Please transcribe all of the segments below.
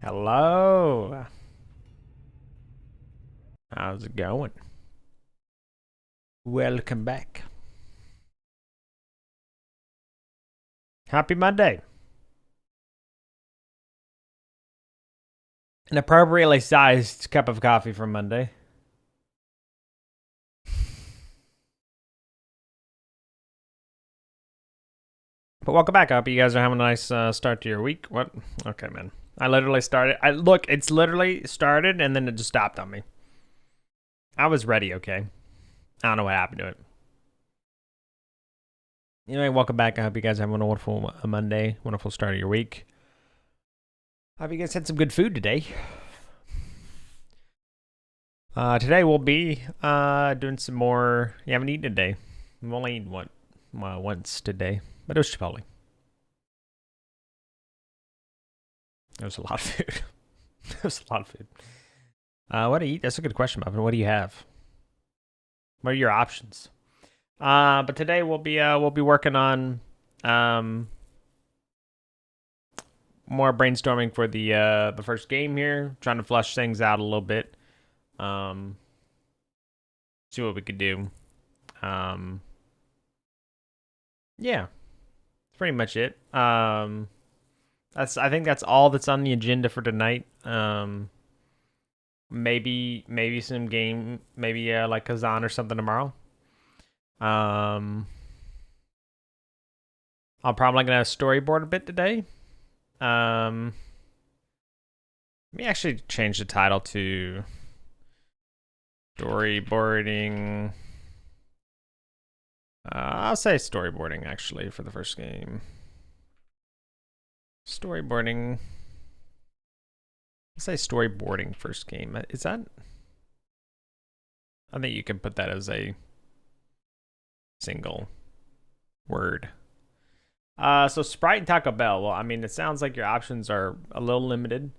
Hello. How's it going? Welcome back. Happy Monday. An appropriately sized cup of coffee for Monday. But welcome back. I hope you guys are having a nice start to your week. What? Okay, man. I literally started. Look, it's literally started and then it just stopped on me. I was ready, okay? I don't know what happened to it. Anyway, welcome back. I hope you guys are having a wonderful Monday, wonderful start of your week. I hope you guys had some good food today. Today we'll be doing some more. You haven't eaten today. I've only eaten once today, but it was Chipotle. It was a lot of food. It was a lot of food. What do you eat? That's a good question, Muffin. What do you have? What are your options? But today we'll be working on more brainstorming for the first game here, trying to flush things out a little bit. See what we could do. Yeah, that's pretty much it. I think that's all that's on the agenda for tonight. Maybe some game, maybe like Kazan or something tomorrow. I'm probably gonna storyboard a bit today. Let me actually change the title to Storyboarding. I'll say storyboarding actually for the first game. Storyboarding. I'll say storyboarding first game. Is that? I think you can put that as a single word. So Sprite and Taco Bell. Well, I mean, it sounds like your options are a little limited,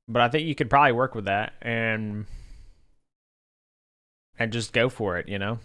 but I think you could probably work with that and just go for it, you know?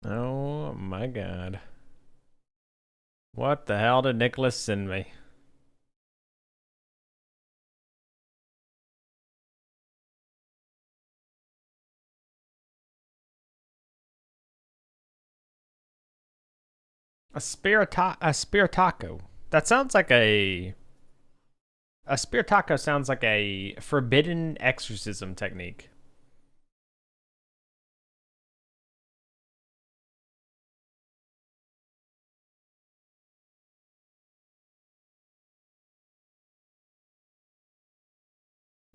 Oh my god. What the hell did Nicholas send me? A spear taco. That sounds like a spear taco sounds like a forbidden exorcism technique.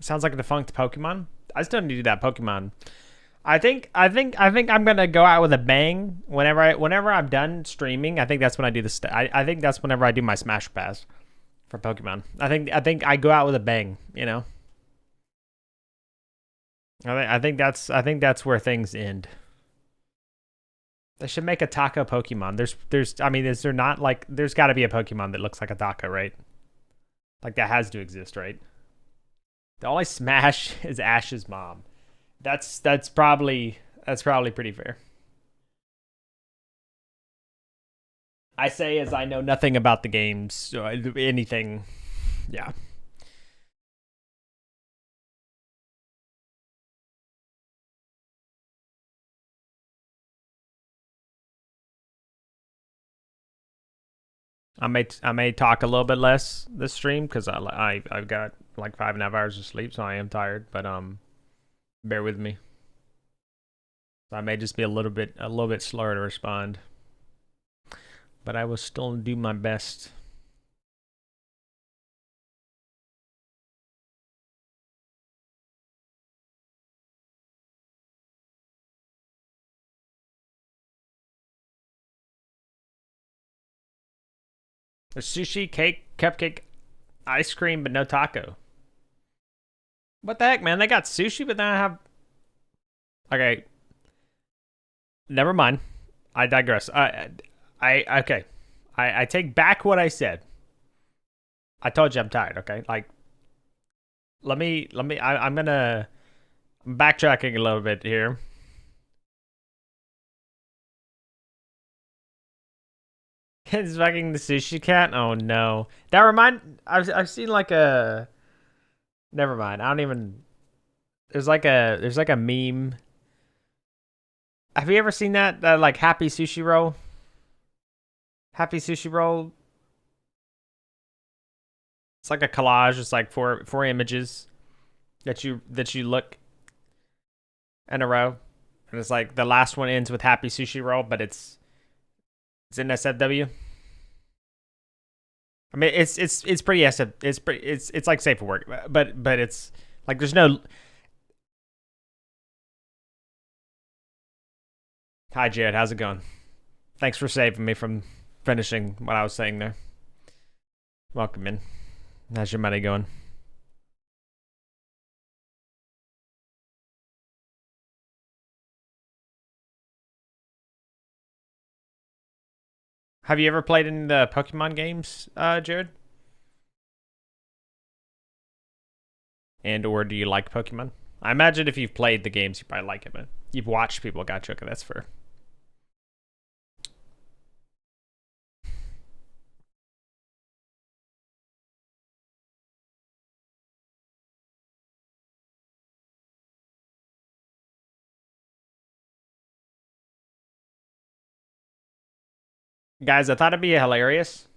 Sounds like a defunct Pokemon. I still need to do that Pokemon. I think I'm gonna go out with a bang whenever I'm done streaming. I think that's when I do the. I think that's whenever I do my Smash Pass for Pokemon. I think I go out with a bang. You know. I think that's where things end. They should make a taco Pokemon. I mean, is there not like there's got to be a Pokemon that looks like a taco, right? Like that has to exist, right? The only Smash is Ash's mom. That's probably pretty fair. I say as I know nothing about the games, so anything. Yeah. I may talk a little bit less this stream because I've got like 5.5 hours of sleep, so I am tired. But bear with me. So I may just be a little bit slower to respond, but I will still do my best. A sushi, cake, cupcake. Ice cream, but no taco. What the heck, man? They got sushi, but then I have. Okay. Never mind. I digress. Okay. I take back what I said. I told you I'm tired. Okay. Like, I'm gonna. I'm backtracking a little bit here. It's fucking the sushi cat. Oh no. I've seen like a. Never mind. I don't even. There's like a meme. Have you ever seen that like happy sushi roll? Happy sushi roll. It's like a collage. It's like four images that you look in a row, and it's like the last one ends with happy sushi roll, but it's in SFW. I mean, it's pretty SF. It's like safe for work, but it's like there's no. Hi Jared, how's it going? Thanks for saving me from finishing what I was saying there. Welcome in. How's your money going? Have you ever played in the Pokemon games, Jared? And or do you like Pokemon? I imagine if you've played the games, you probably like it, but you've watched people. Gotcha. Okay, that's fair. Guys, I thought it'd be hilarious.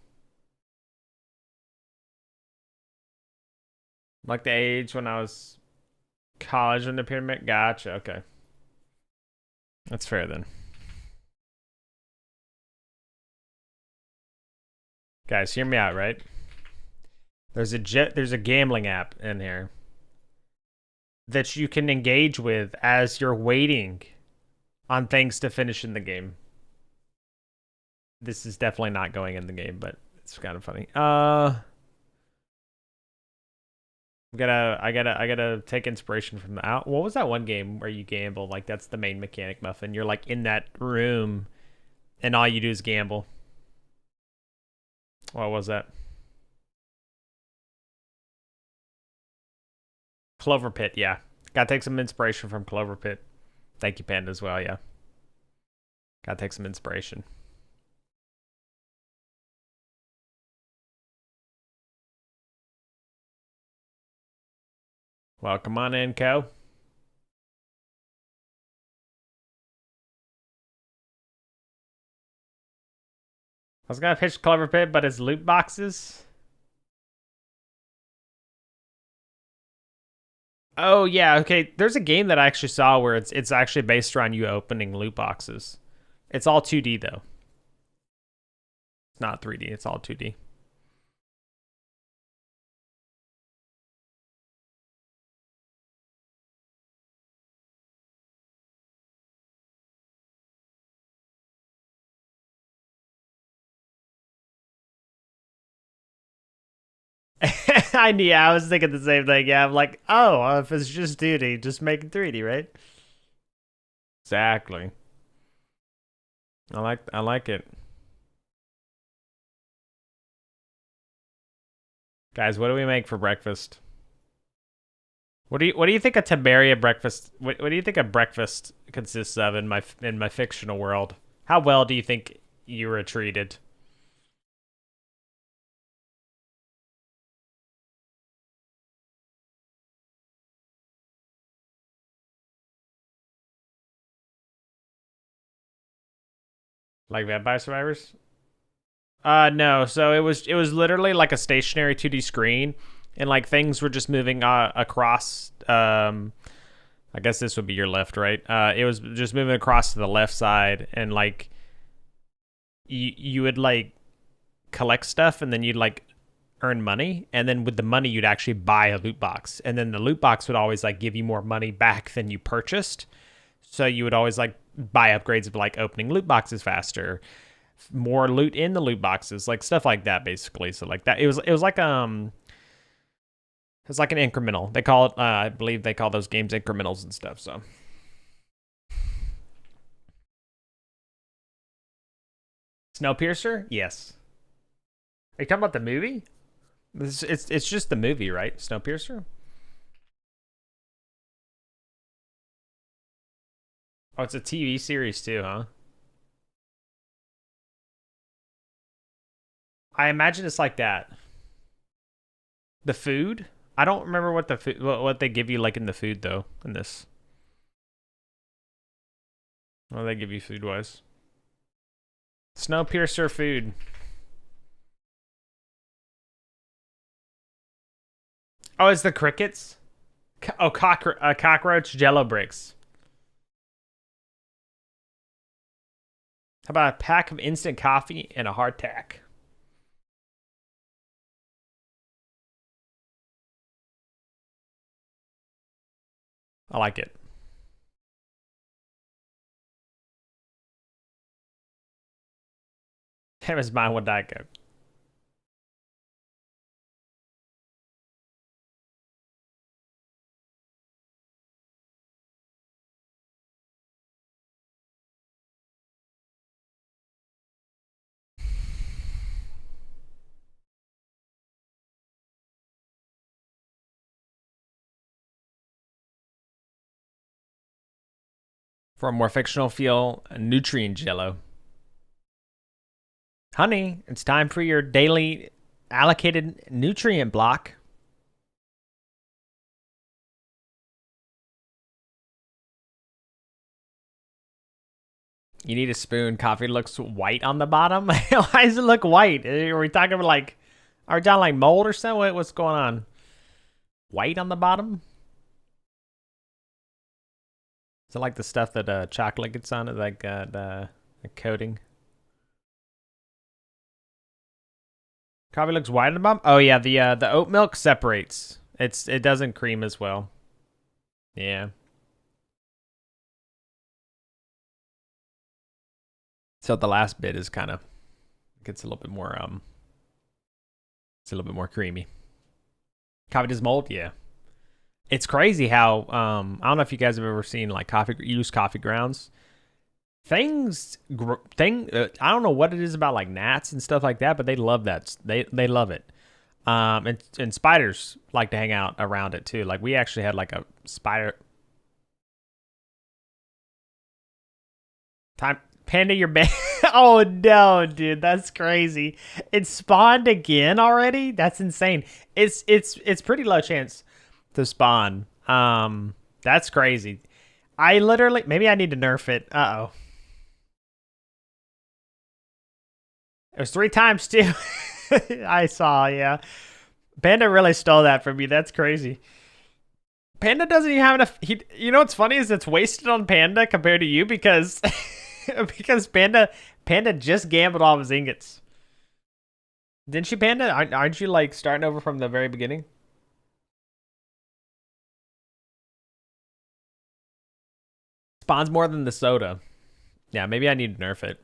Like the age when I was college when the pyramid. Gotcha. Okay. That's fair then. Guys, hear me out, right? There's a gambling app in here that you can engage with as you're waiting on things to finish in the game. This is definitely not going in the game, but it's kind of funny. I gotta take inspiration from the out. What was that one game where you gamble? Like that's the main mechanic, Muffin. You're like in that room, and all you do is gamble. What was that? Clover Pit. Yeah, gotta take some inspiration from Clover Pit. Thank you, Panda, as well. Yeah, gotta take some inspiration. Welcome on in, Co. I was gonna pitch Clover Pit, but it's loot boxes. Oh yeah, okay. There's a game that I actually saw where it's actually based around you opening loot boxes. It's all 2D though. It's not 3D. It's all 2D. I was thinking the same thing. Yeah, I'm like, oh, if it's just 2D, just make it 3D, right? Exactly. I like it. Guys, what do we make for breakfast? What do you think a Tiberia breakfast? What do you think a breakfast consists of in my fictional world? How well do you think you were treated? Like Vampire Survivors? No. So it was literally like a stationary 2D screen, and like things were just moving across. I guess this would be your left, right? It was just moving across to the left side, and like you would like collect stuff, and then you'd like earn money, and then with the money you'd actually buy a loot box, and then the loot box would always like give you more money back than you purchased. So you would always like buy upgrades of like opening loot boxes faster, more loot in the loot boxes, like stuff like that basically. So like that it was like It's like an incremental. They call it, I believe they call those games incrementals and stuff, so. Snowpiercer? Yes. Are you talking about the movie? It's just the movie, right? Snowpiercer? Oh, it's a TV series too, huh? I imagine it's like that. The food? I don't remember what the food, what they give you like in the food though, in this. What do they give you food wise? Snowpiercer food. Oh, it's the crickets? Oh, cockroach jello bricks. How about a pack of instant coffee and a hardtack? I like it. Him is mine with Diet Coke. For a more fictional feel, a nutrient jello. Honey, it's time for your daily allocated nutrient block. You need a spoon. Coffee looks white on the bottom. Why does it look white? Are we talking about like, are we talking like mold or something? What's going on? White on the bottom? Is it like the stuff that chocolate gets on it, like the coating? Coffee looks white on the bottom. Oh yeah, the oat milk separates. It doesn't cream as well. Yeah. So the last bit is kind of gets a little bit more it's a little bit more creamy. Coffee does mold, yeah. It's crazy how I don't know if you guys have ever seen like used coffee grounds. I don't know what it is about like gnats and stuff like that, but they love that. They love it. And spiders like to hang out around it too. Like we actually had like a spider. Time Panda, your band. Oh no, dude, that's crazy. It spawned again already. That's insane. It's pretty low chance to spawn. That's crazy. I literally maybe I need to nerf it. Uh oh. It was 3 times too. I saw, yeah. Panda really stole that from me. That's crazy. Panda doesn't even have enough. You know what's funny is it's wasted on Panda compared to you because because Panda just gambled all of his ingots. Didn't you, Panda? Aren't you like starting over from the very beginning? Spawns more than the soda. Yeah, maybe I need to nerf it.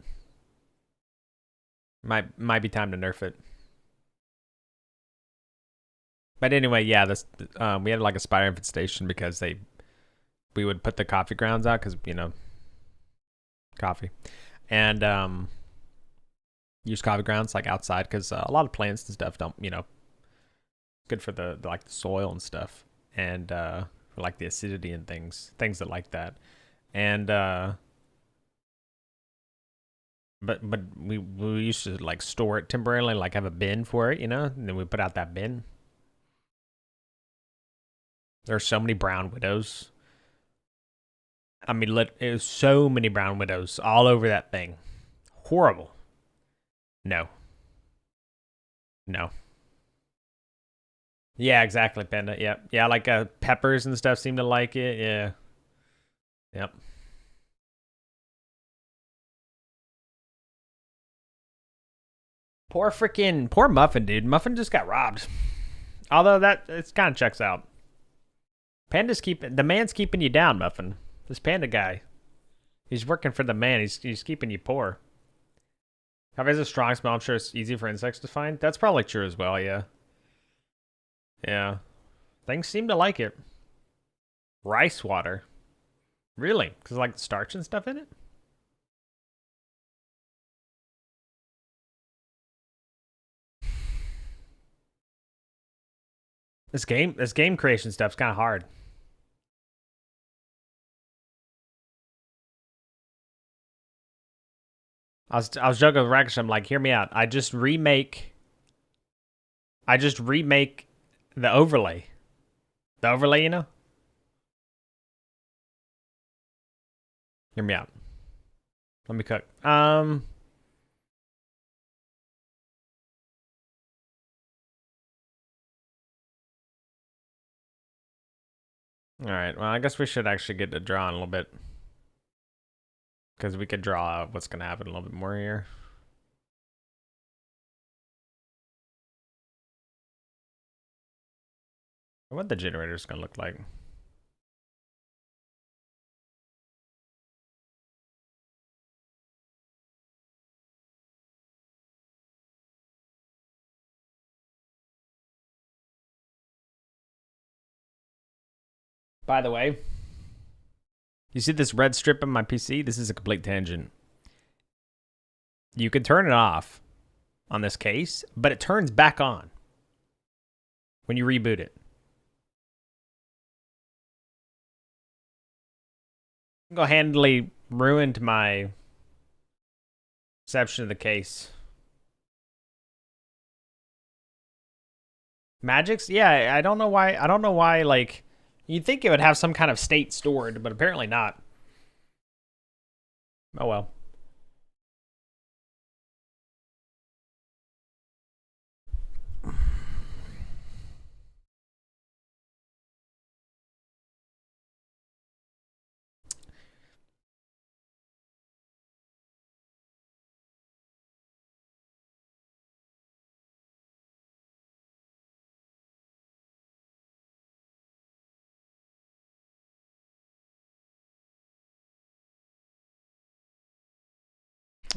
Might be time to nerf it. But anyway, yeah, this we had like a spider infestation because we would put the coffee grounds out because coffee, and use coffee grounds like outside because a lot of plants and stuff don't good for the like the soil and stuff, and for like the acidity and things that like that, and but we used to like store it temporarily, like have a bin for it, and then we put out that bin. There are so many brown widows. I mean, it was so many brown widows all over that thing. Horrible. No. No. Yeah, exactly, Panda. Yep. Yeah, like peppers and stuff seem to like it. Yeah. Yep. Poor Muffin, dude. Muffin just got robbed. Although that it's kind of checks out. The man's keeping you down, Muffin. This Panda guy. He's working for the man. He's keeping you poor. Coffee has a strong smell. I'm sure it's easy for insects to find. That's probably true as well, yeah. Yeah. Things seem to like it. Rice water. Really? Because like starch and stuff in it? This game creation stuff's kind of hard. I was joking with Rakish. I'm like, hear me out. I just remake the overlay. The overlay, you know? Hear me out. Let me cook. All right. Well, I guess we should actually get to drawing a little bit. Because we could draw out what's going to happen a little bit more here. What the generator's going to look like. By the way, you see this red strip on my PC? This is a complete tangent. You can turn it off on this case, but it turns back on when you reboot it. Go handily ruined my perception of the case. Magics? Yeah, I don't know why. I don't know why, like, you'd think it would have some kind of state stored, but apparently not. Oh well.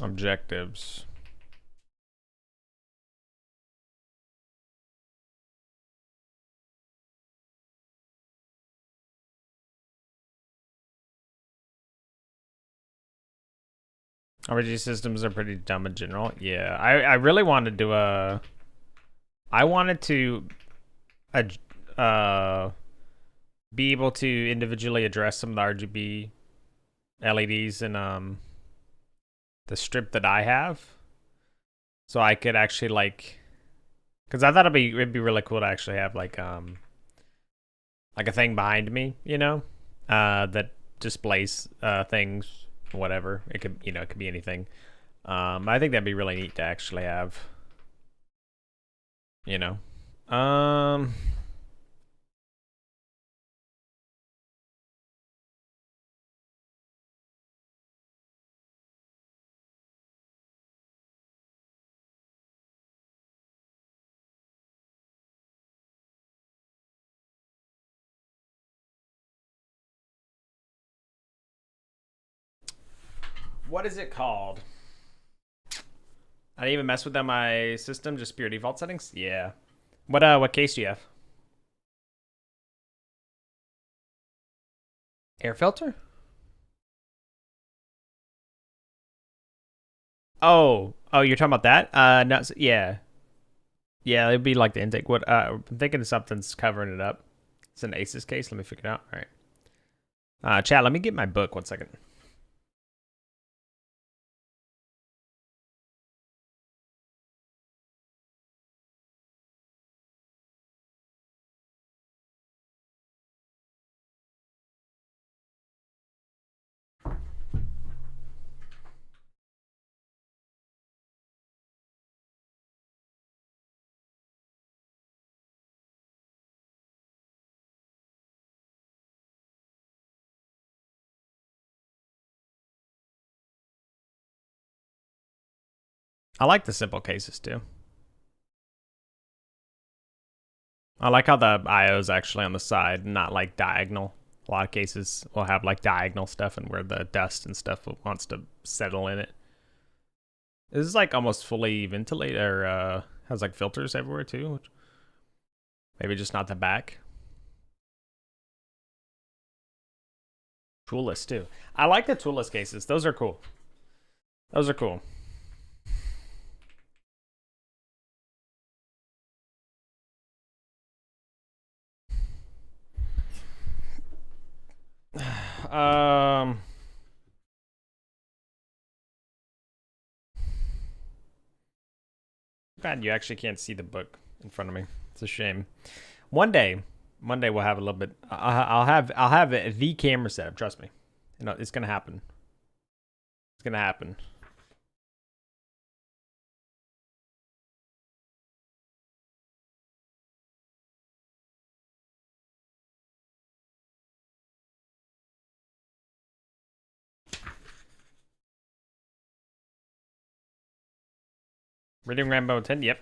Objectives. RPG systems are pretty dumb in general. Yeah, I really wanted to I wanted to be able to individually address some of the RGB LEDs in the strip that I have, so I could actually like, because I thought it'd be really cool to actually have like a thing behind me, you know, that displays things, whatever. It could, you know, it could be anything. I think that'd be really neat to actually have, you know. What is it called? I didn't even mess with on my system, just pure default settings. Yeah. What case do you have? Air filter? Oh, you're talking about that? No, yeah. Yeah, it'd be like the intake. What I'm thinking something's covering it up. It's an Asus case. Let me figure it out. All right. Chat, let me get my book 1 second. I like the simple cases too. I like how the IO is actually on the side, not like diagonal. A lot of cases will have like diagonal stuff and where the dust and stuff wants to settle in it. This is like almost fully ventilated, or has like filters everywhere too. Maybe just not the back. toolless too. I like the toolless cases. Those are cool. Those are cool. Glad you actually can't see the book in front of me. It's a shame. One day we'll have a little bit. I'll have the camera setup. Trust me, you know it's gonna happen. It's gonna happen. Reading Rainbow 10. Yep.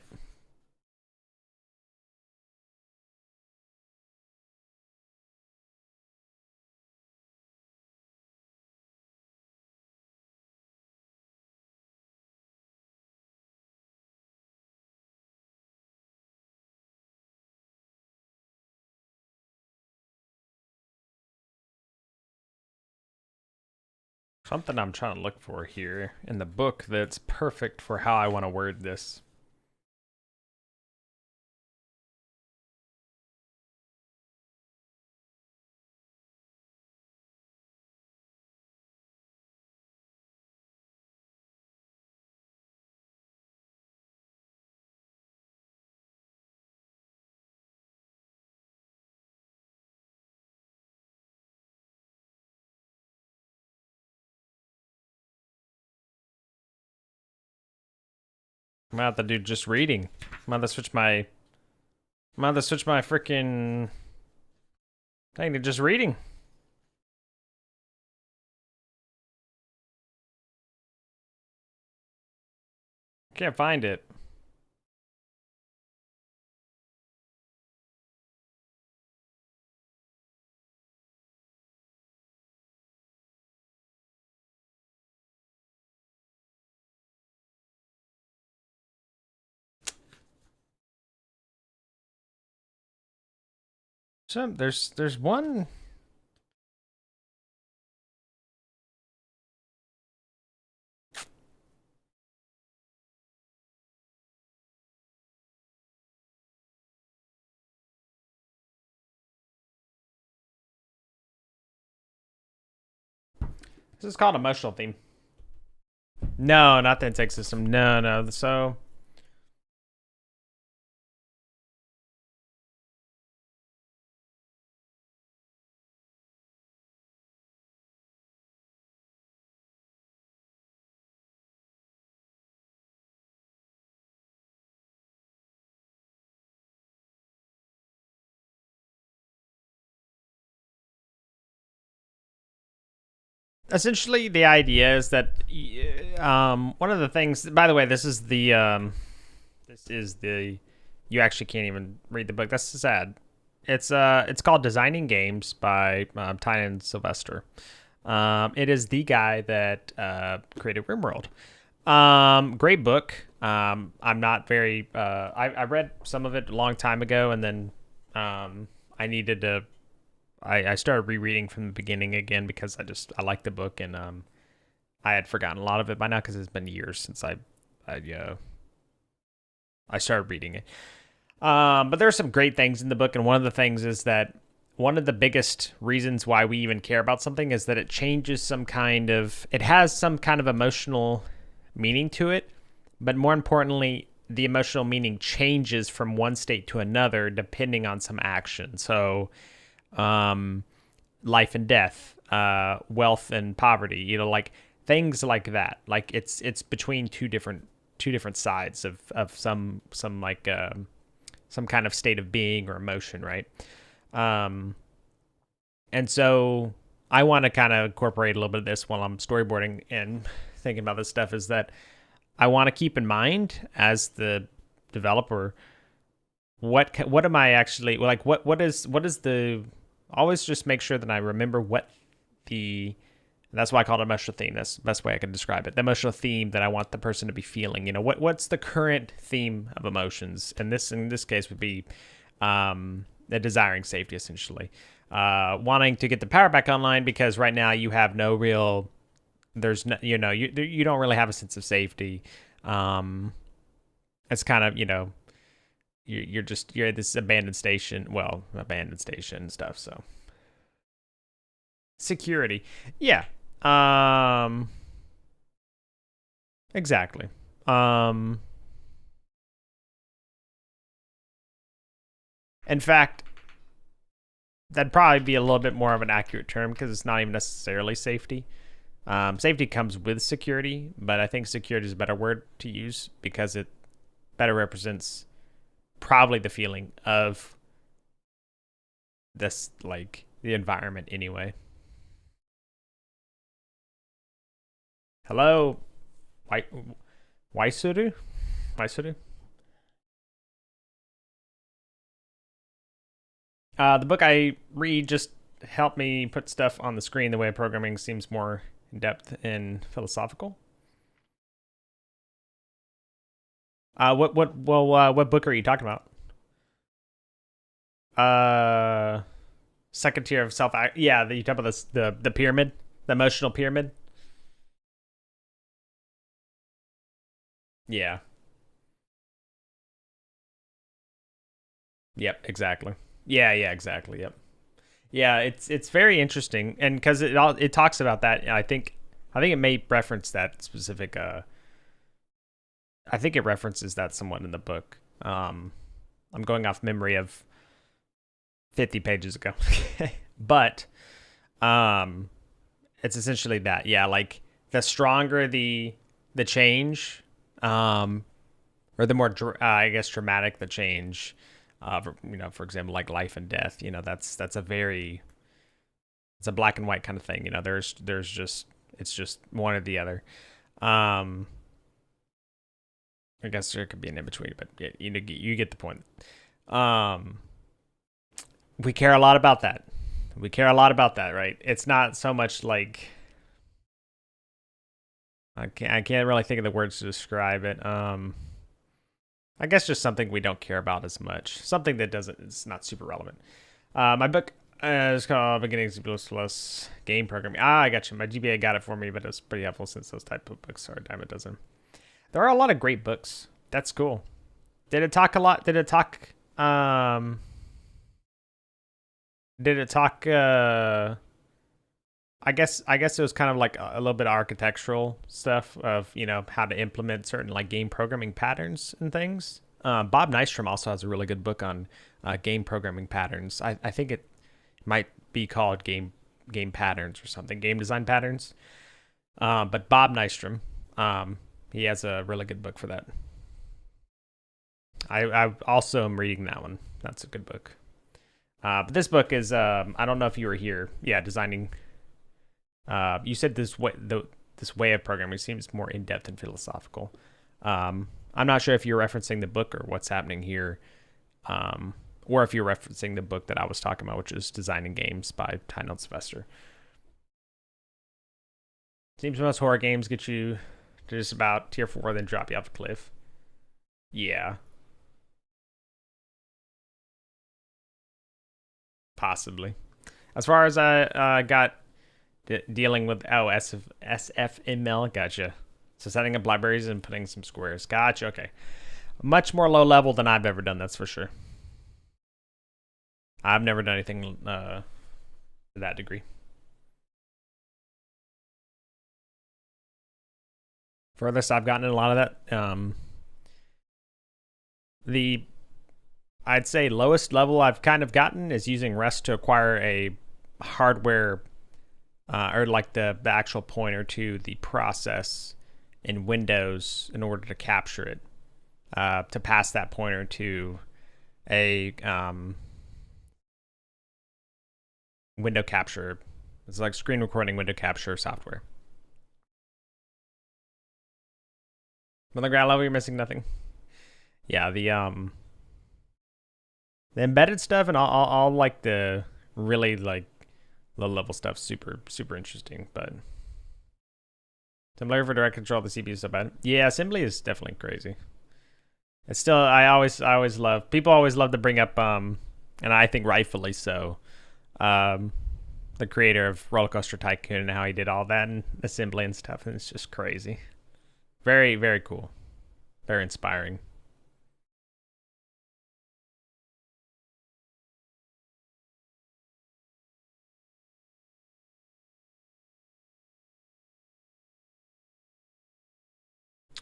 Something I'm trying to look for here in the book that's perfect for how I want to word this. I'm gonna have to do just reading. I'm gonna have to switch my freaking thing to just reading. Can't find it. So there's one. This is called emotional theme. No, not the intake system. No. So essentially the idea is that one of the things, by the way, this is the you actually can't even read the book. That's sad. It's called Designing Games by Tynan Sylvester. It is the guy that created RimWorld. Great book. I'm not very I read some of it a long time ago, and then I needed to I started rereading from the beginning again because I liked the book, and I had forgotten a lot of it by now because it's been years since I started reading it. But there are some great things in the book, and one of the things is that one of the biggest reasons why we even care about something is that it changes it has some kind of emotional meaning to it, but more importantly, the emotional meaning changes from one state to another depending on some action. So life and death, wealth and poverty, like things like that. Like it's between two different sides of some kind of state of being or emotion, right? And so I want to kind of incorporate a little bit of this while I'm storyboarding and thinking about this stuff, is that I want to keep in mind as the developer, what am I actually like, what is the, always just make sure that I remember what that's why I call it emotional theme. That's the best way I can describe it. The emotional theme that I want the person to be feeling. What's the current theme of emotions? And this in this case would be the desiring safety, essentially. wanting to get the power back online because right now you have no real, there's no, you don't really have a sense of safety. It's kind of, you're at this abandoned station, and stuff. So security. Yeah. Exactly. In fact, that'd probably be a little bit more of an accurate term because it's not even necessarily safety. Safety comes with security, but I think security is a better word to use because it better represents probably the feeling of this, like the environment anyway. Hello, Waisuru? Waisuru? The book I read just helped me put stuff on the screen the way programming seems more in depth and philosophical. What book are you talking about? Second tier of self. Yeah, you talk about this the pyramid, the emotional pyramid. Yeah. Yep. Exactly. Yeah. Yeah. Exactly. Yep. Yeah. It's very interesting, and because it talks about that. I think it may reference that specific. I think it references that somewhat in the book. I'm going off memory of 50 pages ago, but it's essentially that. Yeah, like the stronger the change, or the more I guess dramatic the change. For example, like life and death. That's it's a black and white kind of thing. There's just it's just one or the other. I guess there could be an in between, but yeah, you get the point. We care a lot about that. We care a lot about that, right? It's not so much like I can't really think of the words to describe it. I guess just something we don't care about as much. Something that it's not super relevant. My book is called Beginning C++ Game Programming. I got you. My GBA got it for me, but it's pretty helpful since those type of books are a dime a dozen. There are a lot of great books. That's cool. Did it talk a lot? Did it talk? I guess it was kind of like a little bit of architectural stuff of how to implement certain like game programming patterns and things. Bob Nystrom also has a really good book on game programming patterns. I think it might be called game patterns or something, game design patterns. But Bob Nystrom, he has a really good book for that. I also am reading that one. That's a good book. But this book is I don't know if you were here. Yeah, designing. You said this way of programming seems more in depth and philosophical. I'm not sure if you're referencing the book or what's happening here, or if you're referencing the book that I was talking about, which is Designing Games by Tynell Sylvester. Seems most horror games get you to just about tier 4, then drop you off a cliff. Yeah. Possibly. As far as I got dealing with SFML, gotcha. So setting up libraries and putting some squares. Gotcha, okay. Much more low level than I've ever done, that's for sure. I've never done anything to that degree. Furthest I've gotten in a lot of that. I'd say lowest level I've kind of gotten is using Rust to acquire a hardware or like the actual pointer to the process in Windows in order to capture it, to pass that pointer to a window capture. It's like screen recording window capture software. On the ground level, you're missing nothing. Yeah, the embedded stuff and all like the really like low level stuff super interesting, but similar for direct control, the CPU is so bad. Yeah, assembly is definitely crazy. It's still I always love, people always love to bring up and I think rightfully so, The creator of Roller Coaster Tycoon and how he did all that and assembly and stuff, and it's just crazy. Very, very cool. Very inspiring.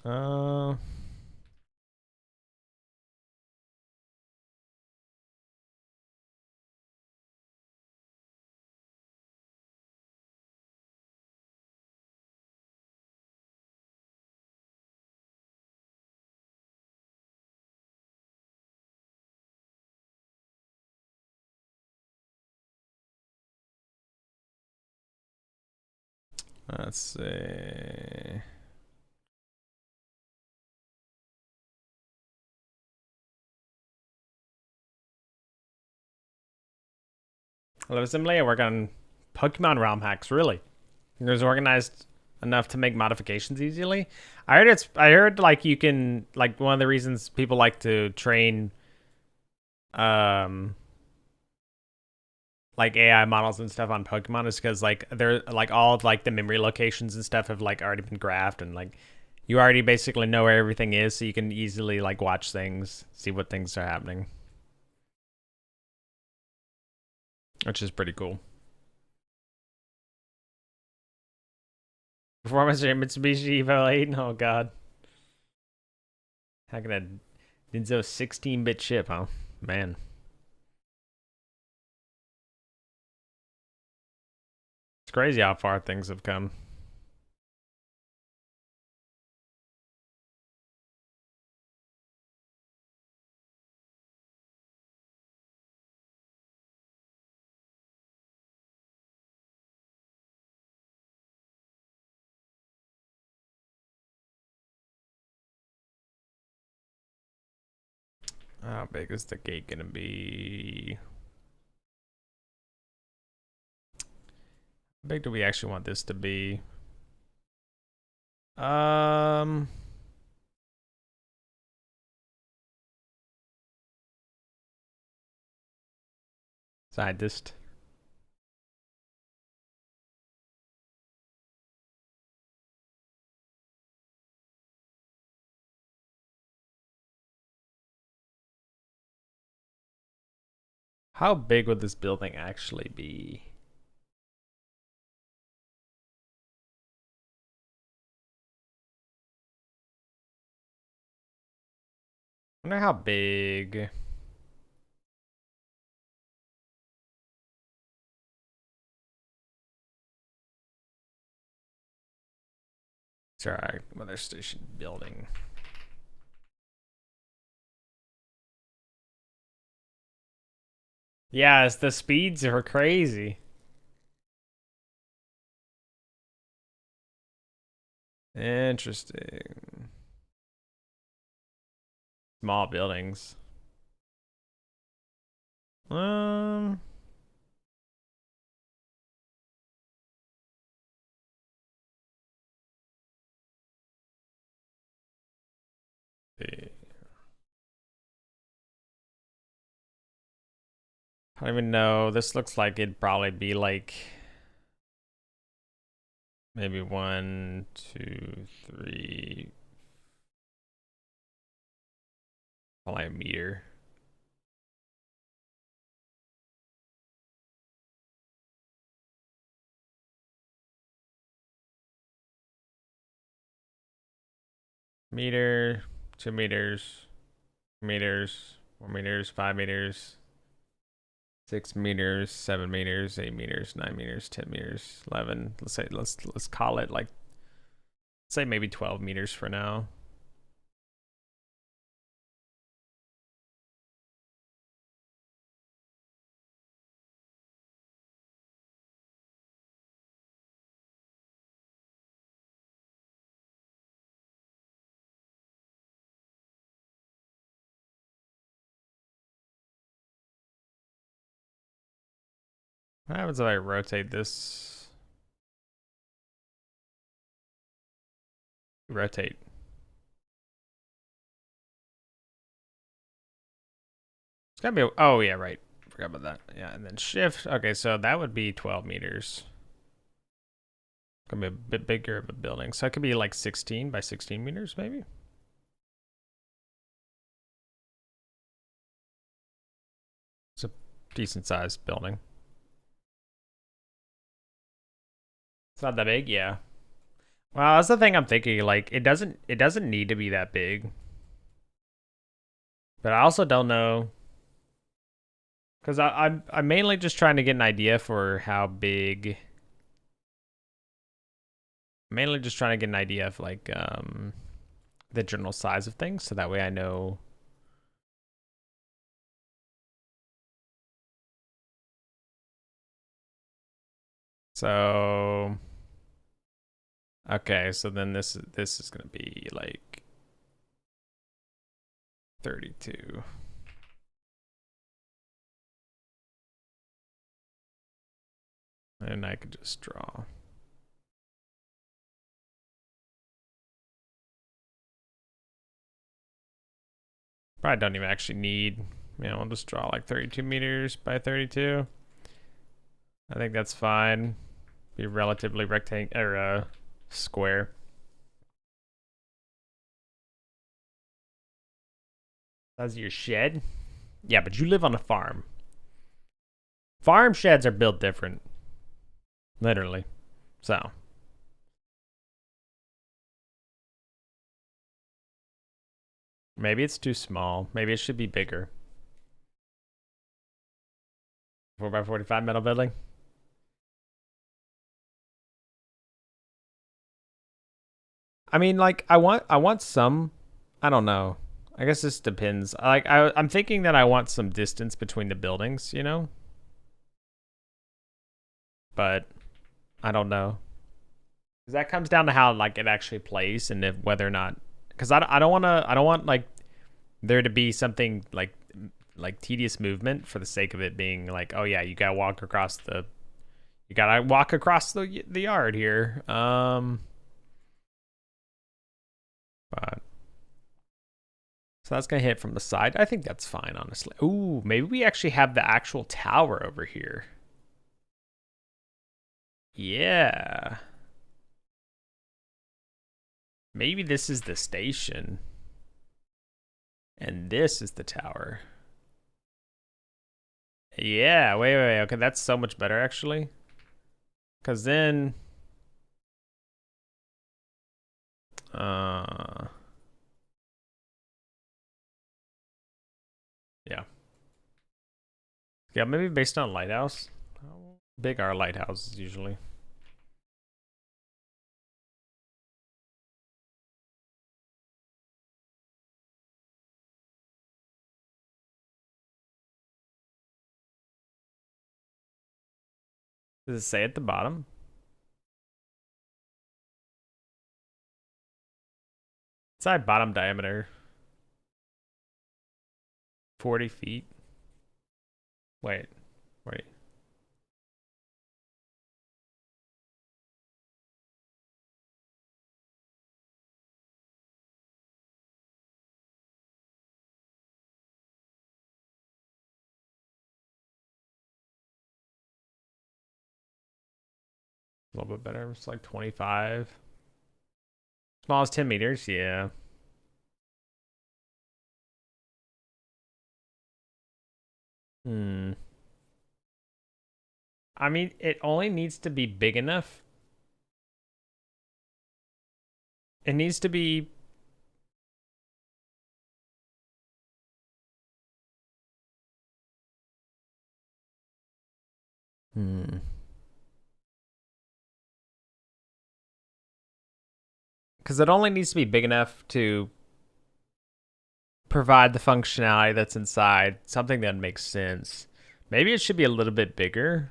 Uh, let's see. Hello Assembly, I work on Pokemon ROM hacks, really. It was organized enough to make modifications easily. I heard like you can like one of the reasons people like to train um like AI models and stuff on Pokemon is because like they're like all of, like the memory locations and stuff have like already been graphed and like you already basically know where everything is, so you can easily like watch things, see what things are happening, which is pretty cool. Performance rate Mitsubishi Evo 8. Oh god, how can a Denso 16-bit chip, huh? Man. It's crazy how far things have come. How big is the gate gonna be? How big do we actually want this to be? Um, Side dist. How big would this building actually be? I wonder how big. Sorry, weather station building. Yes, the speeds are crazy. Interesting. Small buildings. Um, I don't even know. This looks like it'd probably be like maybe 1, 2, 3, probably a meter. Meter, 2 meters, meters, 4 meters, 5 meters, 6 meters, 7 meters, 8 meters, 9 meters, 10 meters, 11. Let's call it like say maybe 12 meters for now. What happens if I rotate this? Rotate. It's gotta be. Oh yeah, right. forgot about that. Yeah, and then shift. Okay, so that would be 12 meters. Gonna be a bit bigger of a building. So it could be like 16 by 16 meters, maybe. It's a decent sized building. It's not that big, yeah. Well, that's the thing I'm thinking. Like, it doesn't need to be that big. But I also don't know, because I'm mainly just trying to get an idea for how big. Mainly just trying to get an idea of like the general size of things, so that way I know. So okay, so then this is gonna be like 32. And I could just draw. Probably don't even actually need, I'll just draw like 32 meters by 32. I think that's fine. Be relatively rectangular or square. That's your shed? Yeah, but you live on a farm. Farm sheds are built different. Literally. So. Maybe it's too small. Maybe it should be bigger. 4x45 metal building. I mean, like, I want some. I don't know. I guess this depends. Like, I'm thinking that I want some distance between the buildings, But I don't know. Because that comes down to how like it actually plays and if whether or not. Because I don't want like there to be something like tedious movement for the sake of it being like, oh yeah, you gotta walk across the yard here. But so that's gonna hit from the side. I think that's fine, honestly. Ooh, maybe we actually have the actual tower over here. Yeah. Maybe this is the station. And this is the tower. Yeah, wait. Okay, that's so much better, actually. Because then... Yeah. Yeah, maybe based on lighthouse. How big are lighthouses usually? Does it say at the bottom? Side bottom diameter. 40 feet. Wait. A little bit better. It's like 25. Small as 10 meters. Yeah. Hmm. I mean, it only needs to be big enough. It needs to be... Hmm. Because it only needs to be big enough to provide the functionality that's inside. Something that makes sense. Maybe it should be a little bit bigger.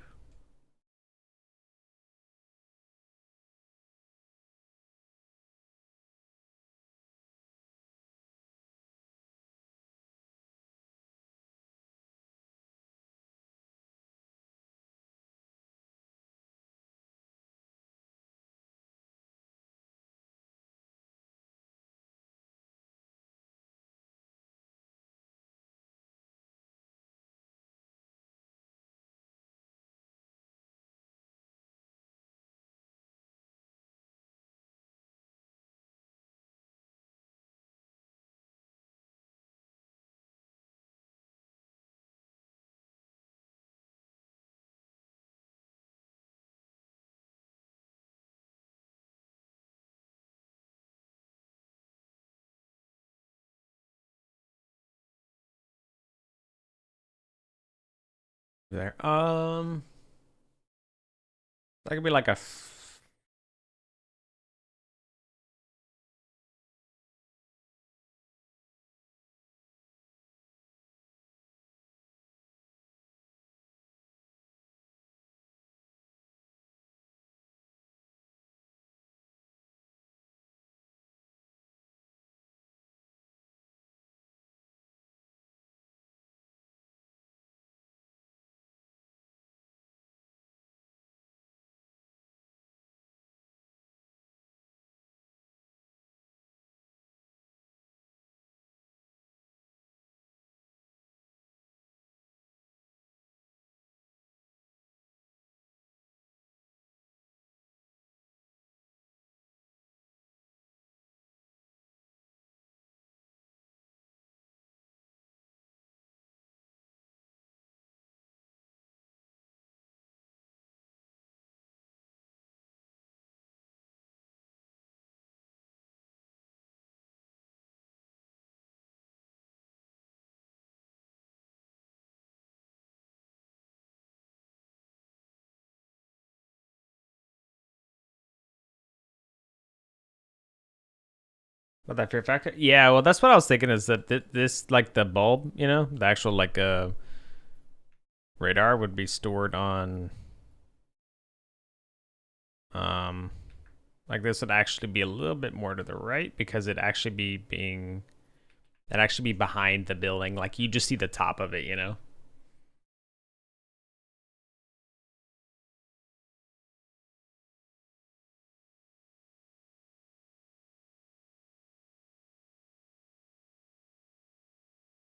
There. That could be like a. But that fear factor? Yeah, well, that's what I was thinking is that this, like the bulb, you know, the actual like radar would be stored on, um, like this would actually be a little bit more to the right because it actually be behind the building. Like you just see the top of it, you know?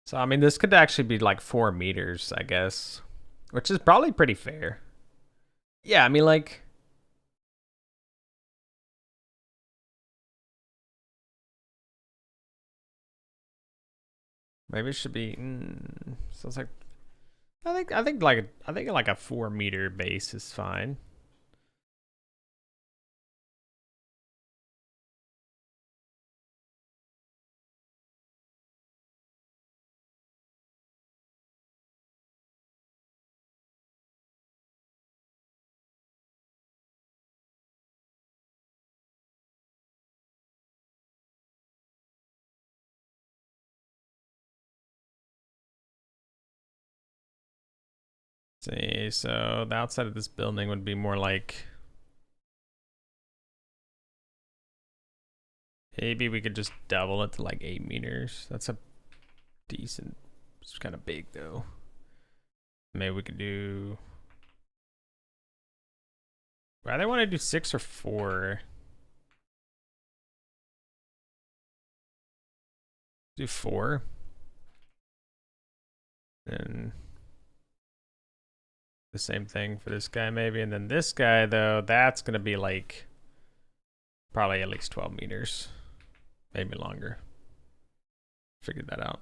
So, I mean, this could actually be like 4 meters, I guess, which is probably pretty fair. Yeah, I mean, like, maybe it should be. Sounds like I think like a 4 meter base is fine. Let's see, so the outside of this building would be more like maybe we could just double it to like 8 meters. That's a decent. It's kind of big though. Maybe we could do. I want to do 6 or 4. Do 4. And the same thing for this guy maybe, and then this guy though, that's gonna be like probably at least 12 meters, maybe longer. Figured that out.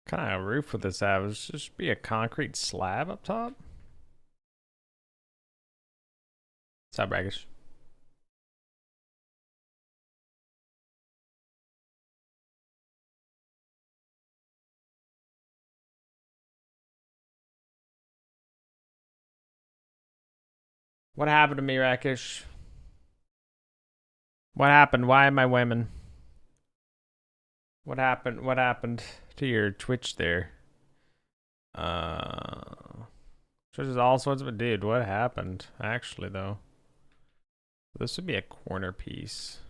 kind of roof would this have? Would just be a concrete slab up top? What's up, Braggish? What happened to me, Rakish? What happened? Why am I women? What happened? What happened to your Twitch there? Twitch is all sorts of dude. What happened? Actually, though, this would be a corner piece.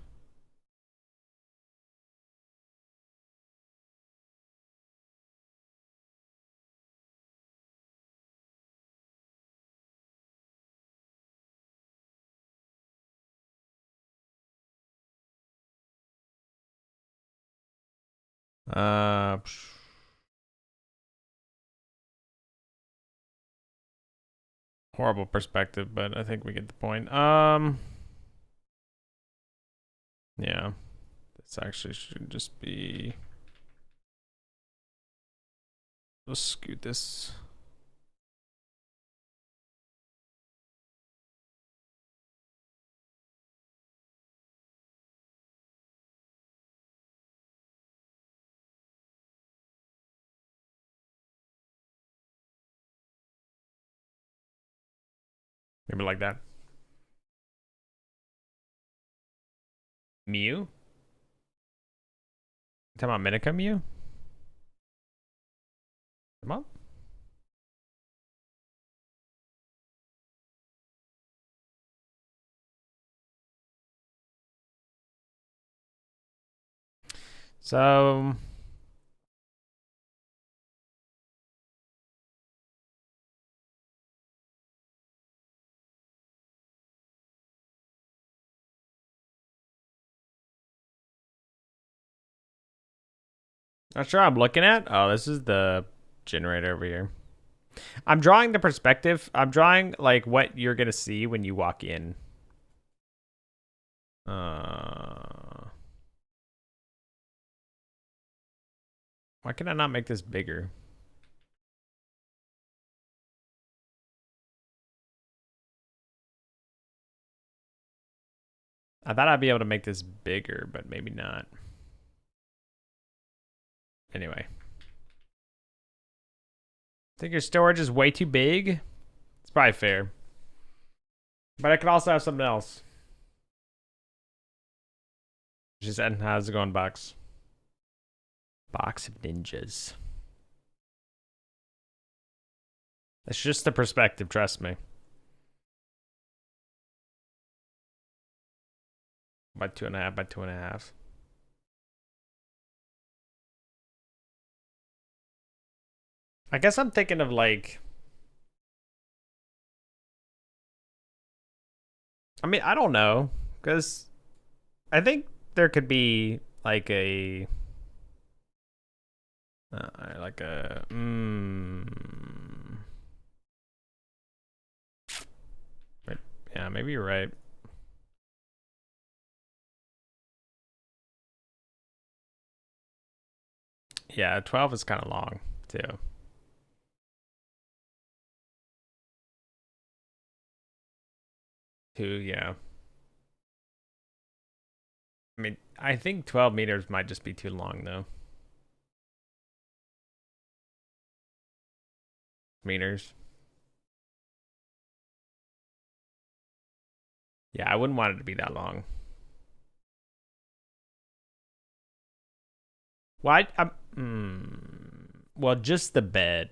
Horrible perspective, but I think we get the point. Yeah, this actually should just be. Let's scoot this. Maybe like that. Mew? You talking about Minica Mew? Come on. So not sure I'm looking at. Oh, this is the generator over here. I'm drawing the perspective. I'm drawing like what you're gonna see when you walk in. Why can I not make this bigger? I thought I'd be able to make this bigger, but maybe not. Anyway. Think your storage is way too big? It's probably fair. But I could also have something else. She said, how's it going, Box? Box of ninjas. It's just the perspective, trust me. By 2.5 by 2.5. I guess I'm thinking of like, I mean, I don't know, because I think there could be like a yeah, maybe you're right. Yeah, 12 is kind of long too. Yeah. I mean, I think 12 meters might just be too long though. Meters. Yeah, I wouldn't want it to be that long. Why? Well, just the bed.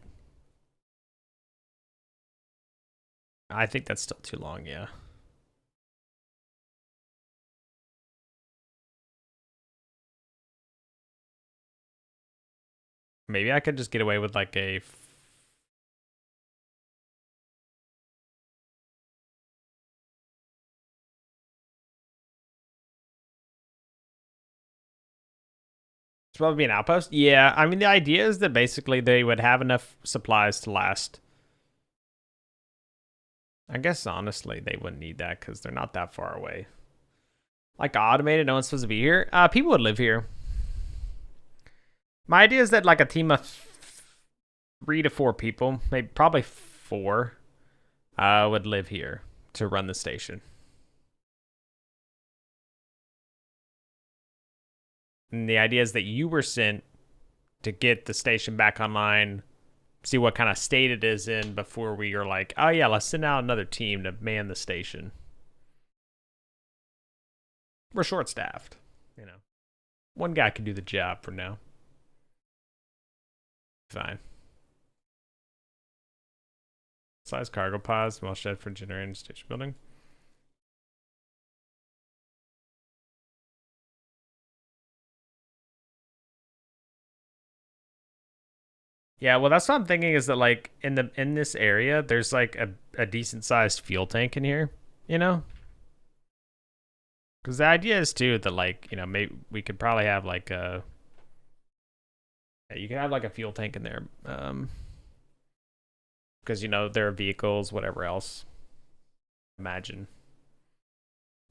I think that's still too long, yeah. Maybe I could just get away with like a... It's probably be an outpost? Yeah, I mean, the idea is that basically they would have enough supplies to last. I guess, honestly, they wouldn't need that because they're not that far away. Like, automated, no one's supposed to be here. People would live here. My idea is that, like, a team of 3 to 4 people, maybe probably 4, would live here to run the station. And the idea is that you were sent to get the station back online, see what kind of state it is in before we are like, oh yeah, let's send out another team to man the station. We're short-staffed, you know. One guy can do the job for now. Fine. Size cargo pods, small shed for generating station building. Yeah, well, that's what I'm thinking is that like in this area, there's like a decent sized fuel tank in here, you know? Because the idea is too that like, you know, maybe we could probably have like you can have like a fuel tank in there, because you know there are vehicles, whatever else. Imagine.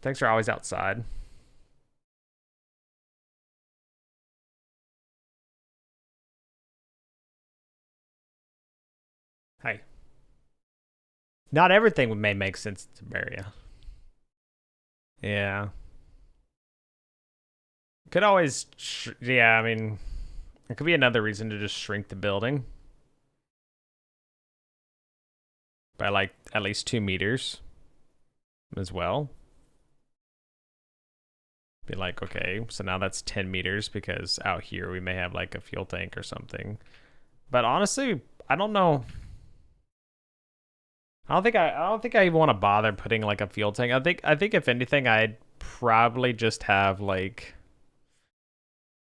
Tanks are always outside. Hey, not everything may make sense to Maria. Yeah. Could always, yeah, I mean, it could be another reason to just shrink the building by like at least 2 meters as well. Be like, okay, so now that's 10 meters because out here we may have like a fuel tank or something. But honestly, I don't know. I don't think I even want to bother putting like a fuel tank. I think if anything, I'd probably just have like,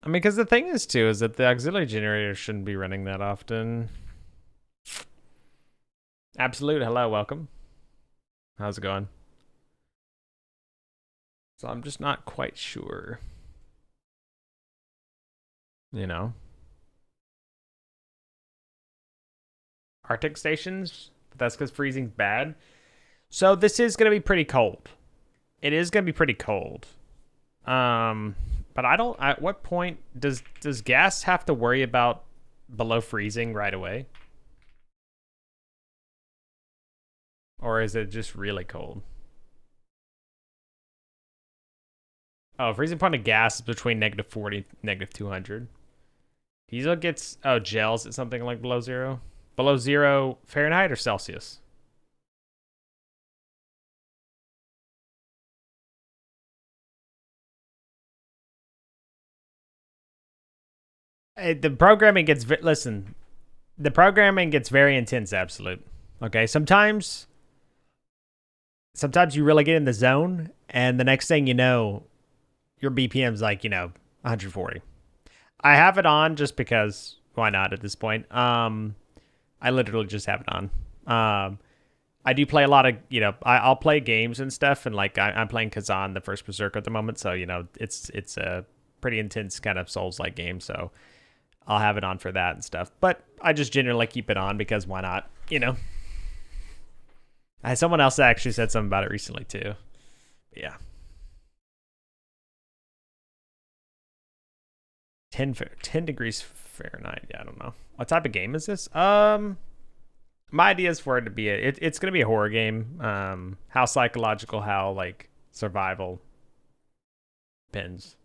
I mean, because the thing is too is that the auxiliary generator shouldn't be running that often. Absolute, hello, welcome. How's it going? So I'm just not quite sure. You know, Arctic stations. But that's because freezing's bad. So this is gonna be pretty cold. It is gonna be pretty cold. But I don't. At what point does gas have to worry about below freezing right away, or is it just really cold? Oh, freezing point of gas is between -40, -200. Diesel gets gels at something like below 0. Below 0 Fahrenheit or Celsius? The programming gets listen. The programming gets very intense. Absolute. Okay. Sometimes you really get in the zone, and the next thing you know, your BPM's like 140. I have it on just because why not at this point? I literally just have it on. I do play a lot of I'll play games and stuff, and like I'm playing Kazan, the first Berserker at the moment, so it's a pretty intense kind of Souls-like game, so I'll have it on for that and stuff. But I just generally keep it on because why not? Someone else actually said something about it recently too. But yeah. 10 degrees Fahrenheit. Yeah, I don't know. What type of game is this? My idea is for it to be it's going to be a horror game. How psychological, how like survival depends.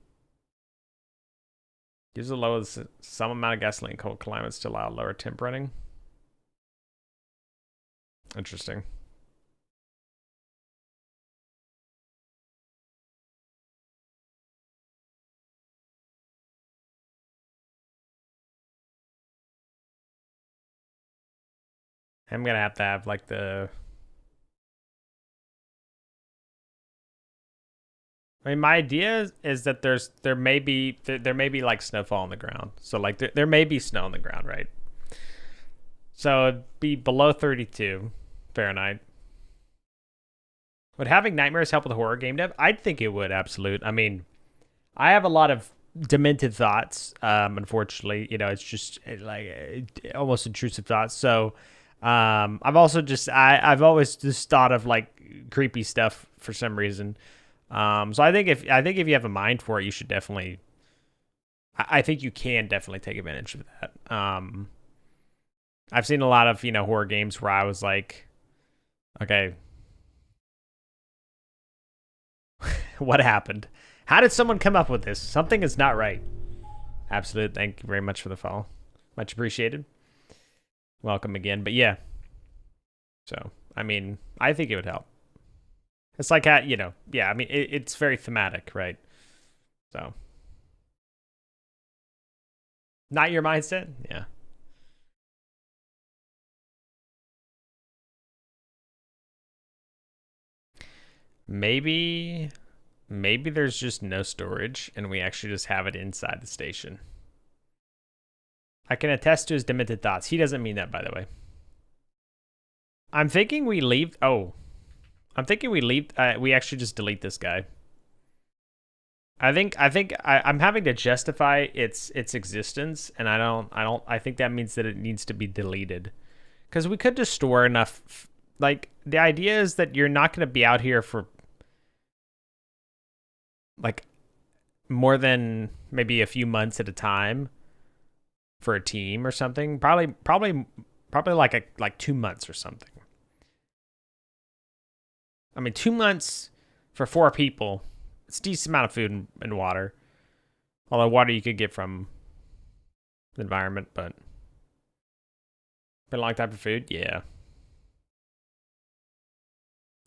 Use the lowest some amount of gasoline in cold climates to allow lower temp running. Interesting. I'm gonna have to have like I mean, my idea is that there may be like snowfall on the ground, so like there may be snow on the ground, right? So it'd be below 32 Fahrenheit. Would having nightmares help with horror game dev? I'd think it would. Absolute. I mean, I have a lot of demented thoughts. Unfortunately, it's just like almost intrusive thoughts. So I've also just I've always just thought of like creepy stuff for some reason. So I think if you have a mind for it, you should definitely. I think you can definitely take advantage of that. I've seen a lot of, horror games where I was like, okay, what happened? How did someone come up with this? Something is not right. Absolute. Thank you very much for the follow. Much appreciated. Welcome again. But yeah. So, I mean, I think it would help. It's like, yeah, I mean, it's very thematic, right? So, not your mindset? Yeah. Maybe there's just no storage and we actually just have it inside the station. I can attest to his demented thoughts. He doesn't mean that, by the way. I'm thinking we leave. Oh, I'm thinking we leave. We actually just delete this guy. I'm having to justify its existence, and I think that means that it needs to be deleted, because we could just store enough. Like, the idea is that you're not going to be out here for like more than maybe a few months at a time for a team or something. Probably like 2 months or something. I mean, 2 months for 4 people. It's a decent amount of food and water. Although water you could get from the environment, but been a long time for food. Yeah.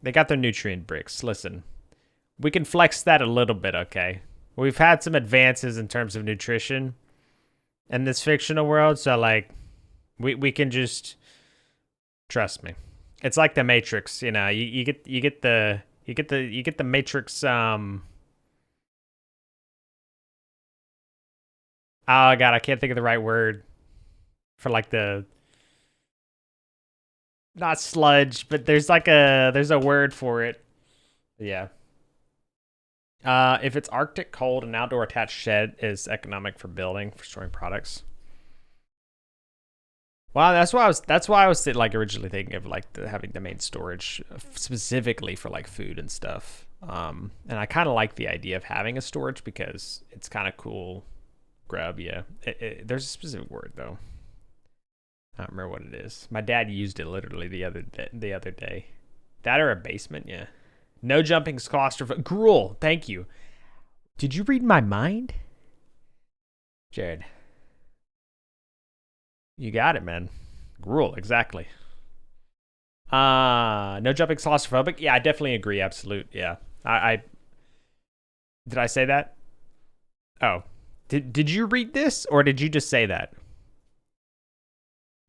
They got their nutrient bricks. Listen, we can flex that a little bit, okay? We've had some advances in terms of nutrition in this fictional world, so like we can just trust me. It's like the Matrix, you get the Matrix oh god, I can't think of the right word for like the not sludge, but there's a word for it. Yeah. If it's Arctic cold, an outdoor attached shed is economic for building, for storing products. Well, that's why I was like originally thinking of like having the main storage specifically for like food and stuff. And I kind of like the idea of having a storage because it's kind of cool. Grub, yeah. There's a specific word though. I don't remember what it is. My dad used it literally the other day. That or a basement, yeah. No jumping is claustrophobic. Gruel, thank you. Did you read my mind? Jared. You got it, man. Gruel, exactly. No jumping is claustrophobic. Yeah, I definitely agree. Absolute. Yeah. I did I say that? Oh. Did you read this or did you just say that?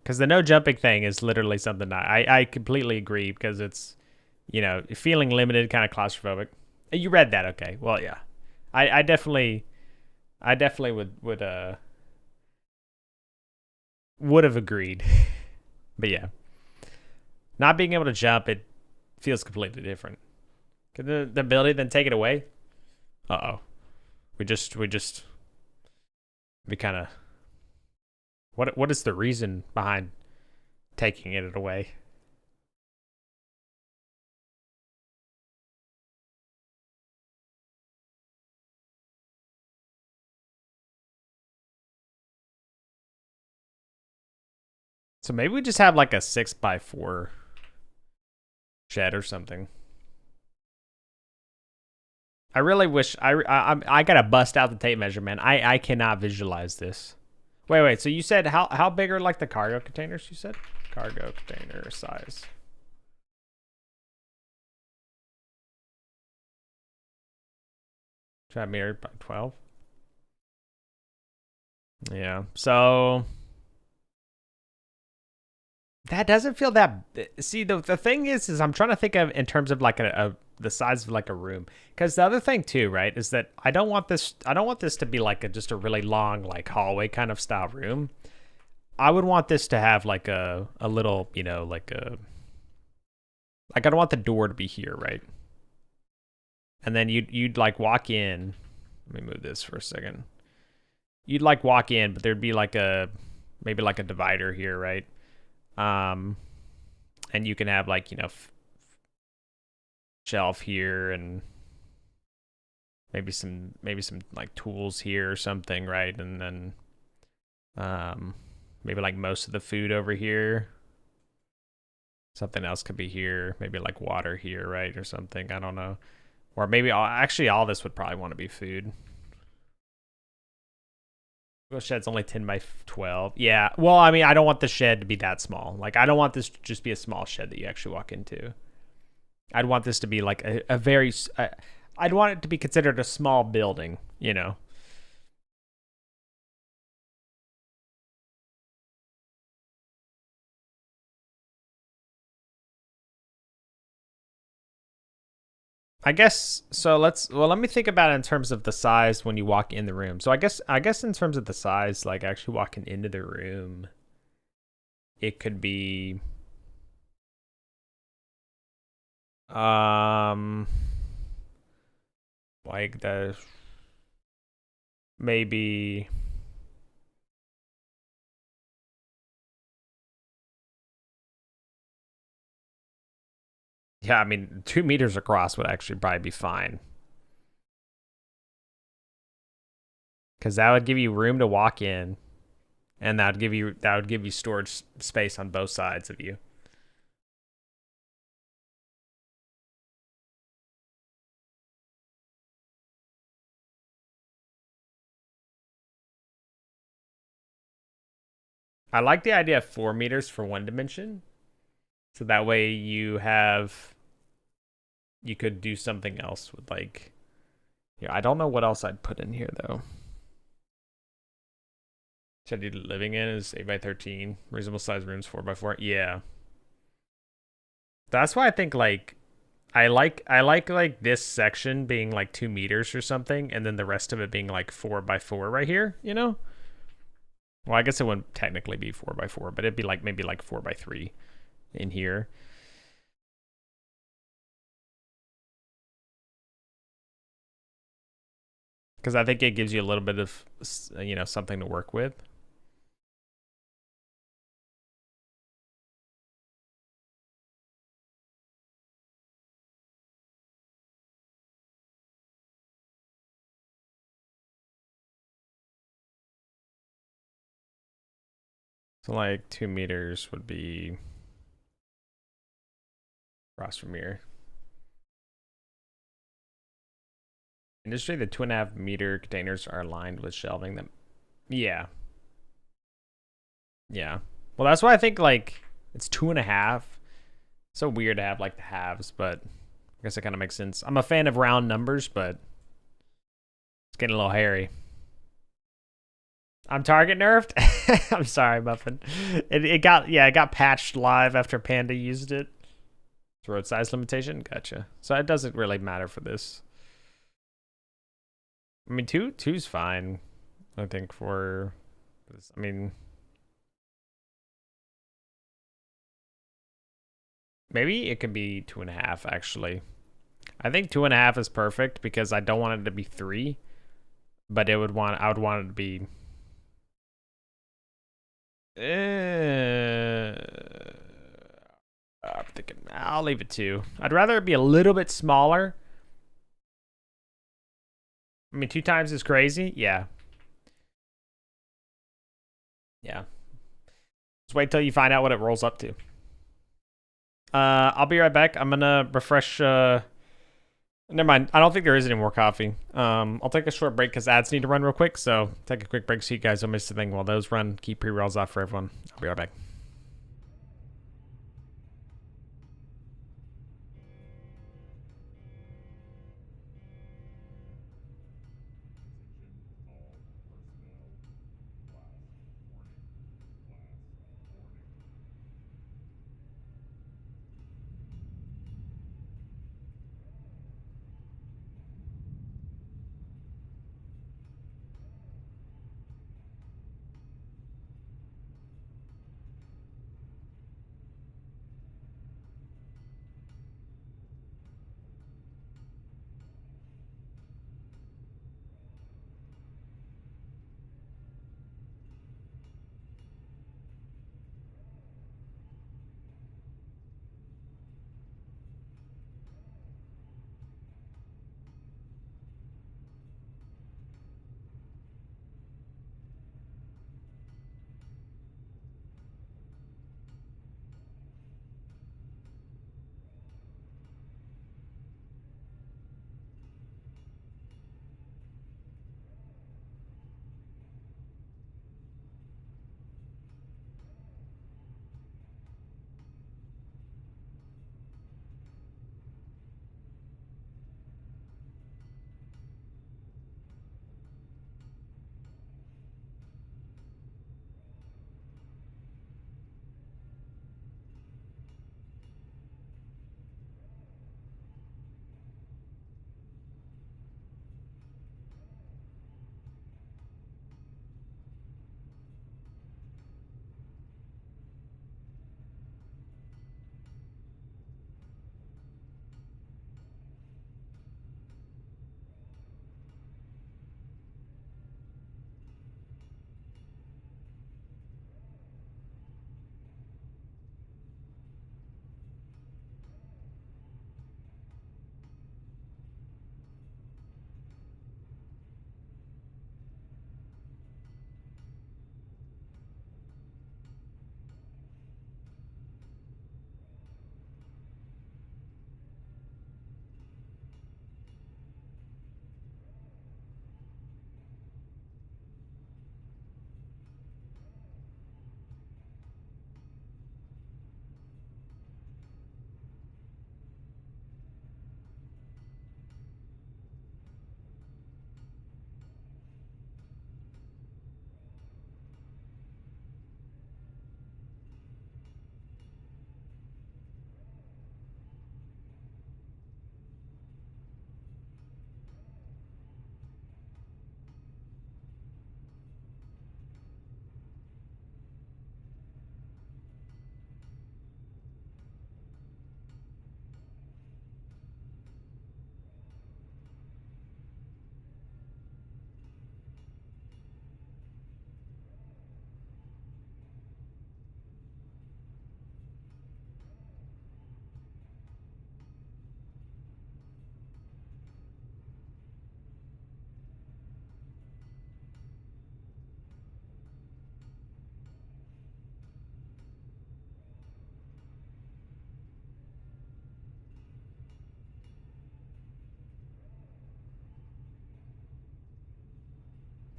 Because the no jumping thing is literally something I completely agree because it's, feeling limited, kind of claustrophobic. You read that, okay? Well, yeah, I definitely would have agreed, but yeah, not being able to jump, it feels completely different. Could the ability then take it away? We kind of. What is the reason behind taking it away? So maybe we just have like a 6x4 shed or something. I really wish I gotta bust out the tape measure, man. I cannot visualize this. Wait. So you said how big are like the cargo containers? You said cargo container size. Should I mirror by 12? Yeah. So that doesn't feel that. See, the thing is I'm trying to think of in terms of like the size of like a room, because the other thing too, right, is that I don't want this to be like just a really long like hallway kind of style room. I would want this to have like a little, like I don't want the door to be here, right? And then you'd like walk in. Let me move this for a second. You'd like walk in, but there'd be like maybe like a divider here, right? And you can have like, shelf here and maybe some like tools here or something, right? And then Maybe like most of the food over here. Something else could be here. Maybe like water here, right? Or something. I don't know. Or maybe actually all this would probably want to be food. The shed's only 10 by 12. Yeah. Well, I mean, I don't want the shed to be that small. Like, I don't want this to just be a small shed that you actually walk into. I'd want this to be like a very... I'd want it to be considered a small building, you know? I guess so. Let me think about it in terms of the size when you walk in the room. So I guess in terms of the size, like actually walking into the room, it could be um like the maybe yeah, I mean 2 meters across would actually probably be fine. Because that would give you room to walk in, and that would give you storage space on both sides of you. I like the idea of 4 meters for one dimension, so that way you could do something else with like. Yeah, I don't know what else I'd put in here though. Should I do living in is 8 by 13, reasonable size rooms 4 by 4. Yeah, that's why I think like I like this section being like 2 meters or something, and then the rest of it being like 4 by 4 right here. You know. Well, I guess it wouldn't technically be 4 by 4, but it'd be like maybe like 4 by 3 in here. Because I think it gives you a little bit of something to work with. So like 2 meters would be across from here. Industry, the 2.5 meter containers are lined with shelving. Them, yeah, yeah. Well, that's why I think like it's 2.5. So weird to have like the halves, but I guess it kind of makes sense. I'm a fan of round numbers, but it's getting a little hairy. I'm target nerfed. I'm sorry, Muffin. It got patched live after Panda used it. It's road size limitation. Gotcha. So it doesn't really matter for this. I mean, two's fine. I think for this. I mean, maybe it could be 2.5 actually. I think 2.5 is perfect because I don't want it to be 3, but I would want it to be. Uh, I'm thinking I'll leave it 2. I'd rather it be a little bit smaller. I mean, 2 times is crazy. Yeah. Yeah. Just wait till you find out what it rolls up to. I'll be right back. I'm gonna refresh. Never mind. I don't think there is any more coffee. I'll take a short break because ads need to run real quick. So take a quick break so you guys don't miss the thing while those run. Keep pre-rolls off for everyone. I'll be right back.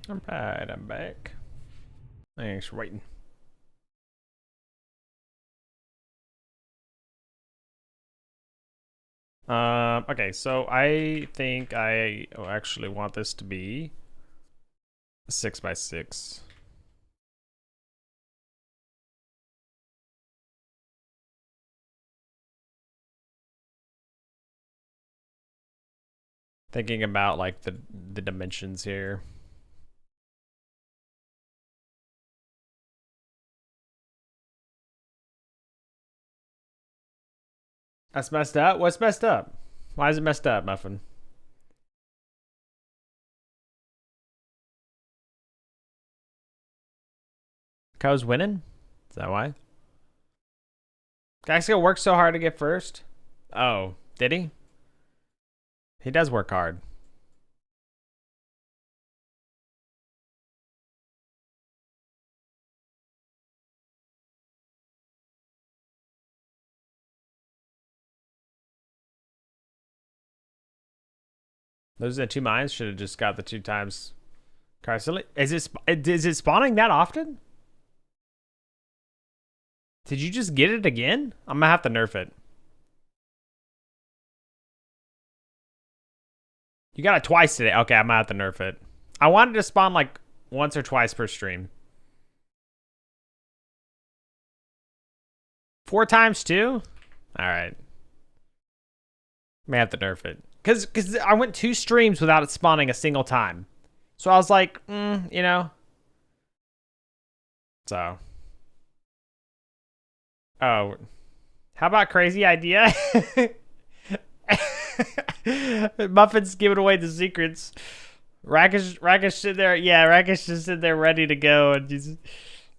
Alright, I'm back. Thanks for waiting. Okay, so I think I actually want this to be 6x6. Thinking about like the dimensions here. That's messed up. What's messed up? Why is it messed up, Muffin? Co's winning? Is that why? Guy's gonna work so hard to get first. Oh, did he? He does work hard. Those are the 2 mines. Should have just got the 2 times. Is it spawning that often? Did you just get it again? I'm gonna have to nerf it. You got it twice today. Okay, I'm gonna have to nerf it. I wanted to spawn like once or twice per stream. 4 times too? Alright. May have to nerf it. Cause I went 2 streams without it spawning a single time. So I was like, you know. So. Oh. How about crazy idea? Muffin's giving away the secrets. Rakish sit there. Yeah, Rakish just sit there ready to go. And just,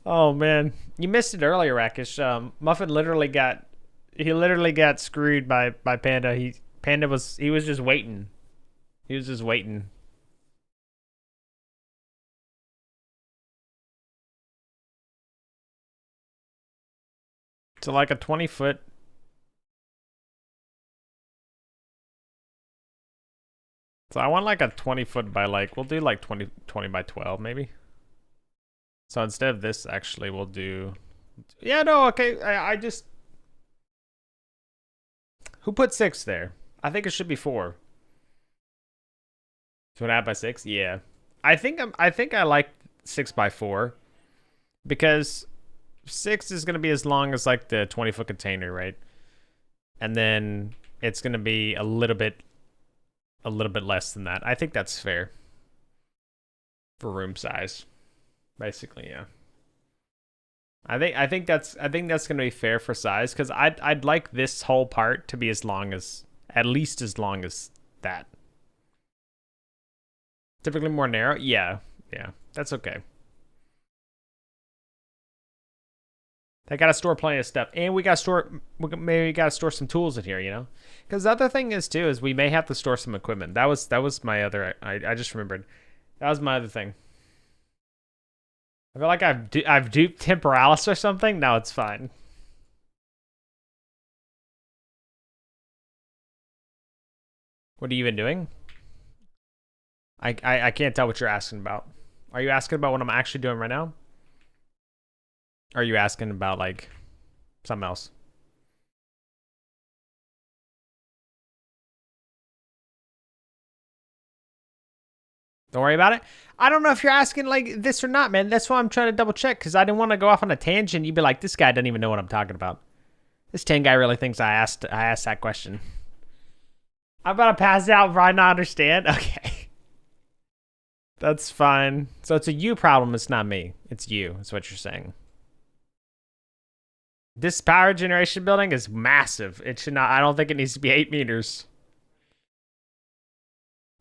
oh man, you missed it earlier, Rakish. Muffin literally got screwed by Panda. Panda was just waiting. He was just waiting. So like a 20-foot. So I want like a 20-foot by like, we'll do like 20 by 12 maybe. So instead of this, actually, we'll do... Yeah, no, okay. I just... Who put 6 there? I think it should be 4. 2.5 by 6? Yeah. I think I like 6 by 4. Because 6 is going to be as long as like the 20-foot container, right? And then it's going to be a little bit less than that. I think that's fair. For room size. Basically, yeah. I think that's gonna be fair for size because I'd like this whole part to be at least as long as that. Typically more narrow, yeah, that's okay. They gotta store plenty of stuff, and we maybe gotta store some tools in here, you know. Because the other thing is too is we may have to store some equipment. That was my other. I just remembered. That was my other thing. I feel like I've duped Temporalis or something. No, it's fine. What are you even doing? I can't tell what you're asking about. Are you asking about what I'm actually doing right now? Or are you asking about like something else? Don't worry about it. I don't know if you're asking like this or not, man. That's why I'm trying to double check because I didn't want to go off on a tangent. You'd be like, this guy doesn't even know what I'm talking about. This 10 guy really thinks I asked that question. I'm about to pass out if I not understand. Okay. That's fine. So it's a you problem. It's not me. It's you. That's what you're saying. This power generation building is massive. It should not. I don't think it needs to be 8 meters.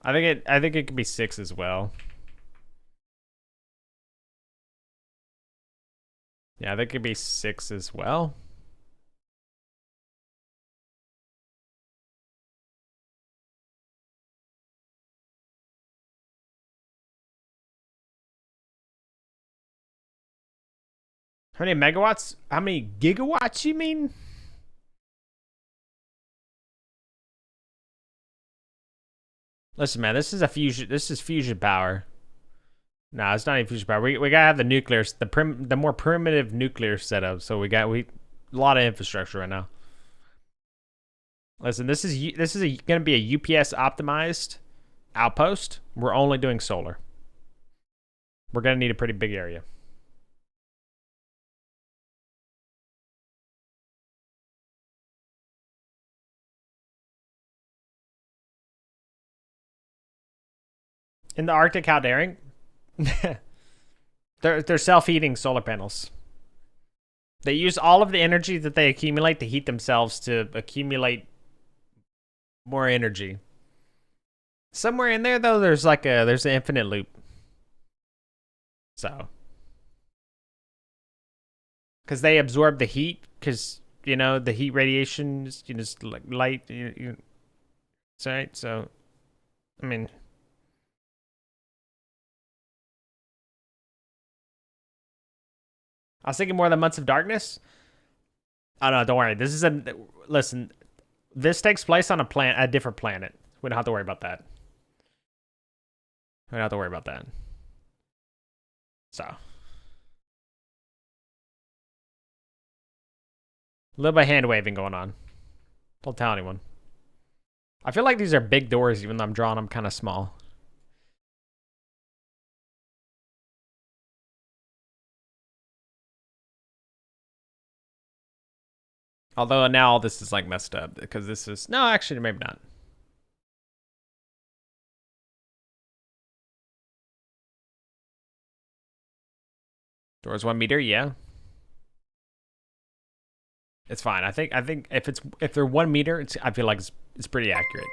I think it could be 6 as well. Yeah, I think it could be 6 as well. How many megawatts? How many gigawatts you mean? Listen, man, this is fusion power. No, it's not even fusion power. We gotta have the nuclear, the more primitive nuclear setup. So we a lot of infrastructure right now. Listen, this is gonna be a UPS optimized outpost. We're only doing solar. We're gonna need a pretty big area. In the Arctic, how daring? they're self-heating solar panels. They use all of the energy that they accumulate to heat themselves to accumulate more energy. Somewhere in there, though, there's an infinite loop. So, because they absorb the heat, because the heat radiation is just like light. Right. So, I mean. I was thinking more of the Months of Darkness. Oh no, don't worry. Listen. This takes place on a different planet. We don't have to worry about that. We don't have to worry about that. So, a little bit of hand waving going on. Don't tell anyone. I feel like these are big doors, even though I'm drawing them kind of small. Although now all this is like messed up because this is no, actually maybe not. Doors 1 meter, yeah. It's fine. I think if they're 1 meter, I feel like it's pretty accurate.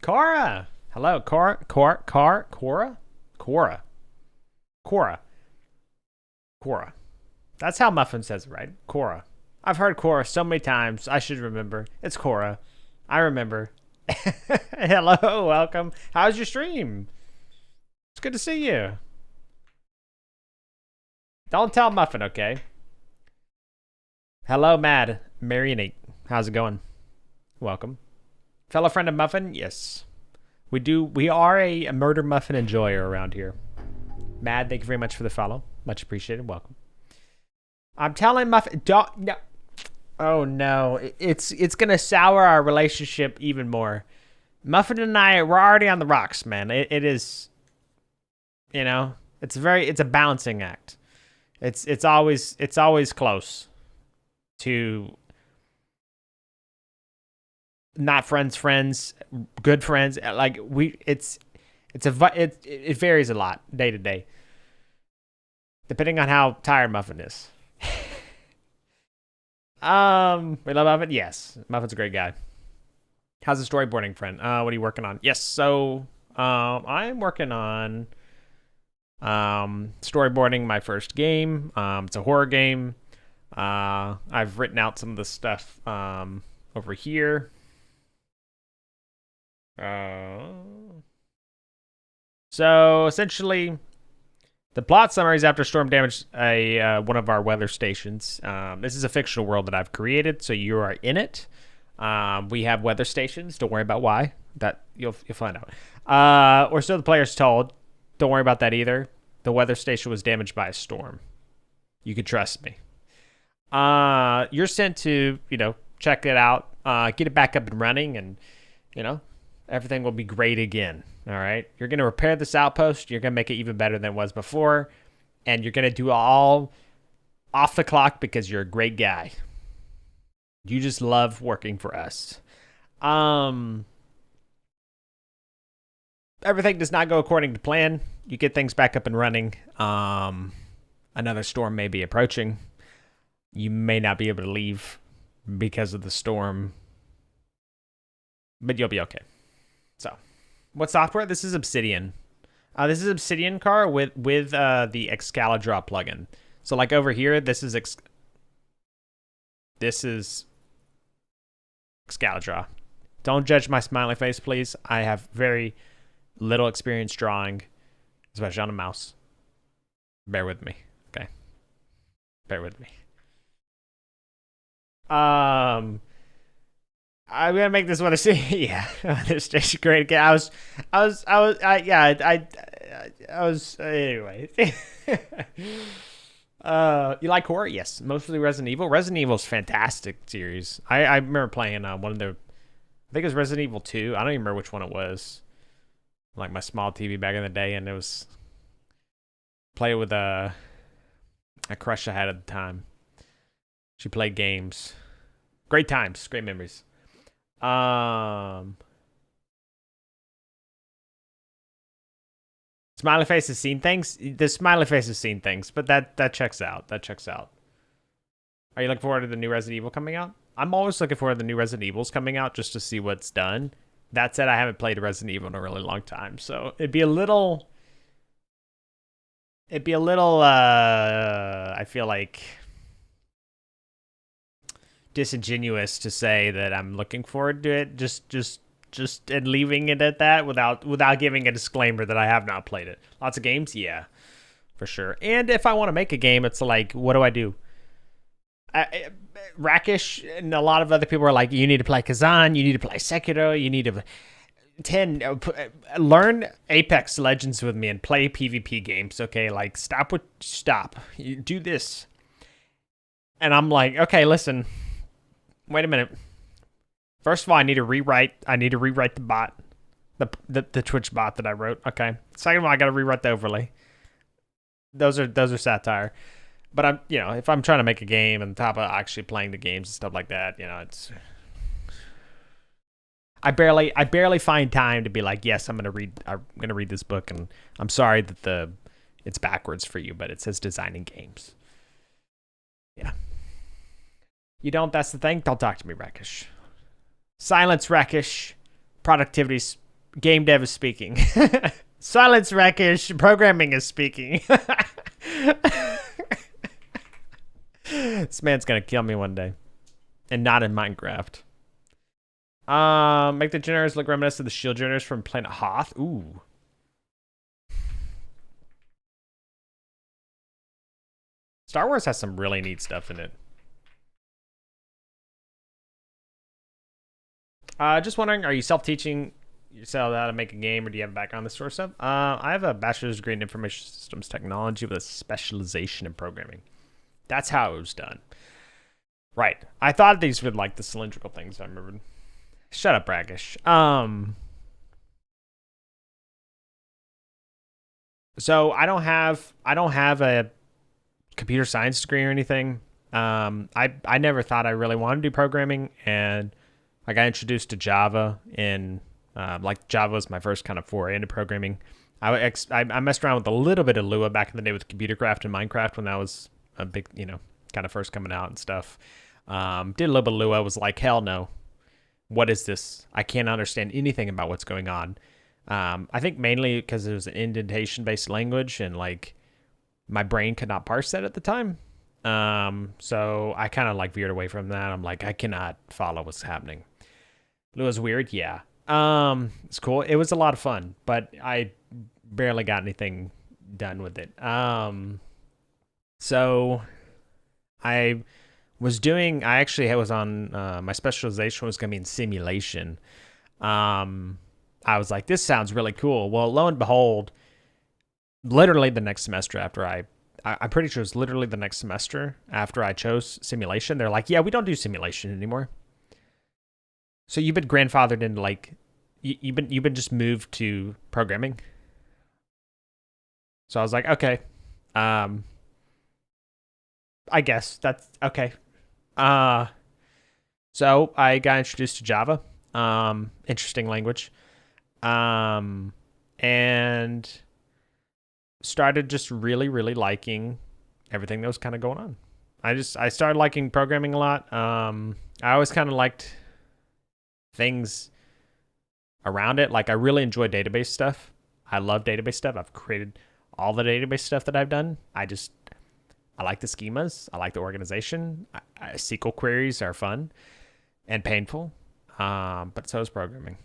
Cora, hello, Cora. That's how Muffin says it, right? Cora. I've heard Cora so many times. I should remember. It's Cora. I remember. Hello, welcome. How's your stream? It's good to see you. Don't tell Muffin, okay? Hello, Mad Marionate. How's it going? Welcome. Fellow friend of Muffin? Yes. We are a murder muffin enjoyer around here. Mad, thank you very much for the follow. Much appreciated. Welcome. I'm telling Muffin, don't, no. Oh no, it's gonna sour our relationship even more. Muffin and I, we're already on the rocks, man. It is, it's a balancing act. It's always close to not friends, good friends. Like it varies a lot day to day, depending on how tired Muffin is. We love Muffin. Yes, Muffin's a great guy. How's the storyboarding, friend? What are you working on? Yes, so I'm working on storyboarding my first game. It's a horror game. I've written out some of the stuff over here. So essentially, the plot summary is after storm damaged one of our weather stations. This is a fictional world that I've created, so you are in it. We have weather stations. Don't worry about why. That you'll find out. Or so the player's told. Don't worry about that either. The weather station was damaged by a storm. You can trust me. You're sent to check it out, get it back up and running, and everything will be great again. All right. You're going to repair this outpost. You're going to make it even better than it was before. And you're going to do all off the clock because you're a great guy. You just love working for us. Everything does not go according to plan. You get things back up and running. Another storm may be approaching. You may not be able to leave because of the storm. But you'll be okay. So, what software? This is Obsidian. This is Obsidian car with the Excalibur plugin. So like over here, this is Excalibur. Don't judge my smiley face, please. I have very little experience drawing, especially on a mouse. Bear with me, okay? Bear with me. I'm gonna make this one a see. Yeah, this is great. I I was anyway. You like horror? Yes, mostly Resident Evil. Resident Evil's fantastic series. I remember playing one of the, I think it was Resident Evil 2. I don't even remember which one it was. Like my small TV back in the day, and it was play with a crush I had at the time. She played games. Great times, great memories. Smiley face has seen things. The smiley face has seen things, but that checks out. That checks out. Are you looking forward to the new Resident Evil coming out? I'm always looking forward to the new Resident Evils coming out just to see what's done. That said, I haven't played Resident Evil in a really long time, so it'd be a little. I feel like disingenuous to say that I'm looking forward to it. Just and leaving it at that without giving a disclaimer that I have not played it. Lots of games, yeah, for sure. And if I want to make a game, it's like, what do I do? Rakish and a lot of other people are like, you need to play Kazan, you need to play Sekiro, you need to learn Apex Legends with me and play PvP games. Okay, like stop. You do this, and I'm like, okay, listen, wait a minute. First of all, I need to rewrite the bot, the Twitch bot that I wrote. Okay. Second of all, I got to rewrite the overlay. Those are satire. But I'm, if I'm trying to make a game on top of actually playing the games and stuff like that, it's. I barely find time to be like, yes, I'm gonna read this book, and I'm sorry that it's backwards for you, but it says designing games. Yeah. You don't. That's the thing. Don't talk to me, Rakish. Silence, Rakish. Productivity's game dev is speaking. Silence, Rakish. Programming is speaking. This man's gonna kill me one day, and not in Minecraft. Make the generators look reminiscent of the shield generators from Planet Hoth. Ooh. Star Wars has some really neat stuff in it. Just wondering, are you self-teaching yourself how to make a game, or do you have a background in this sort of stuff? I have a bachelor's degree in information systems technology with a specialization in programming. That's how it was done. Right. I thought these were like the cylindrical things I remembered. Shut up, Brackish. So I don't have a computer science degree or anything. I never thought I really wanted to do programming, and I got introduced to Java, and like Java was my first kind of foray into programming. I messed around with a little bit of Lua back in the day with Computercraft and Minecraft when that was a big, kind of first coming out and stuff. Did a little bit of Lua, was like, hell no. What is this? I can't understand anything about what's going on. I think mainly because it was an indentation-based language, and like my brain could not parse that at the time. So I kind of like veered away from that. I'm like, I cannot follow what's happening. Lua's weird, yeah. It's cool. It was a lot of fun, but I barely got anything done with it. So I actually was on, my specialization was going to be in simulation. I was like, this sounds really cool. Well, lo and behold, literally the next semester after I'm pretty sure it was literally the next semester after I chose simulation, they're like, yeah, we don't do simulation anymore. So you've been grandfathered into like, you've been just moved to programming. So I was like, okay, I guess that's okay. So I got introduced to Java, interesting language, and started just really, really liking everything that was kind of going on. I started liking programming a lot. I always kind of liked things around it. Like I really enjoy database stuff. I love database stuff. I've created all the database stuff that I've done. I like the schemas. I like the organization. SQL queries are fun and painful. But so is programming.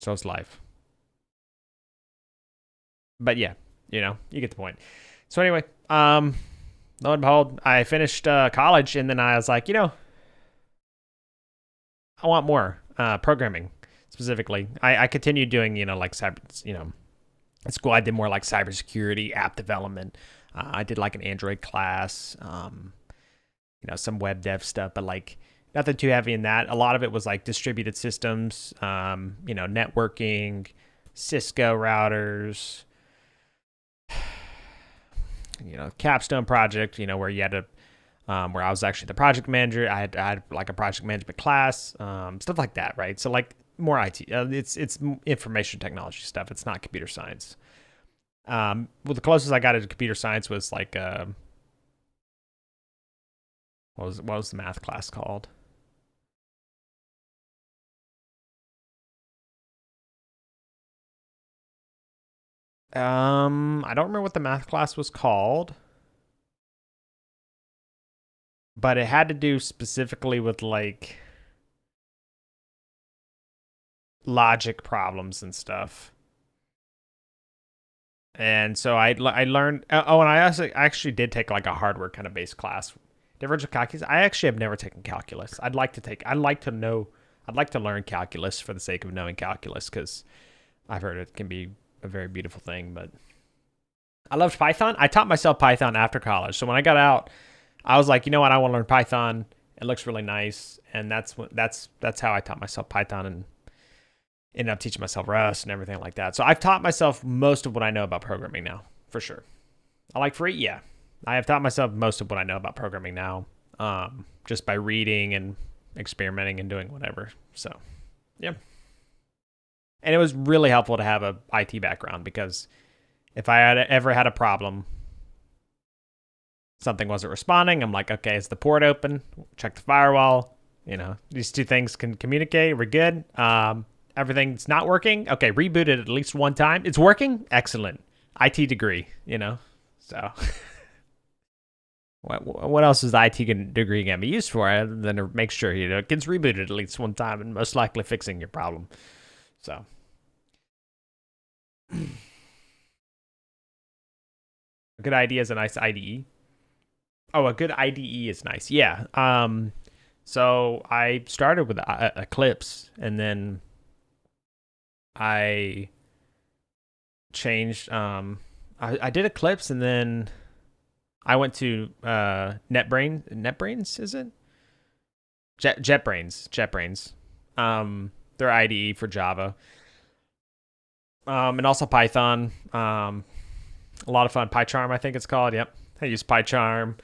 So is life. But yeah, you get the point. So anyway, lo and behold, I finished college, and then I was like, I want more programming specifically. I continued doing, like cyber, at school I did more like cybersecurity, app development. I did like an Android class, some web dev stuff, but like nothing too heavy in that. A lot of it was like distributed systems, networking, Cisco routers, capstone project, where you had to, where I was actually the project manager. I had like a project management class, stuff like that, right? So like more IT. It's information technology stuff. It's not computer science. Well, the closest I got to computer science was like what was the math class called? I don't remember what the math class was called, but it had to do specifically with like logic problems and stuff. And so I learned. Oh, and I actually did take like a hardware kind of based class, differential calculus. I actually have never taken calculus. I'd like to learn calculus for the sake of knowing calculus, because I've heard it can be a very beautiful thing. But I loved Python. I taught myself Python after college. So when I got out, I was like, you know what, I want to learn Python. It looks really nice, and that's how I taught myself Python, and ended up teaching myself Rust and everything like that. So I've taught myself most of what I know about programming now, for sure. I like free, yeah. I have taught myself most of what I know about programming now, just by reading and experimenting and doing whatever. So, yeah. And it was really helpful to have a IT background, because if I had ever had a problem, something wasn't responding, I'm like, okay, is the port open? Check the firewall. These two things can communicate. We're good. Everything's not working. Okay, reboot it at least one time. It's working. Excellent. IT degree. So what else is the IT degree gonna be used for other than to make sure it gets rebooted at least one time, and most likely fixing your problem. So. A good idea is a nice IDE. Oh, a good IDE is nice. Yeah. So I started with Eclipse, and then I changed. I did Eclipse, and then I went to NetBrains. NetBrains, is it? JetBrains. Their IDE for Java. And also Python. A lot of fun. PyCharm, I think it's called. Yep. I use PyCharm.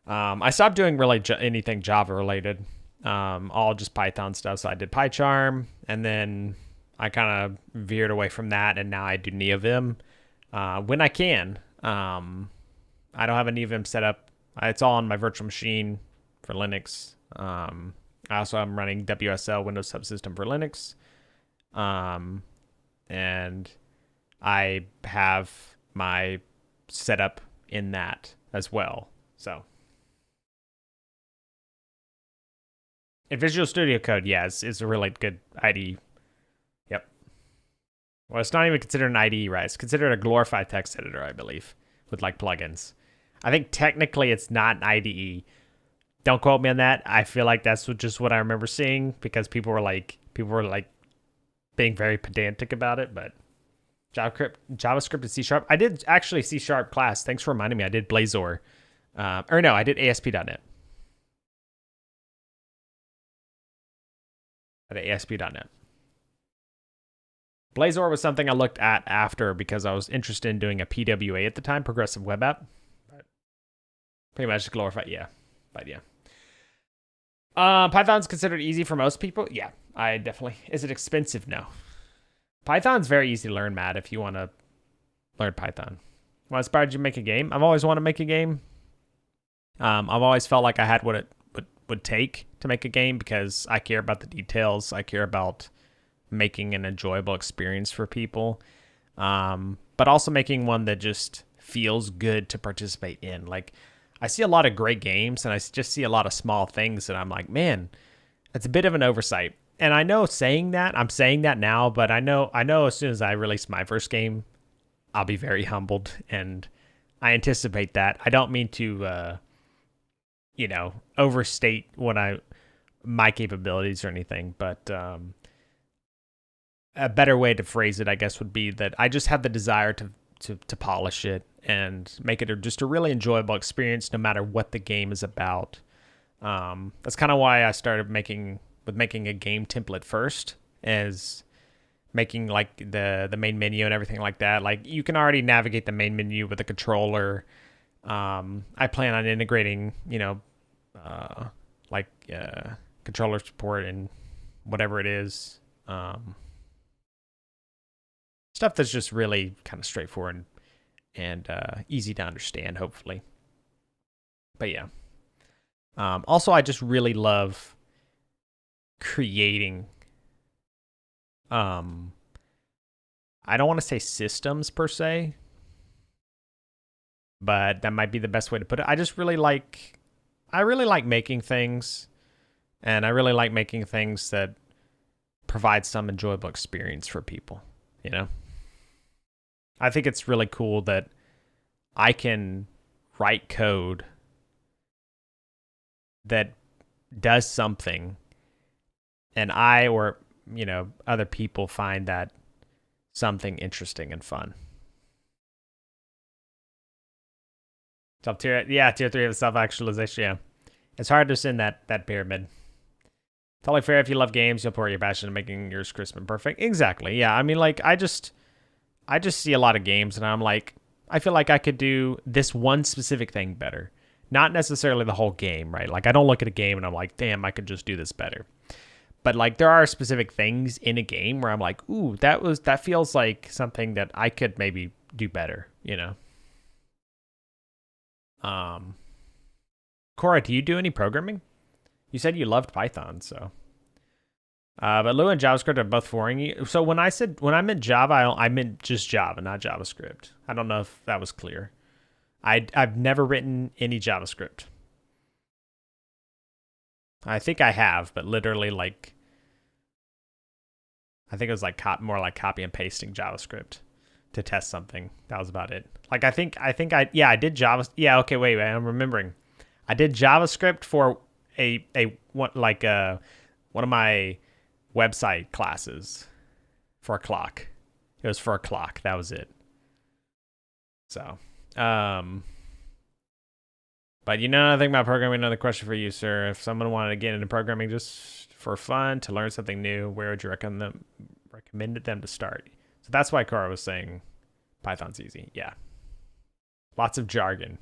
I stopped doing really anything Java related. All just Python stuff. So I did PyCharm, and then I kind of veered away from that, and now I do NeoVim when I can. I don't have a NeoVim set up. It's all on my virtual machine for Linux. I also am running WSL, Windows Subsystem for Linux. And I have my setup in that as well. So, in Visual Studio Code, yes, it's a really good IDE. Yep. Well, it's not even considered an IDE, right? It's considered a glorified text editor, I believe, with like plugins. I think technically it's not an IDE. Don't quote me on that. I feel like that's just what I remember seeing, because people were like being very pedantic about it. But JavaScript and C#. I did actually C# class. Thanks for reminding me. I did Blazor. I did ASP.NET. I did ASP.NET. Blazor was something I looked at after, because I was interested in doing a PWA at the time, Progressive Web App. But pretty much glorified, yeah. But yeah. Python's considered easy for most people. Yeah, I definitely. Is it expensive? No. Python's very easy to learn, Matt, if you want to learn Python. What inspired you to make a game? I've always wanted to make a game. I've always felt like I had what it would take to make a game, because I care about the details. I care about making an enjoyable experience for people, but also making one that just feels good to participate in. Like, I see a lot of great games, and I just see a lot of small things that I'm like, man, it's a bit of an oversight. And I know I'm saying that now, but I know as soon as I release my first game, I'll be very humbled, and I anticipate that. I don't mean to, overstate my capabilities or anything, but a better way to phrase it, I guess, would be that I just have the desire to polish it and make it just a really enjoyable experience, no matter what the game is about. That's kind of why I started making a game template first, as making like the main menu and everything like that. Like you can already navigate the main menu with a controller. I plan on integrating, like controller support and whatever it is. Stuff that's just really kind of straightforward and easy to understand, hopefully. But yeah. Also, I just really love creating. I don't want to say systems per se, but that might be the best way to put it. I really like making things, and I really like making things that provide some enjoyable experience for people, you know? I think it's really cool that I can write code that does something, and I or other people find that something interesting and fun. Tier 3 of self-actualization. Yeah, it's hard to send that pyramid. Totally fair. If you love games, you'll pour your passion into making yours crisp and perfect. Exactly. Yeah. I mean, like I just see a lot of games, and I'm like, I feel like I could do this one specific thing better. Not necessarily the whole game, right? Like I don't look at a game and I'm like, damn, I could just do this better. But like there are specific things in a game where I'm like, ooh, that feels like something that I could maybe do better, Cora, do you do any programming? You said you loved Python, so. But Lua and JavaScript are both foreign. So when I meant Java, I meant just Java, not JavaScript. I don't know if that was clear. I've never written any JavaScript. I think I have, but literally like, I think it was like more like copy and pasting JavaScript to test something. That was about it. Like I did Java. Yeah, okay, wait, I'm remembering. I did JavaScript for one of my website classes for a clock. It was for a clock. That was it. So, but nothing about programming. Another question for you, sir. If someone wanted to get into programming just for fun, to learn something new, where would you recommend them to start? So that's why Cora was saying Python's easy. Yeah. Lots of jargon.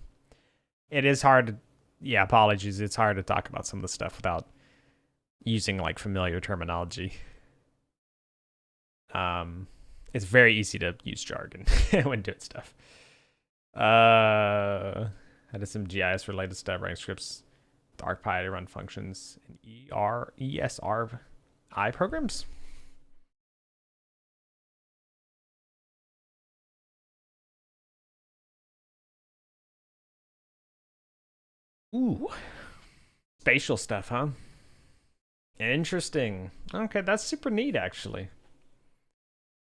It is hard. Yeah, apologies. It's hard to talk about some of the stuff without using like familiar terminology. It's very easy to use jargon when doing stuff. I did some GIS related stuff, writing scripts with ArcPy to run functions and ESRI programs. Ooh, spatial stuff, huh? Interesting. Okay, that's super neat, actually.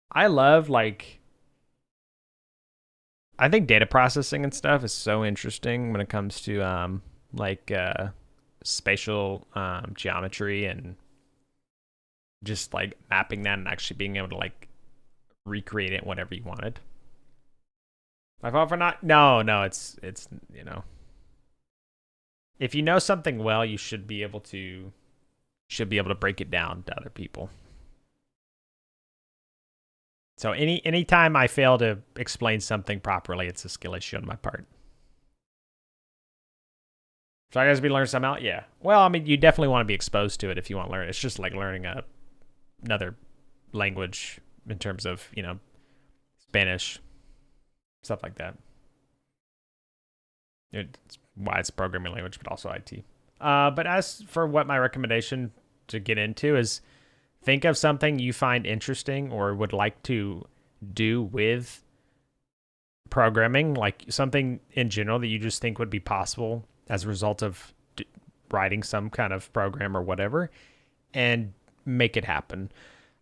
I love I think data processing and stuff is so interesting when it comes to spatial geometry and just like mapping that and actually being able to like recreate it whatever you wanted. My fault for not. No, it's if you know something well, you should be able to break it down to other people. So anytime I fail to explain something properly, it's a skill issue on my part. So I guess we learn something out. Yeah. Well, I mean, you definitely want to be exposed to it if you want to learn. It's just like learning another language in terms of Spanish, stuff like that. It's why it's a programming language, but also IT. But as for what my recommendation to get into is, think of something you find interesting or would like to do with programming, like something in general that you just think would be possible as a result of writing some kind of program or whatever, and make it happen.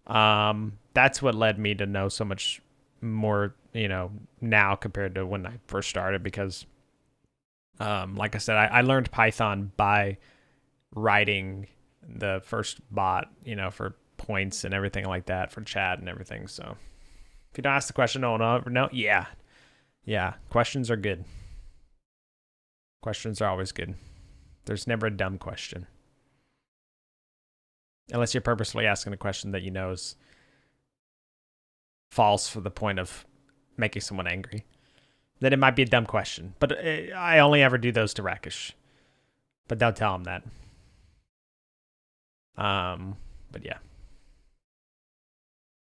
That's what led me to know so much more, now compared to when I first started, because like I said, I learned Python by writing the first bot, for points and everything like that for chat and everything. So if you don't ask the question, no, yeah. Questions are good. Questions are always good. There's never a dumb question. Unless you're purposefully asking a question that you know is false for the point of making someone angry. Then it might be a dumb question. But I only ever do those to Rakish. But don't tell him that. But yeah.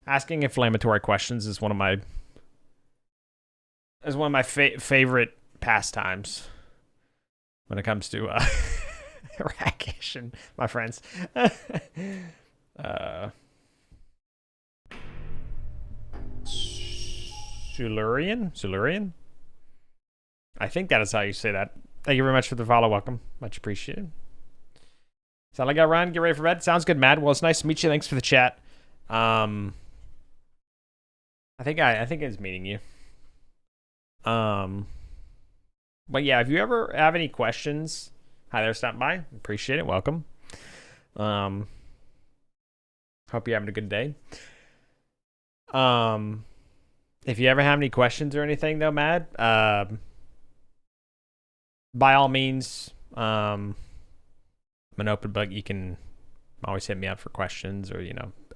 Asking inflammatory questions is one of my favorite pastimes when it comes to Rakish and my friends. Silurian? I think that is how you say that. Thank you very much for the follow. Welcome. Much appreciated. Sound like I got Ryan, get ready for bed. Sounds good, Matt. Well, it's nice to meet you. Thanks for the chat. I think it was meeting you. But yeah, if you ever have any questions, hi there, stop by. Appreciate it. Welcome. Hope you're having a good day. If you ever have any questions or anything though, Matt, by all means, I'm an open book. You can always hit me up for questions or,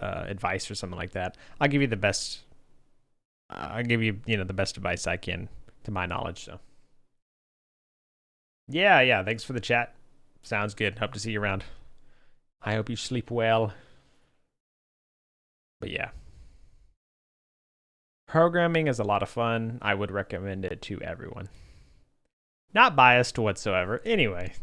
advice or something like that. I'll give you the best. I'll give you, the best advice I can to my knowledge. So yeah. Thanks for the chat. Sounds good. Hope to see you around. I hope you sleep well. But yeah. Programming is a lot of fun. I would recommend it to everyone. Not biased whatsoever. Anyway.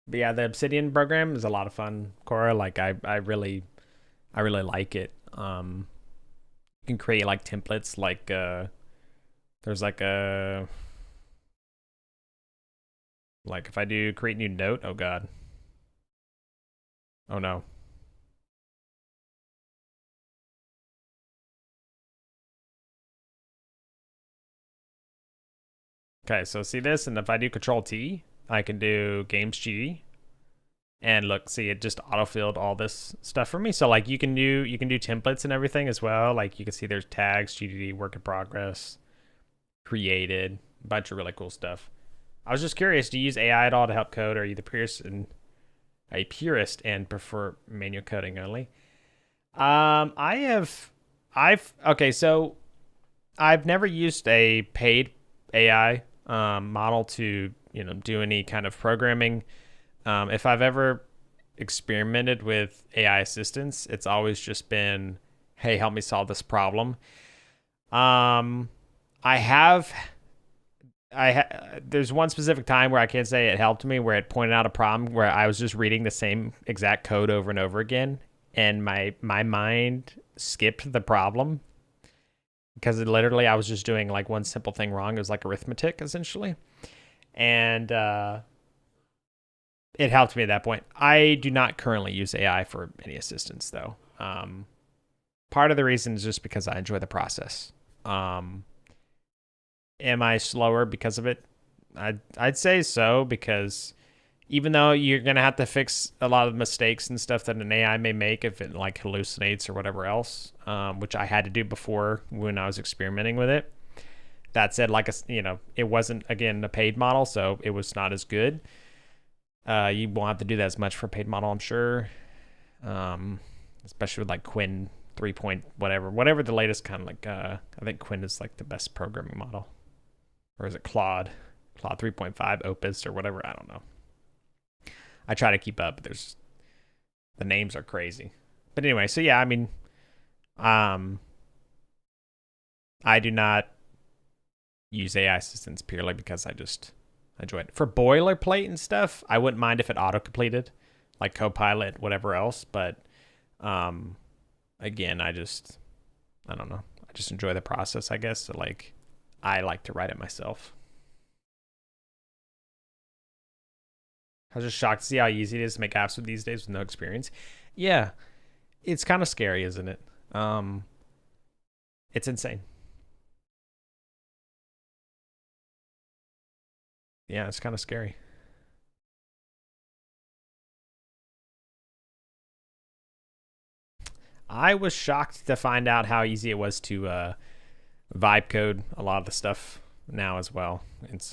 But yeah, the Obsidian program is a lot of fun. Cora, like I really like it. You can create like templates, like there's like a if I do create new note, oh god. Oh no. Okay, so see this, and if I do Control T, I can do Games GD. And look, see, it just autofilled all this stuff for me. So like you can do templates and everything as well. Like you can see there's tags, GDD, work in progress, created, a bunch of really cool stuff. I was just curious, do you use AI at all to help code, or are you a purist and prefer manual coding only? So I've never used a paid AI model to do any kind of programming. If I've ever experimented with AI assistants, it's always just been, hey, help me solve this problem. There's one specific time where I can't say it helped me, where it pointed out a problem where I was just reading the same exact code over and over again, and my mind skipped the problem because I was just doing like one simple thing wrong. It was like arithmetic essentially, and it helped me at that point. I do not currently use AI for any assistance though. Part of the reason is just because I enjoy the process. Am I slower because of it? I'd say so, because even though you're going to have to fix a lot of mistakes and stuff that an AI may make if it like hallucinates or whatever else, which I had to do before when I was experimenting with it. That said, it wasn't, again, a paid model, so it was not as good. You won't have to do that as much for a paid model, I'm sure. Especially with like Quinn 3 point whatever the latest kind of I think Quinn is like the best programming model. Or is it Claude 3.5 Opus or whatever? I don't know. I try to keep up, but the names are crazy. But anyway, so yeah, I mean, I do not use AI assistants purely because I just enjoy it. For boilerplate and stuff, I wouldn't mind if it auto-completed, like Copilot, whatever else. But again, I don't know. I just enjoy the process, I guess. So I like to write it myself. I was just shocked to see how easy it is to make apps with these days with no experience. Yeah, it's kind of scary, isn't it? It's insane. Yeah, it's kind of scary. I was shocked to find out how easy it was to vibe code a lot of the stuff now as well. It's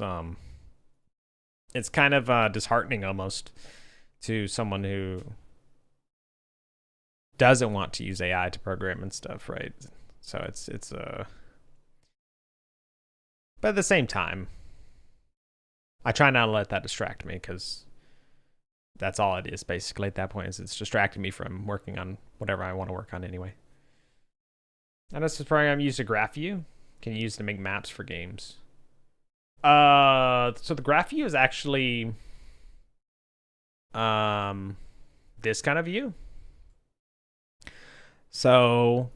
kind of disheartening almost to someone who doesn't want to use AI to program and stuff, right? So it's but at the same time, I try not to let that distract me because that's all it is basically at that point. Is it's distracting me from working on whatever I want to work on anyway. And this program used a graph view. Can you use to make maps for games? So the graph view is actually this kind of view. So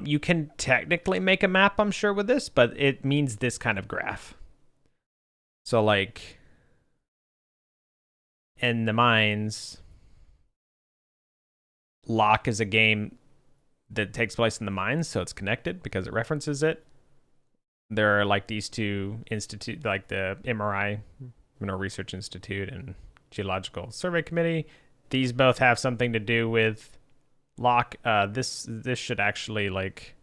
you can technically make a map, I'm sure, with this, but it means this kind of graph. So like in the mines, Lock is a game that takes place in the mines, so it's connected because it references it. There are like these two institute, like the MRI, Mineral Research Institute, and Geological Survey Committee. These both have something to do with Lock. This should actually like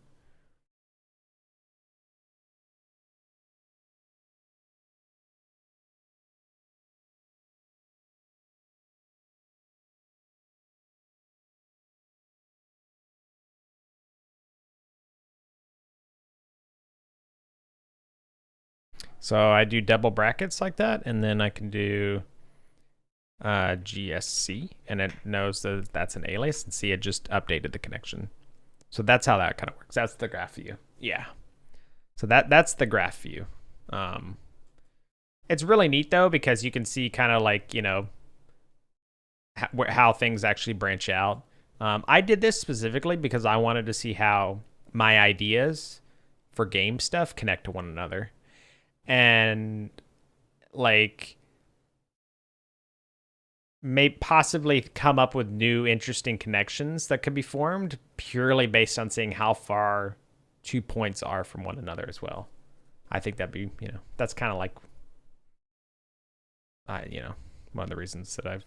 so I do double brackets like that, and then I can do GSC, and it knows that that's an alias, and see it just updated the connection. So that's how that kind of works. That's the graph view. Yeah. So that's the graph view. It's really neat though because you can see kind of like how things actually branch out. I did this specifically because I wanted to see how my ideas for game stuff connect to one another, and like may possibly come up with new interesting connections that could be formed purely based on seeing how far 2 points are from one another as well. I think that'd be, that's kind of like, one of the reasons that I've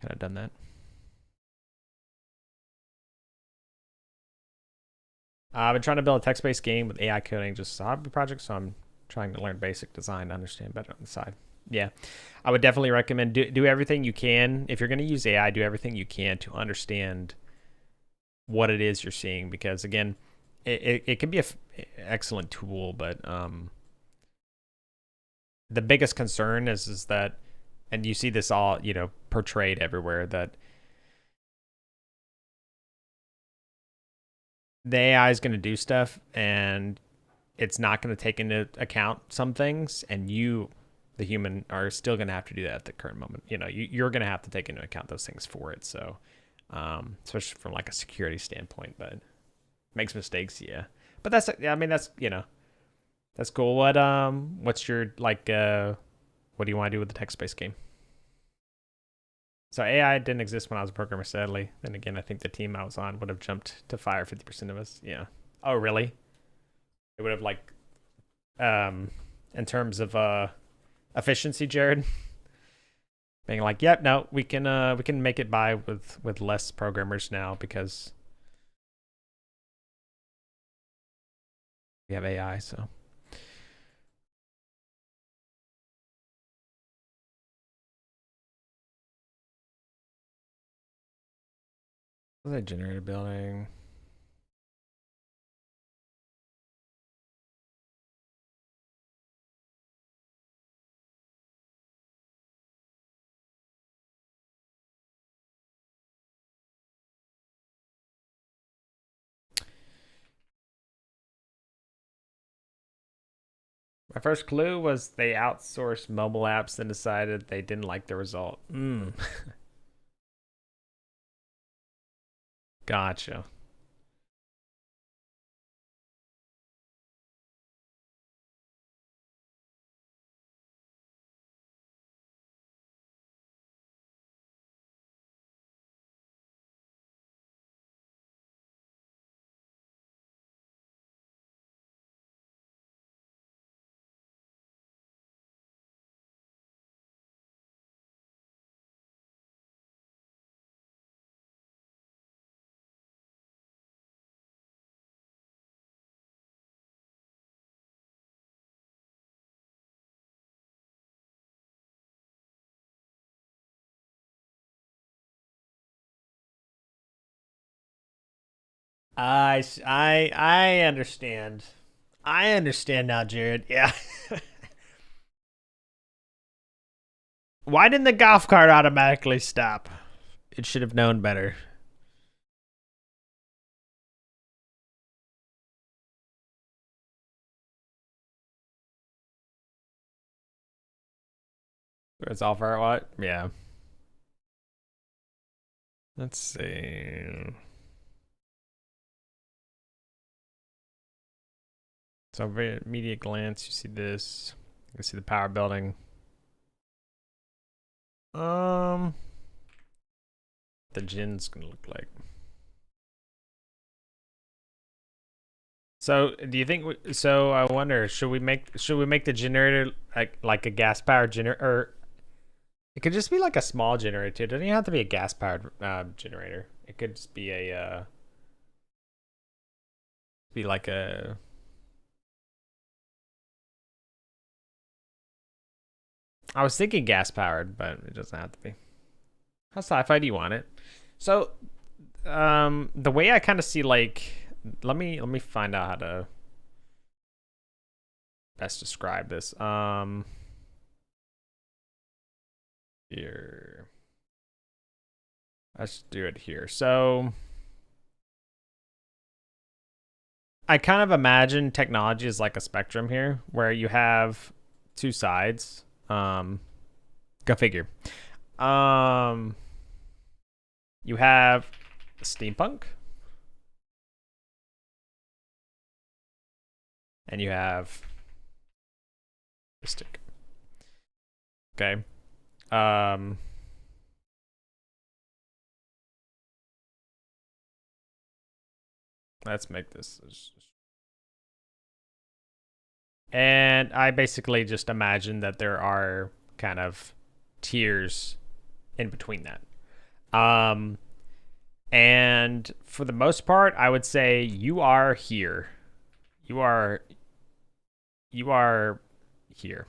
kind of done that. I've been trying to build a text-based game with AI coding, just a hobby project, so I'm trying to learn basic design to understand better on the side. Yeah, I would definitely recommend do everything you can. If you're going to use AI, do everything you can to understand what it is you're seeing, because again, it can be an excellent tool, but the biggest concern is that, and you see this all portrayed everywhere, that the AI is going to do stuff and it's not going to take into account some things, and you, the human, are still going to have to do that at the current moment. You're going to have to take into account those things for it. So especially from like a security standpoint, but makes mistakes, yeah. But that's that's cool. What's your like what do you want to do with the text-based game? So AI didn't exist when I was a programmer, sadly. Then again, I think the team I was on would have jumped to fire 50% of us. Yeah. Oh, really? It would have like in terms of efficiency, Jared, being like, yep, no, we can make it by with less programmers now because we have AI. So what was I generated building? My first clue was they outsourced mobile apps and decided they didn't like the result. Gotcha. I understand. I understand now, Jared. Yeah. Why didn't the golf cart automatically stop? It should have known better. It's all for what? Yeah. Let's see. So, very immediate glance, you see this. You see the power building. Um, the gin's gonna look like. So, do you think? So, I wonder, should we make the generator like a gas powered generator, or it could just be like a small generator? It doesn't even have to be a gas powered generator. It could just be a be like a. I was thinking gas powered, but it doesn't have to be. How sci-fi do you want it? So, the way I kind of see like, let me find out how to best describe this. Here, let's do it here. So, I kind of imagine technology is like a spectrum here, where you have two sides. Go figure. Um, you have steampunk, and you have mystic. Okay. Um, let's make this. And I basically just imagine that there are kind of tiers in between that. Um, and for the most part, I would say you are here. You are here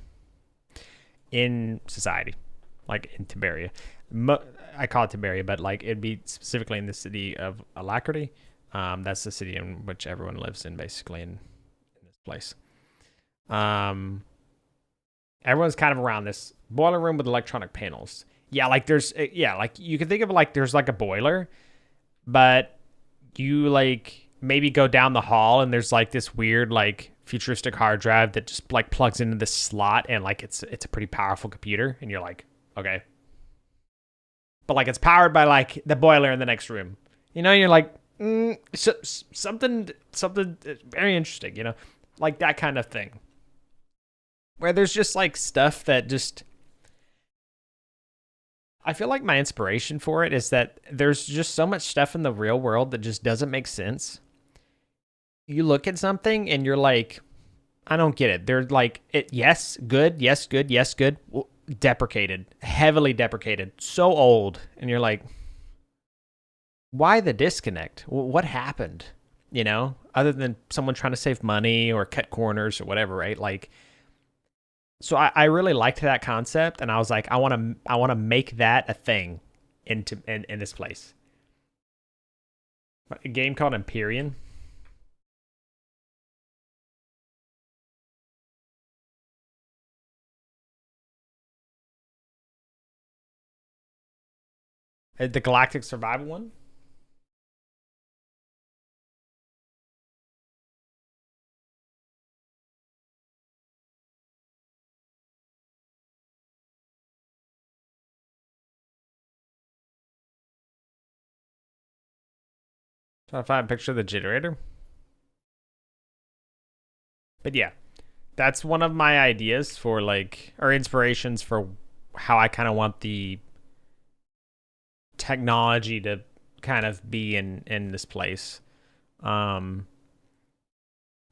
in society, like in Tiberia. I call it Tiberia, but like it'd be specifically in the city of Alacrity. That's the city in which everyone lives in, basically in this place. Um, everyone's kind of around this boiler room with electronic panels. Yeah, like there's like you can think of it like there's like a boiler, but you like maybe go down the hall and there's like this weird like futuristic hard drive that just like plugs into this slot, and like it's a pretty powerful computer, and you're like, okay. But like it's powered by like the boiler in the next room. You're like, something very interesting, like that kind of thing. Where there's just like stuff that just, I feel like my inspiration for it is that there's just so much stuff in the real world that just doesn't make sense. You look at something and you're like, I don't get it. They're like, yes, good, yes, good, yes, good. Deprecated, heavily deprecated, so old. And you're like, why the disconnect? What happened? Other than someone trying to save money or cut corners or whatever, right? Like, so I really liked that concept, and I was like, I want to make that a thing in this place. A game called Empyrean. The Galactic Survival one. Trying to find a picture of the generator. But yeah, that's one of my ideas for like, or inspirations for how I kind of want the technology to kind of be in this place. Um,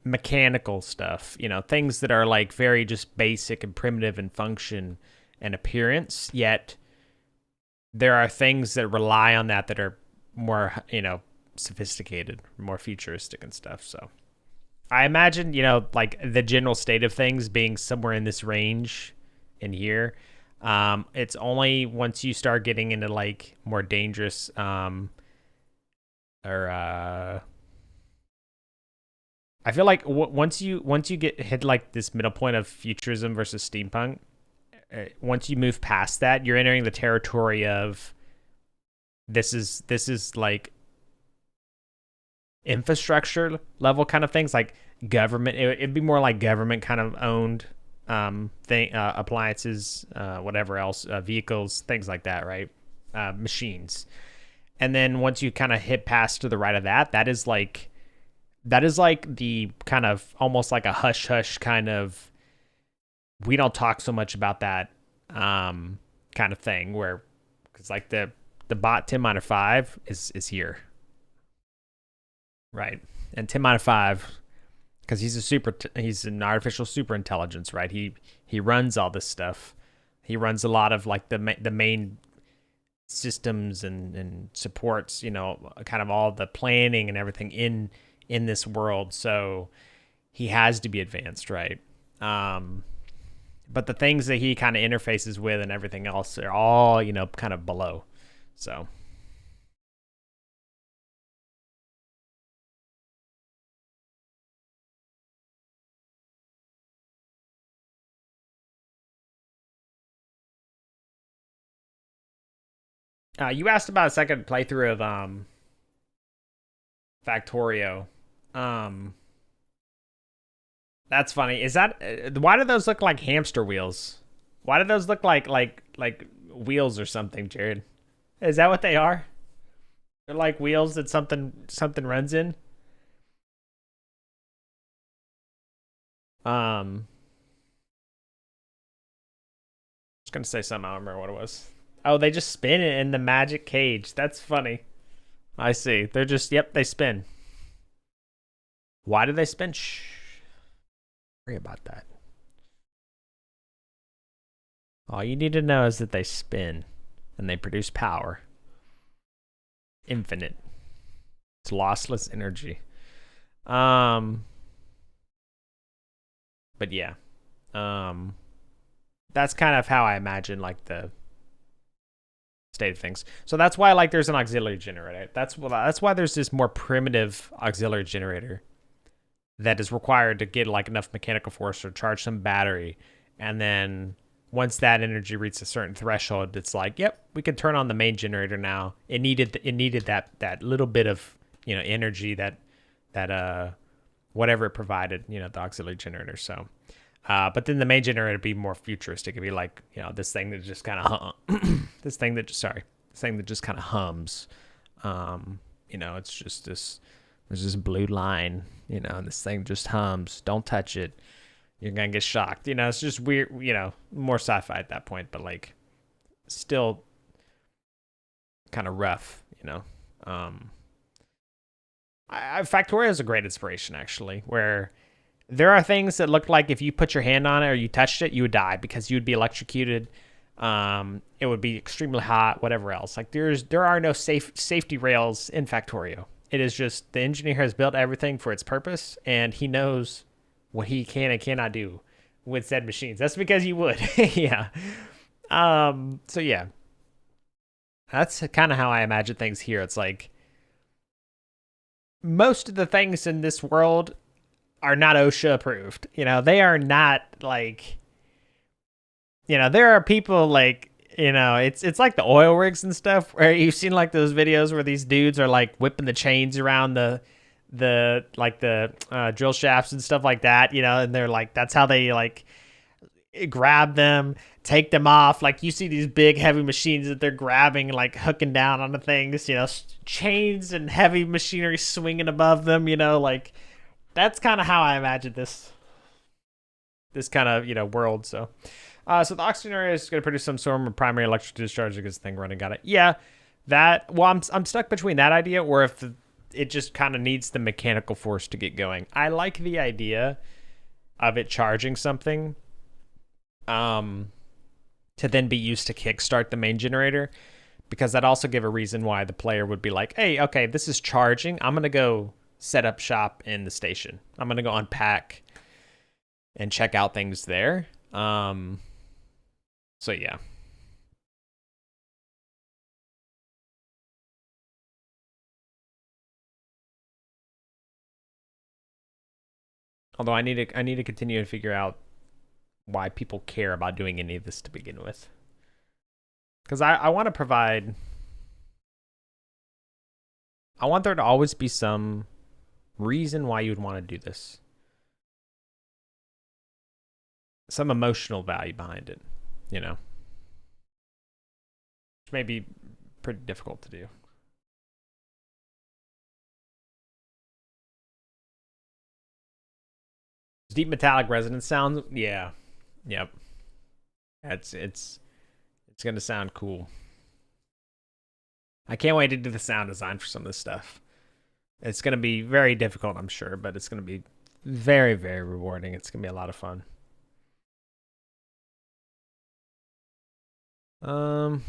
mechanical stuff, things that are like very just basic and primitive in function and appearance, yet there are things that rely on that are more, sophisticated, more futuristic and stuff. So I imagine, like the general state of things being somewhere in this range in here. It's only once you start getting into like more dangerous or I feel like once you get hit like this middle point of futurism versus steampunk, once you move past that, you're entering the territory of this is like infrastructure level kind of things, like government. It'd be more like government kind of owned thing, appliances, whatever else, vehicles, things like that, right? Machines. And then once you kind of hit past to the right of that, that is like the kind of almost like a hush hush kind of, we don't talk so much about that kind of thing, where because like the bot 10 minor 5 is here, right? And 10 minor 5, because he's an artificial super intelligence, right? He runs all this stuff. He runs a lot of like the main systems and supports, kind of all the planning and everything in this world. So he has to be advanced, right? But the things that he kind of interfaces with and everything else are all, kind of below. So you asked about a second playthrough of Factorio. Um, that's funny. Is that why do those look like hamster wheels? Why do those look like wheels or something, Jared? Is that what they are? They're like wheels that something runs in. I was gonna say something. I don't remember what it was. Oh, they just spin it in the magic cage. That's funny. I see. They're just, yep, they spin. Why do they spin? Shh. Worry about that. All you need to know is that they spin and they produce power. Infinite. It's lossless energy. But yeah. That's kind of how I imagine like the state of things. So that's why like there's an auxiliary generator. That's why there's this more primitive auxiliary generator that is required to get like enough mechanical force or charge some battery, and then once that energy reaches a certain threshold, it's like, yep, we can turn on the main generator now. It needed that little bit of energy that whatever it provided, the auxiliary generator. So but then the main generator would be more futuristic. It'd be like, this thing that just kind of this thing that just kind of hums. It's just there's this blue line, and this thing just hums. Don't touch it. You're gonna get shocked. It's just weird, more sci-fi at that point, but like still kind of rough, Factorio is a great inspiration, actually, where there are things that look like if you put your hand on it or you touched it, you would die because you would be electrocuted. It would be extremely hot, whatever else. Like there are no safety rails in Factorio. It is just the engineer has built everything for its purpose, and he knows what he can and cannot do with said machines. That's because you would. Yeah. So yeah. That's kind of how I imagine things here. It's like most of the things in this world are not OSHA approved. They are not like, there are people like, it's like the oil rigs and stuff where you've seen like those videos where these dudes are like whipping the chains around the drill shafts and stuff like that, and they're like, that's how they like grab them, take them off. Like you see these big heavy machines that they're grabbing, like hooking down onto things, chains and heavy machinery swinging above them, like that's kind of how I imagine this kind of world. So so the oxygen area is going to produce some sort of primary electric discharge against the thing running. Got it. Yeah, that. Well, I'm stuck between that idea or if it just kind of needs the mechanical force to get going. I like the idea of it charging something to then be used to kickstart the main generator, because that also give a reason why the player would be like, hey, okay, this is charging. I'm going to go set up shop in the station. I'm going to go unpack and check out things there. So yeah. Although I need to continue to figure out why people care about doing any of this to begin with. Because I want to provide. I want there to always be some reason why you'd want to do this. Some emotional value behind it, you know? Which may be pretty difficult to do. Deep metallic resonance sounds, yeah. Yep. It's gonna sound cool. I can't wait to do the sound design for some of this stuff. It's gonna be very difficult, I'm sure, but it's gonna be very, very rewarding. It's gonna be a lot of fun. Um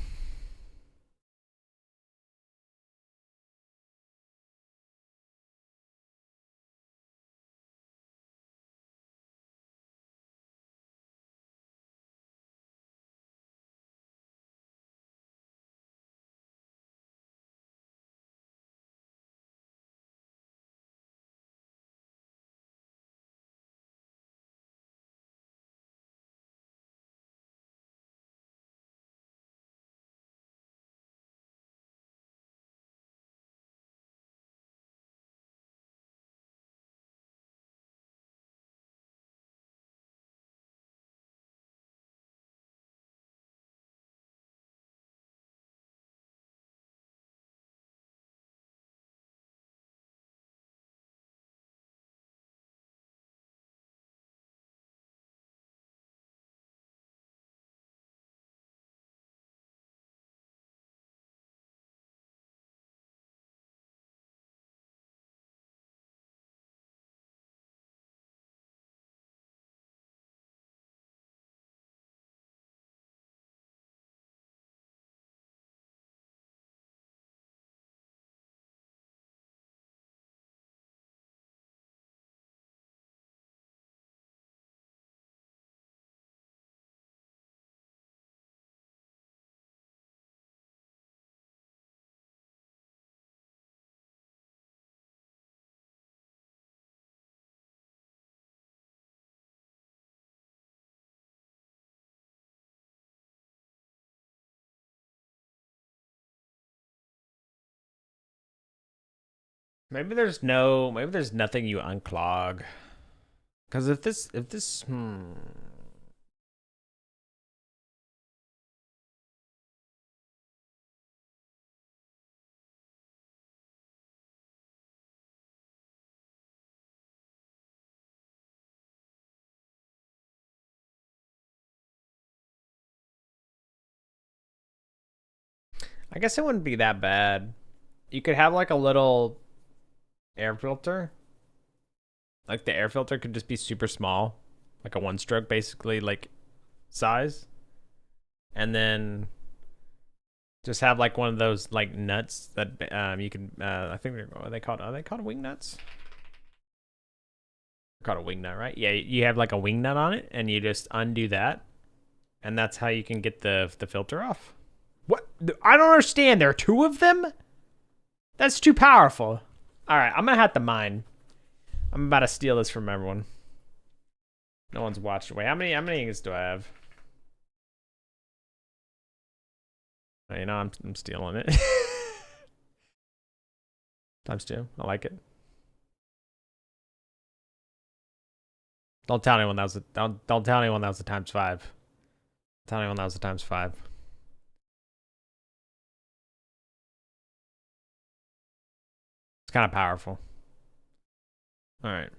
maybe there's nothing you unclog. Because if this I guess it wouldn't be that bad. You could have like a little air filter. Like the air filter could just be super small, like a one stroke basically like size. And then just have like one of those like nuts that you can I think are they called wing nuts? They're called a wing nut, right? Yeah, you have like a wing nut on it and you just undo that and that's how you can get the filter off. What? I don't understand. There are two of them? That's too powerful. All right, I'm going to have to mine. I'm about to steal this from everyone. No one's watched. Wait, how many ingots do I have? You know, I'm stealing it. Times two. I like it. Don't tell anyone that was don't tell anyone that was a times five. Tell anyone that was a times five. It's kind of powerful. All right.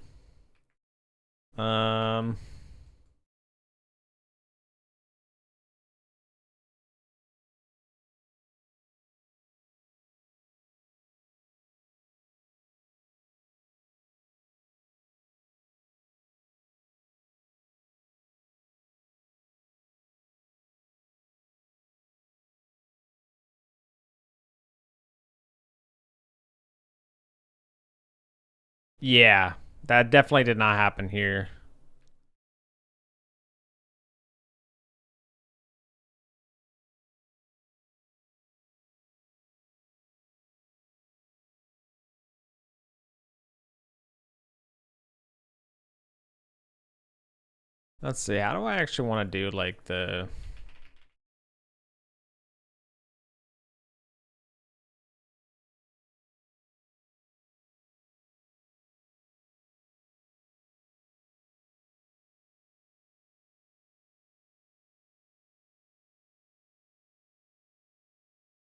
Yeah, that definitely did not happen here. Let's see. How do I actually want to do like the...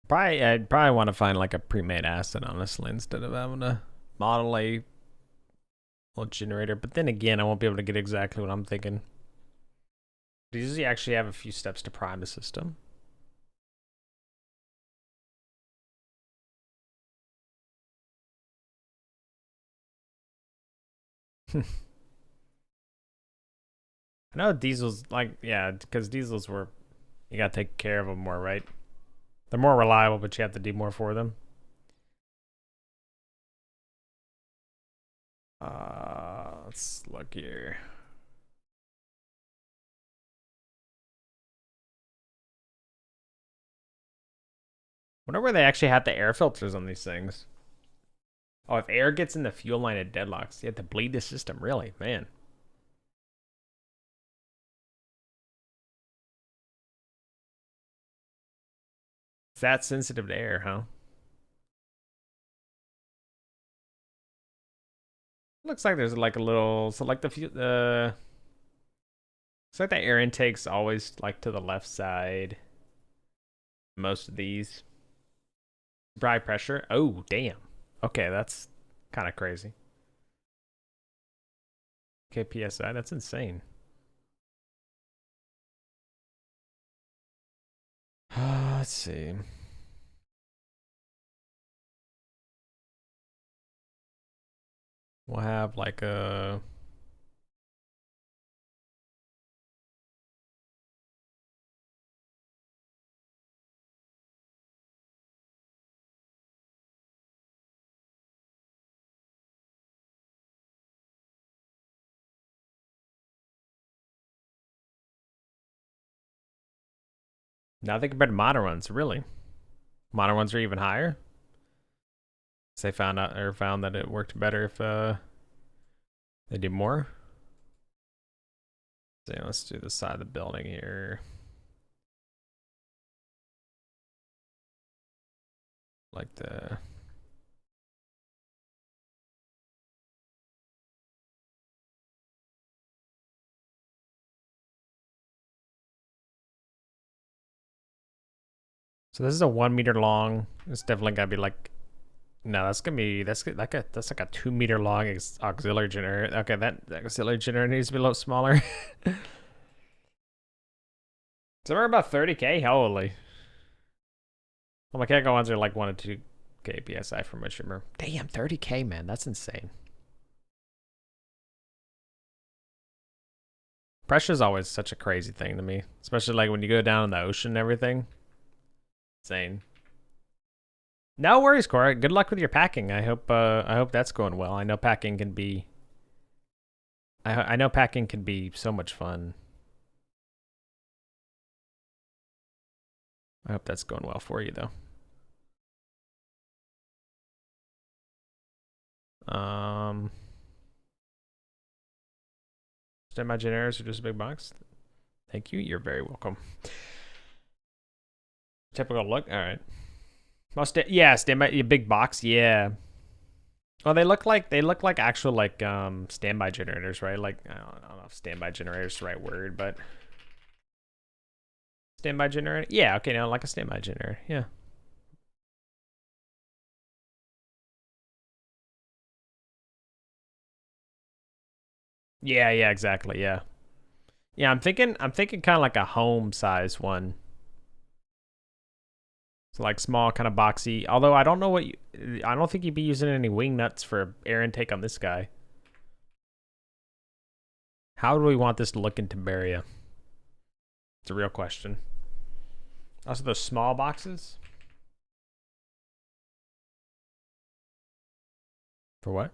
I'd probably want to find like a pre-made asset, honestly, instead of having to model a little generator. But then again, I won't be able to get exactly what I'm thinking. Does he actually have a few steps to prime the system? I know diesels, like, yeah, because diesels were, you gotta take care of them more, right? They're more reliable, but you have to do more for them. Let's look here. Wonder where they actually have the air filters on these things. Oh, if air gets in the fuel line, it deadlocks. You have to bleed the system, really, man. It's that sensitive to air, huh? Looks like there's like a little, so like it's like the air intake's always like to the left side. Most of these. Dry pressure. Oh, damn. Okay, that's kind of crazy. Okay, PSI, that's insane. Let's see. We'll have like a... Nothing compared to modern ones, really. Modern ones are even higher. So they found out or found that it worked better if they did more. So yeah, let's do the side of the building here. Like the... So this is a 1 meter long. It's definitely gotta be like... No, that's gonna be... That's like a 2 meter long auxiliary generator. Okay, that auxiliary generator needs to be a little smaller. Somewhere about 30k? Holy. Well, mechanical ones are like 1 to 2k PSI for my shimmer. Damn, 30k, man. That's insane. Pressure is always such a crazy thing to me, especially like when you go down in the ocean and everything. Insane. No worries, Cora. Good luck with your packing. I hope that's going well. I know packing can be... I know packing can be so much fun. I hope that's going well for you, though. Standby generators are just a big box. Thank you. You're very welcome. Typical look. All right. Most yeah, standby big box. Yeah. Well, they look like actual like standby generators, right? Like I don't know if standby generator is the right word, but standby generator. Yeah. Okay. Now like a standby generator. Yeah. Yeah. Yeah. Exactly. Yeah. Yeah. I'm thinking kind of like a home size one. So like small, kind of boxy. Although I don't know what I don't think you'd be using any wing nuts for air intake on this guy. How do we want this to look in TinBears? It's a real question. Also, those small boxes. For what?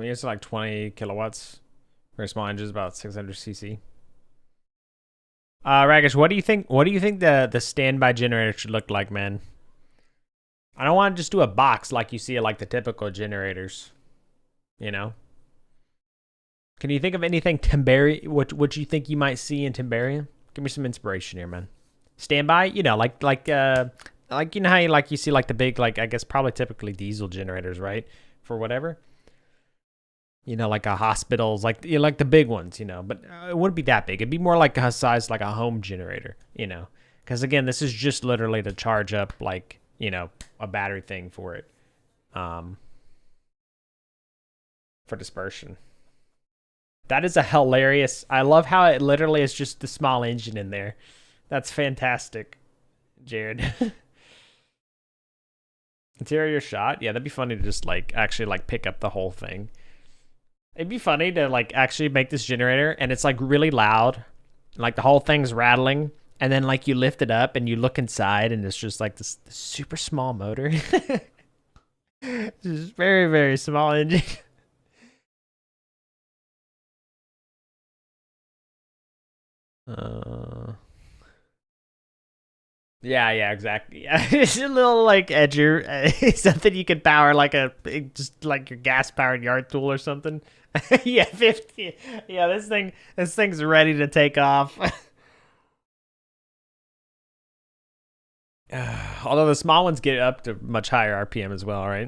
I mean, it's like 20 kilowatts. Very small engine is about 600 cc. Ragish, what do you think? What do you think the standby generator should look like, man? I don't want to just do a box like you see at like the typical generators. You know. Can you think of anything TinBears? What you think you might see in TinBears? Give me some inspiration here, man. Standby, you know, like you know how you see like the big, like, I guess probably typically diesel generators, right? For whatever. You know, like a hospitals, like, you know, like the big ones, you know, but it wouldn't be that big. It'd be more like a size like a home generator, you know, because again, this is just literally to charge up, like, you know, a battery thing for it, for dispersion. That is a hilarious. I love how it literally is just the small engine in there. That's fantastic, Jared. Interior shot, yeah, that'd be funny to just like actually like pick up the whole thing. It'd be funny to like actually make this generator and it's like really loud, like the whole thing's rattling, and then like you lift it up and you look inside and it's just like this super small motor. Just very, very small engine. Yeah, exactly. Yeah, it's a little like edger, something you could power like just like your gas powered yard tool or something. Yeah, 50. Yeah, this thing's ready to take off. Although the small ones get up to much higher RPM as well, right?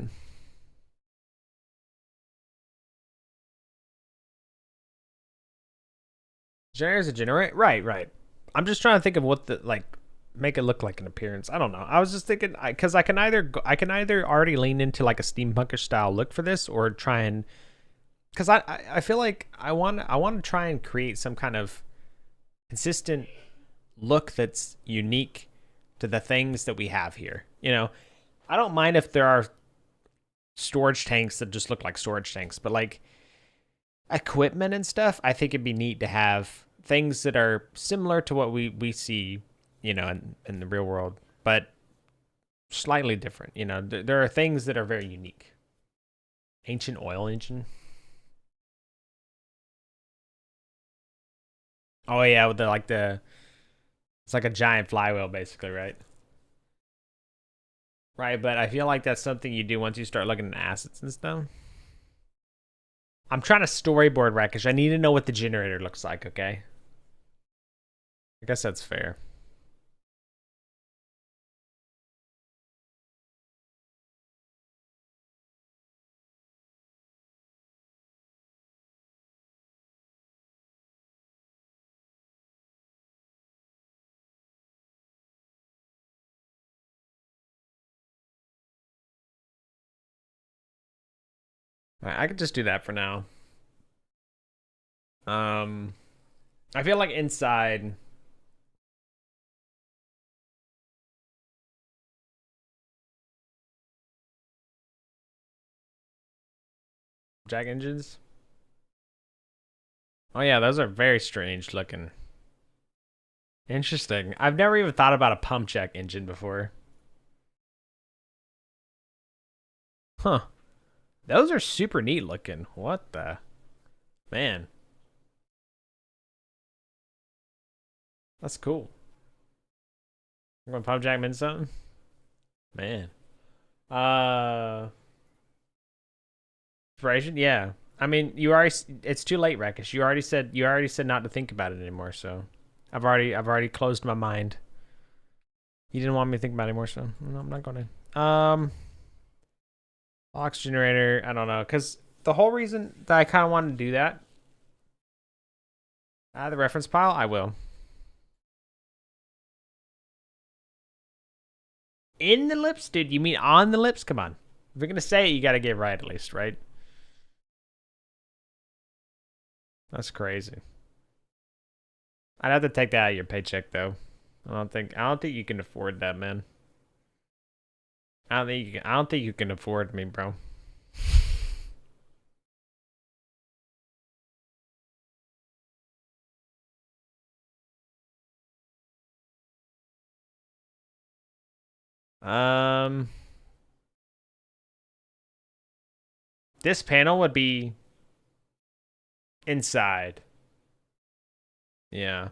Generator's a generator, right. I'm just trying to think of what the like make it look like an appearance. I don't know. I was just thinking because I can either already lean into like a steampunkish style look for this, or try and because I feel like I want to try and create some kind of consistent look that's unique to the things that we have here. You know, I don't mind if there are storage tanks that just look like storage tanks, but like equipment and stuff, I think it'd be neat to have things that are similar to what we see, you know, in the real world, but slightly different. You know, there are things that are very unique. Ancient oil engine. Oh yeah, with the it's like a giant flywheel basically, right? Right, but I feel like that's something you do once you start looking at assets and stuff. I'm trying to storyboard wreckage. I need to know what the generator looks like, okay? I guess that's fair. Right, I could just do that for now. Um, I feel like inside. Jack engines. Oh yeah, those are very strange looking. Interesting. I've never even thought about a pump jack engine before. Huh. Those are super neat looking. What the? Man. That's cool. I'm going to pump jack into something? Man. Inspiration? Yeah. I mean, you already. It's too late, Rakish. You already said not to think about it anymore. So, I've already closed my mind. You didn't want me to think about it anymore, so no, I'm not going to. Box generator. I don't know, because the whole reason that I kind of wanted to do that. The reference pile. I will. In the lips, dude. You mean on the lips? Come on. If you're gonna say it, you gotta get it right at least, right? That's crazy. I'd have to take that out of your paycheck though. I don't think you can afford that, man. I don't think you can afford me, bro. Um this panel would be Inside. Yeah.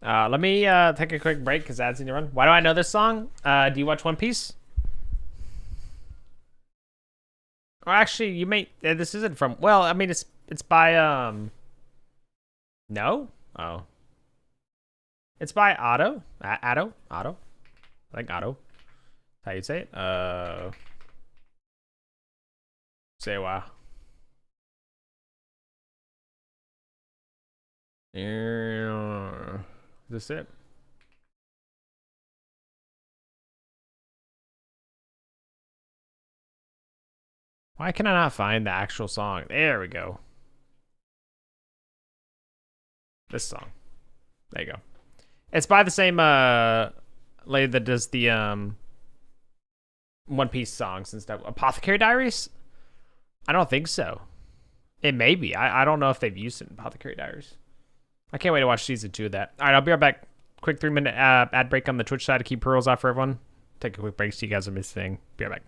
Let me take a quick break because ads need to run. Why do I know this song? Do you watch One Piece? Or actually, you may. This isn't from. Well, I mean, it's by No. Oh, it's by Otto. Otto. I think Otto. How you say it? Say wow. Is this it? Why can I not find the actual song? There we go. This song. There you go. It's by the same lady that does the One Piece songs and stuff. Apothecary Diaries? I don't think so. It may be. I don't know if they've used it in Apothecary Diaries. I can't wait to watch season 2 of that. All right, I'll be right back. Quick 3-minute ad break on the Twitch side to keep pearls off for everyone. Take a quick break so you guys are missing. Be right back.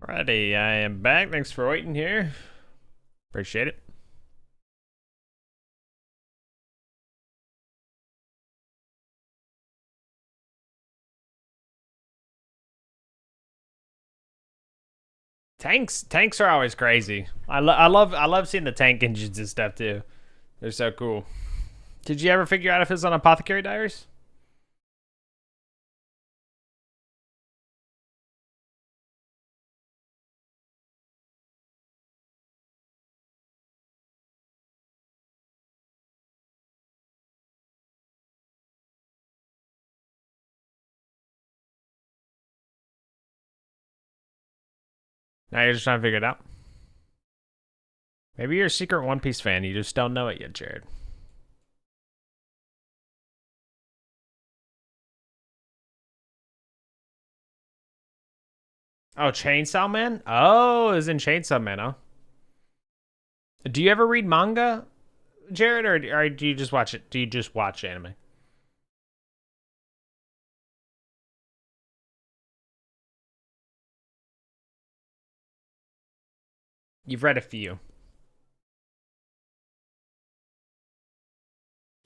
Alrighty, I am back. Thanks for waiting here. Appreciate it. Tanks are always crazy. I love seeing the tank engines and stuff too. They're so cool. Did you ever figure out if it's on Apothecary Diaries? Now you're just trying to figure it out. Maybe you're a secret One Piece fan. You just don't know it yet, Jared. Oh, Chainsaw Man? Oh, is in Chainsaw Man, huh? Do you ever read manga, Jared, or do you just watch it? Do you just watch anime? You've read a few.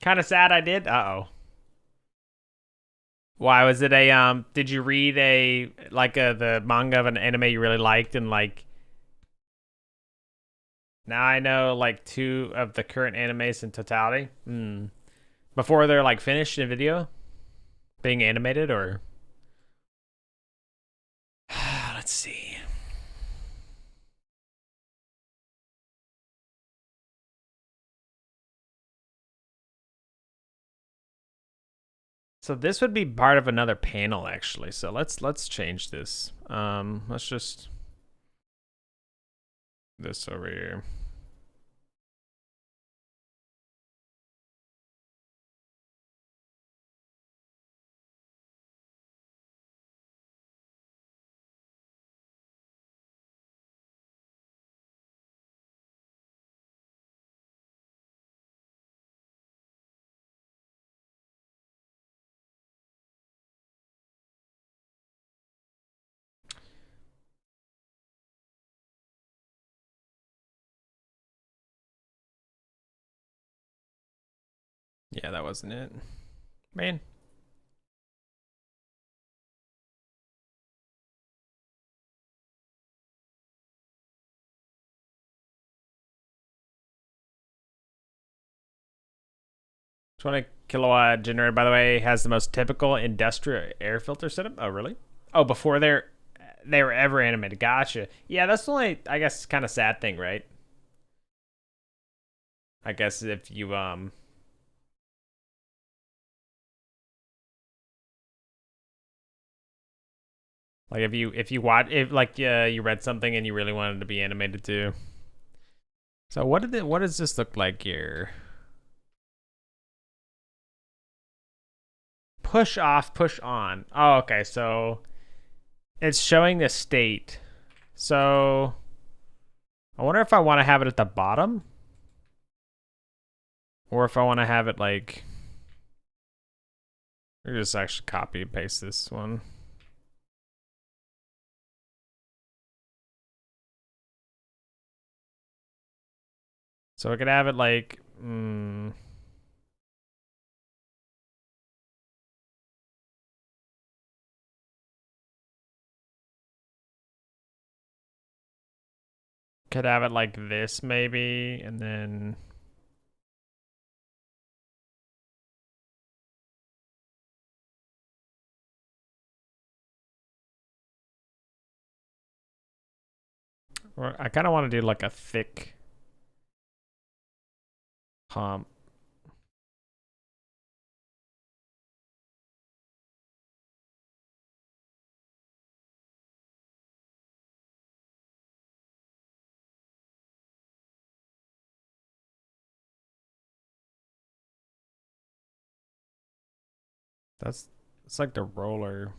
Kind of sad I did. Uh-oh. Why was it a did you read a like the manga of an anime you really liked and like now I know like two of the current animes in totality? Before they're like finished in video being animated or let's see. So this would be part of another panel actually. So let's change this. Let's just this over here. Yeah, that wasn't it. Man. 20 kilowatt generator, by the way, has the most typical industrial air filter setup. Oh, really? Oh, before they were ever animated. Gotcha. Yeah, that's the only, I guess, kind of sad thing, right? I guess if you like if you watch if like you read something and you really wanted to be animated too. So what does this look like here? Push off, push on. Oh, okay. So it's showing the state. So I wonder if I want to have it at the bottom or if I want to have it like. Or just actually copy and paste this one. So I could have it like. Could have it like this maybe, and then. Or I kind of want to do like a thick pump. That's it's like the roller.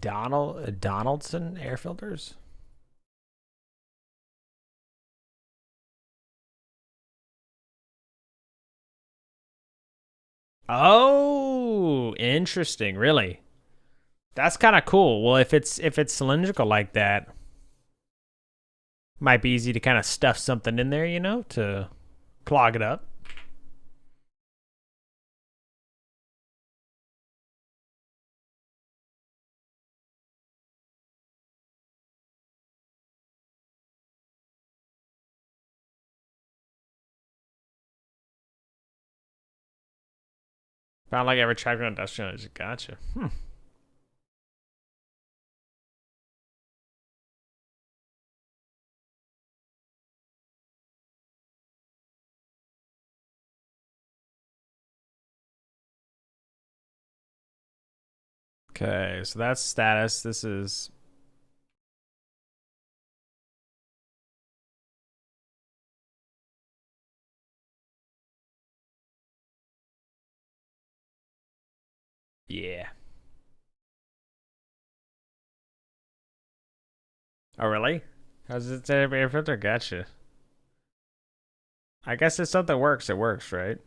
Donaldson air filters. Oh, interesting. Really? That's kind of cool. Well, if it's cylindrical like that, might be easy to kind of stuff something in there, to clog it up. Found like every tractor industrial. Gotcha. Okay, so that's status. This is yeah. Oh really? How's it say air filter? Gotcha. I guess if something works, it works, right?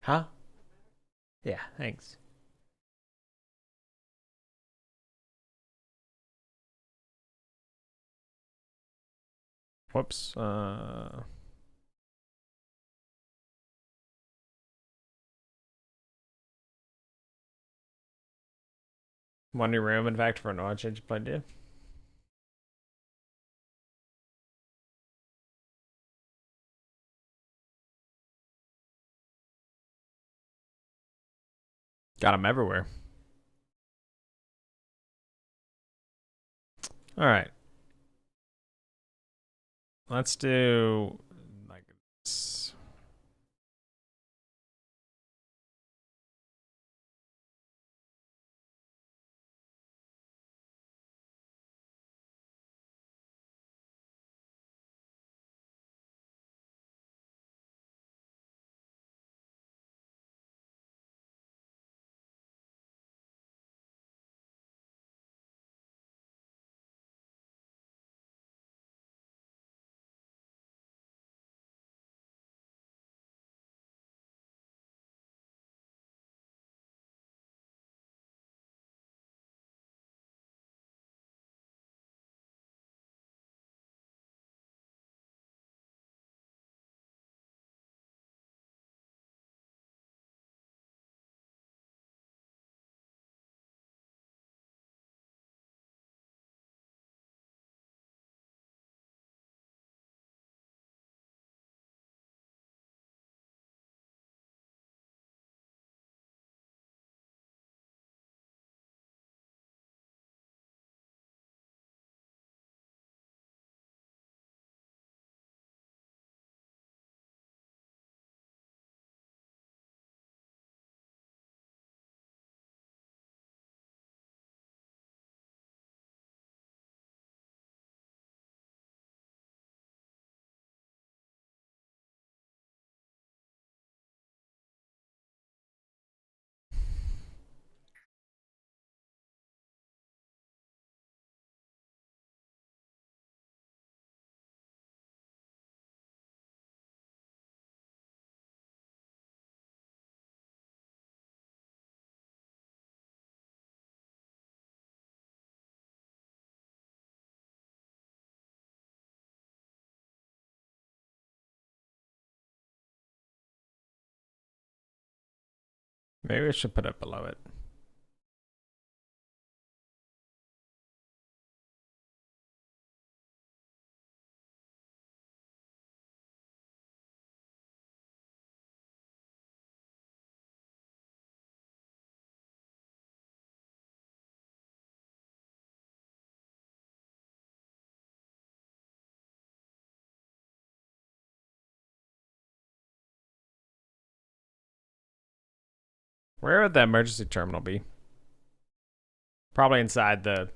Huh? Yeah, thanks. Whoops. One new room, in fact, for an oil change plate, dude. Got them everywhere. All right. Let's do like this. Maybe we should put it below it. Where would the emergency terminal be? Probably inside the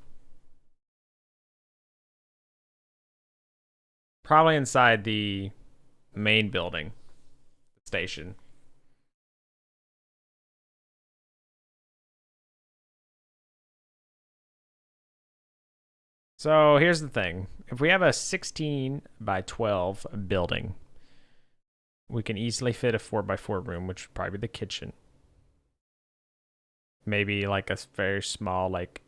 Probably inside the main building station. So here's the thing. If we have a 16 by 12 building, we can easily fit a 4 by 4 room, which would probably be the kitchen. Maybe like a very small like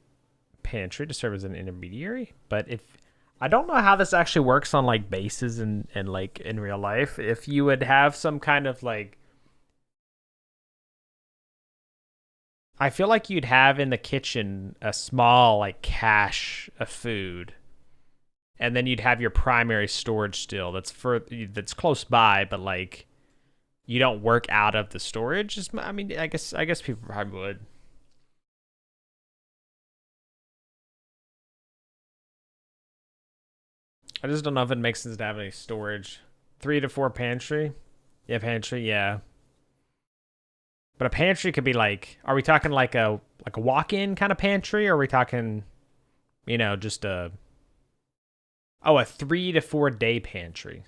pantry to serve as an intermediary. But if I don't know how this actually works on like bases and like in real life, if you would have some kind of like, I feel like you'd have in the kitchen a small like cache of food, and then you'd have your primary storage still that's close by, but like you don't work out of the storage. I mean, I guess people probably would. I just don't know if it makes sense to have any storage. 3 to 4 pantry. Yeah, pantry. Yeah, but a pantry could be like, are we talking like a walk-in kind of pantry, or are we talking, just a 3 to 4 day pantry?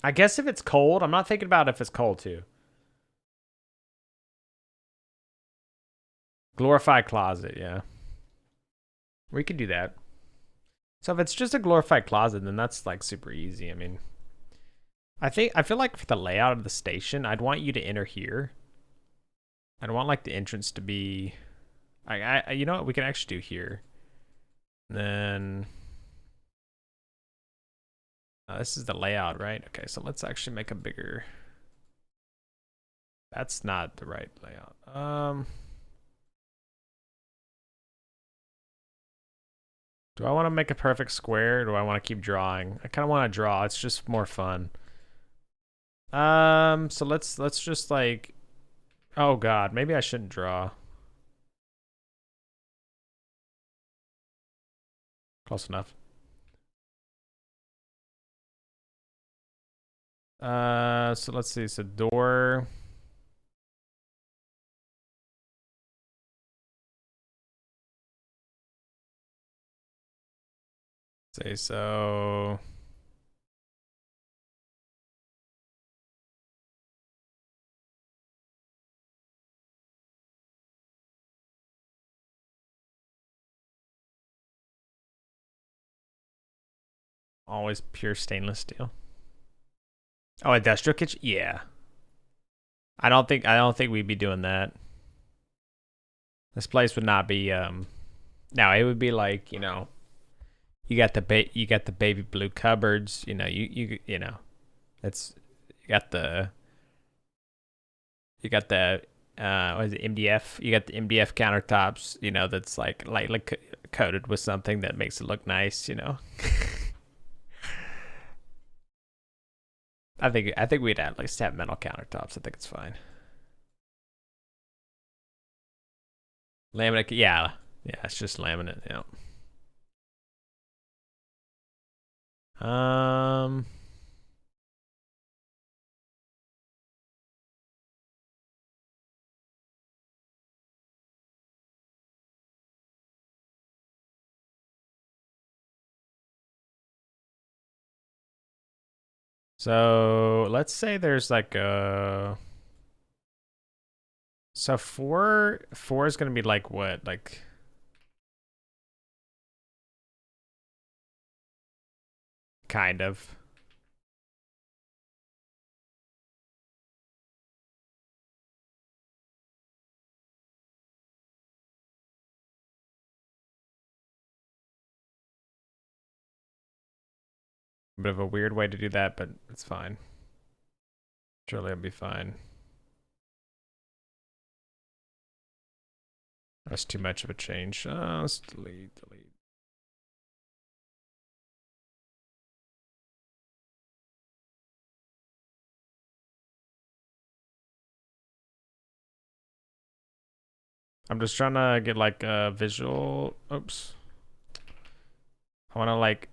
I guess if it's cold, I'm not thinking about if it's cold too. Glorified closet, yeah. We could do that. So if it's just a glorified closet, then that's like super easy. I mean, I feel like for the layout of the station, I'd want you to enter here. I'd want like the entrance to be, you know what we can actually do here. Then this is the layout, right? Okay, so let's actually make a bigger. That's not the right layout. Do I want to make a perfect square, or do I want to keep drawing? I kind of want to draw. It's just more fun. So let's just like, oh God, maybe I shouldn't draw. Close enough. So let's see. So door. Say so. Always pure stainless steel. Oh, industrial kitchen. Yeah. I don't think we'd be doing that. This place would not be no, it would be like, you got the baby blue cupboards, it's you got the what is it, MDF? You got the MDF countertops, that's like lightly coated with something that makes it look nice. I think we'd at least have metal countertops. I think it's fine. Laminate, yeah, yeah, it's just laminate. Yeah. Um. So let's say there's like a. So four is gonna be like what? Like kind of. A bit of a weird way to do that, but it's fine. Surely it'll be fine. That's too much of a change. Let's delete. I'm just trying to get like a visual. Oops. I want to like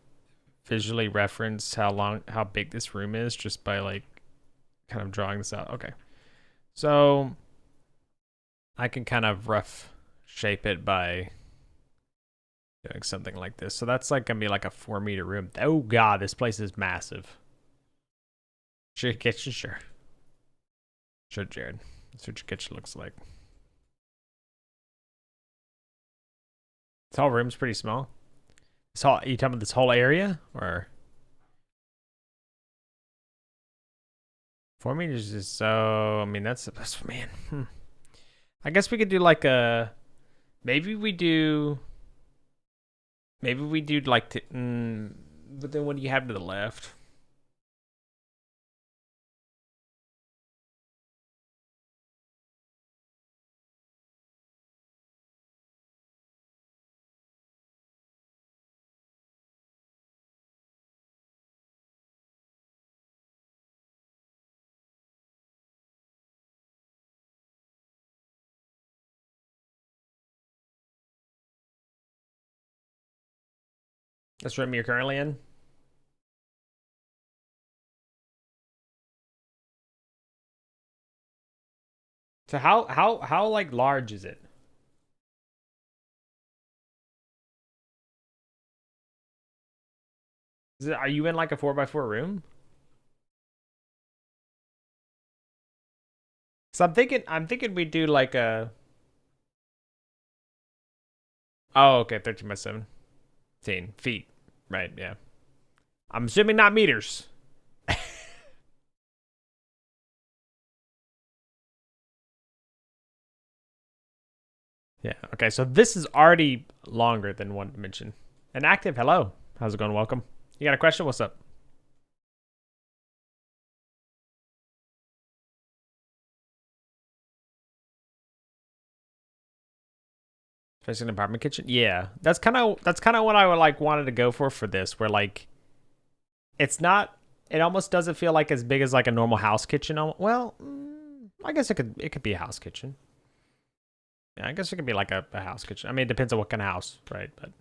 visually reference how big this room is just by like kind of drawing this out. Okay. So I can kind of rough shape it by doing something like this. So that's like gonna be like a 4-meter room. Oh god, this place is massive. Sure, kitchen, sure. Sure, Jared. That's what your kitchen looks like. This whole room's pretty small. This whole, you talking about this whole area? Or 4 meters is so, I mean, that's man. I guess we could do like a, maybe we do like, but then what do you have to the left? This room you're currently in? So how like large is it? Are you in like a 4x4 room? So I'm thinking we do like a, oh, okay, 13 by 17 feet. Right, yeah. I'm assuming not meters. Yeah, okay, so this is already longer than one dimension. And active, hello. How's it going? Welcome. You got a question? What's up? Especially an apartment kitchen? Yeah. That's kind of what I would like wanted to go for this, where like it's not, it almost doesn't feel like as big as like a normal house kitchen. Well, I guess it could be a house kitchen. Yeah, I guess it could be like a house kitchen. I mean, it depends on what kind of house, right? But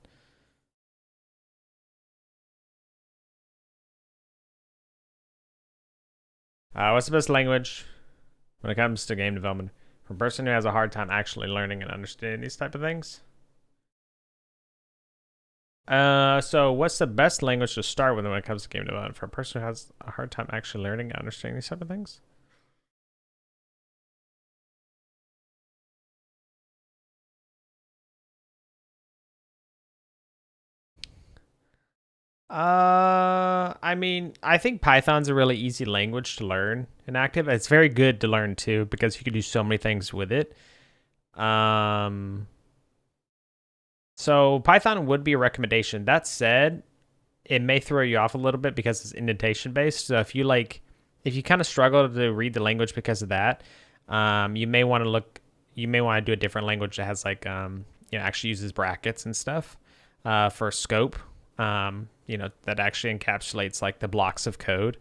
what's the best language when it comes to game development for a person who has a hard time actually learning and understanding these type of things? So what's the best language to start with when it comes to game development for a person who has a hard time actually learning and understanding these type of things? I mean, I think Python's a really easy language to learn and active. It's very good to learn too because you can do so many things with it. Um, so Python would be a recommendation. That said, it may throw you off a little bit because it's indentation based. So if you kind of struggle to read the language because of that, you may want to do a different language that has like, actually uses brackets and stuff, for scope. That actually encapsulates like the blocks of code.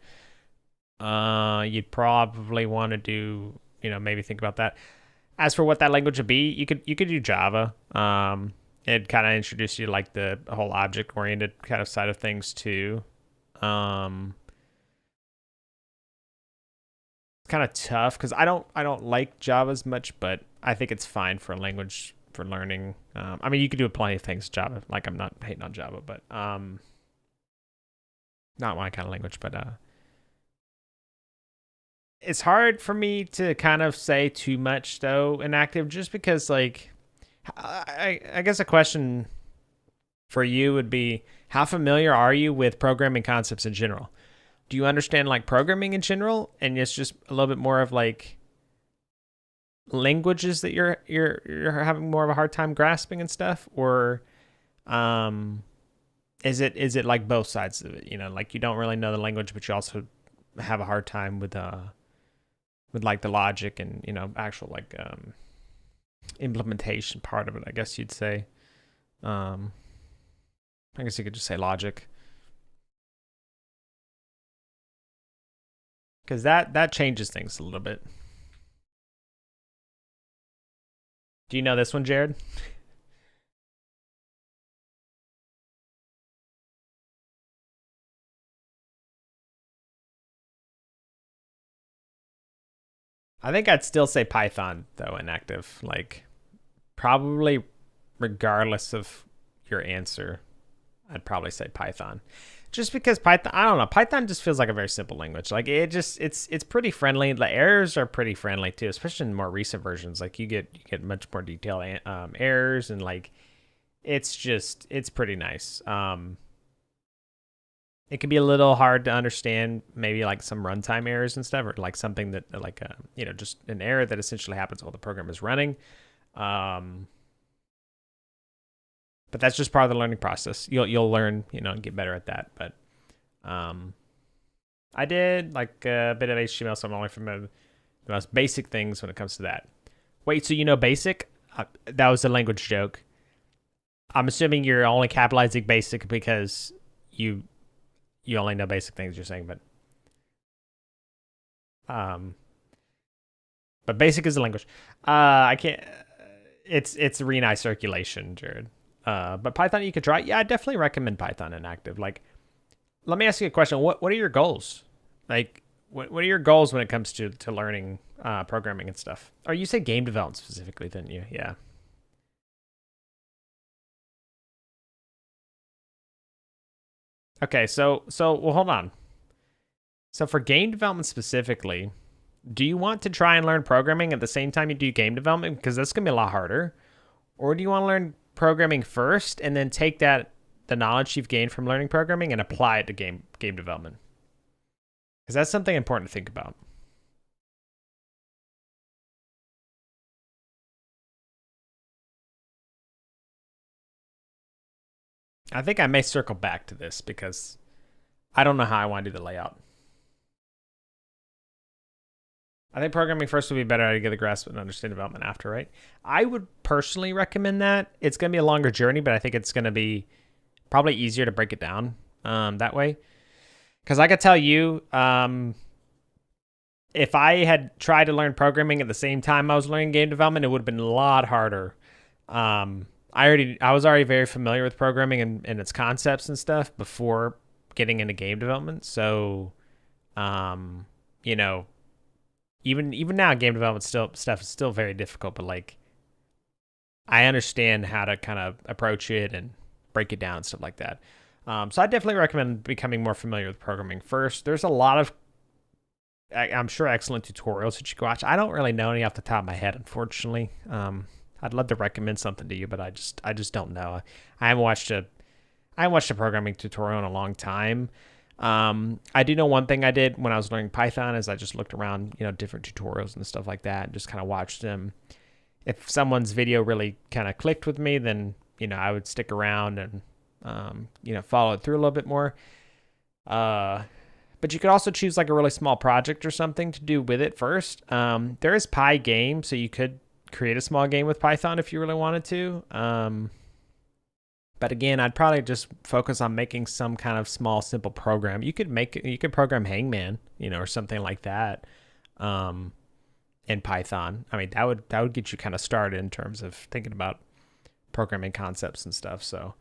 You'd probably want to do, maybe think about that. As for what that language would be, you could do Java. It kind of introduced you to like the whole object oriented kind of side of things too. It's kind of tough because I don't like Java as much, but I think it's fine for a language for learning. I mean, you could do plenty of things Java. Like I'm not hating on Java, but not my kind of language. But it's hard for me to kind of say too much though in active, just because like I guess a question for you would be, how familiar are you with programming concepts in general? Do you understand like programming in general, and it's just a little bit more of like languages that you're having more of a hard time grasping and stuff, or um is it like both sides of it, like you don't really know the language but you also have a hard time with like the logic and actual like implementation part of it, I guess you'd say. um I guess you could just say logic, because that changes things a little bit. Do you know this one, Jared? I think I'd still say Python though, inactive. Like probably regardless of your answer, I'd probably say Python. Just because Python, I don't know, Python just feels like a very simple language. Like it's pretty friendly. The errors are pretty friendly too, especially in more recent versions. Like you get much more detailed errors, and like it's pretty nice. It can be a little hard to understand, maybe like some runtime errors and stuff, or like something that like just an error that essentially happens while the program is running. But that's just part of the learning process. You'll learn, and get better at that. But I did like a bit of HTML, so I'm only from the most basic things when it comes to that. Wait, so basic? That was a language joke. I'm assuming you're only capitalizing basic because you only know basic things. You're saying, but basic is a language. I can't. It's Renai circulation, Jared. But Python you could try. Yeah, I definitely recommend Python in active. Like, let me ask you a question. What are your goals? Like, what are your goals when it comes to learning programming and stuff? Or you say game development specifically, didn't you? Yeah. Okay, so well, hold on. So for game development specifically, do you want to try and learn programming at the same time you do game development? Because that's gonna be a lot harder. Or do you want to learn programming first and then take the knowledge you've gained from learning programming and apply it to game development? Because that's something important to think about. I think I may circle back to this because I don't know how I want to do the layout. I think programming first would be better to get the grasp and understand development after, right? I would personally recommend that. It's going to be a longer journey, but I think it's going to be probably easier to break it down that way. Because I could tell you, if I had tried to learn programming at the same time I was learning game development, it would have been a lot harder. I was already very familiar with programming and its concepts and stuff before getting into game development. So, even now game development stuff is still very difficult, but like I understand how to kind of approach it and break it down and stuff like that. So I definitely recommend becoming more familiar with programming first. There's a lot of, I'm sure, excellent tutorials that you can watch. I don't really know any off the top of my head, unfortunately. I'd love to recommend something to you, but I just don't know. I haven't watched a programming tutorial in a long time. I do know one thing I did when I was learning Python is I just looked around, different tutorials and stuff like that and just kind of watched them. If someone's video really kind of clicked with me, then, I would stick around and, follow it through a little bit more. But you could also choose like a really small project or something to do with it first. There is Pygame, so you could create a small game with Python if you really wanted to. But again, I'd probably just focus on making some kind of small, simple program. You could program Hangman, or something like that, in Python. I mean, that would get you kind of started in terms of thinking about programming concepts and stuff. So,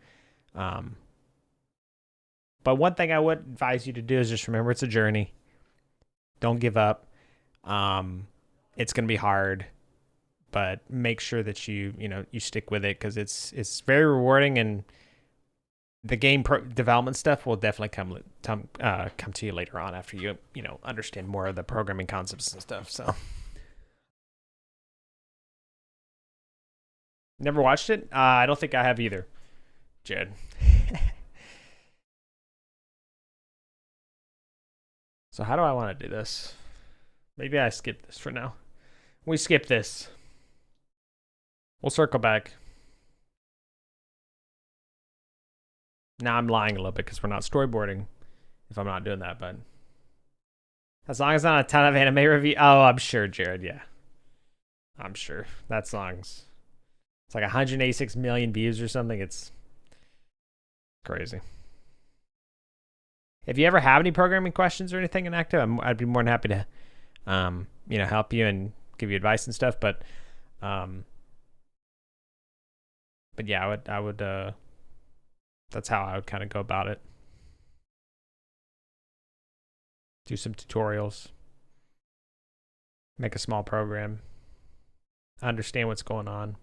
but one thing I would advise you to do is just remember it's a journey. Don't give up. It's going to be hard, but make sure that you stick with it because it's very rewarding, and the game development stuff will definitely come to you later on after you understand more of the programming concepts and stuff. So, never watched it. I don't think I have either, Jed. So how do I want to do this? Maybe I skip this for now. We skip this. We'll circle back. Now I'm lying a little bit because we're not storyboarding if I'm not doing that, but as long as not a ton of anime review. Oh, I'm sure, Jared. Yeah. I'm sure. That song's, it's like 186 million views or something. It's crazy. If you ever have any programming questions or anything in Active, I'd be more than happy to, help you and give you advice and stuff. But yeah, I would, that's how I would kind of go about it. Do some tutorials, make a small program, understand what's going on,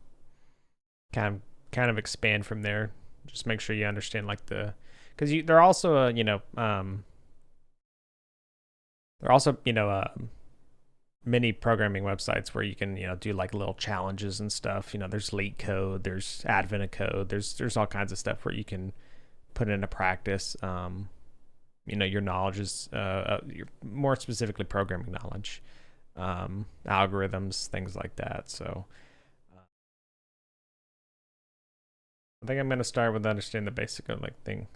kind of expand from there, Just make sure you understand like because they're also they're also many programming websites where you can do like little challenges and stuff. There's leak code, there's advent of code, there's all kinds of stuff where you can put into practice. Your knowledge is your more specifically programming knowledge, algorithms, things like that. So I think I'm going to start with understanding the basic of different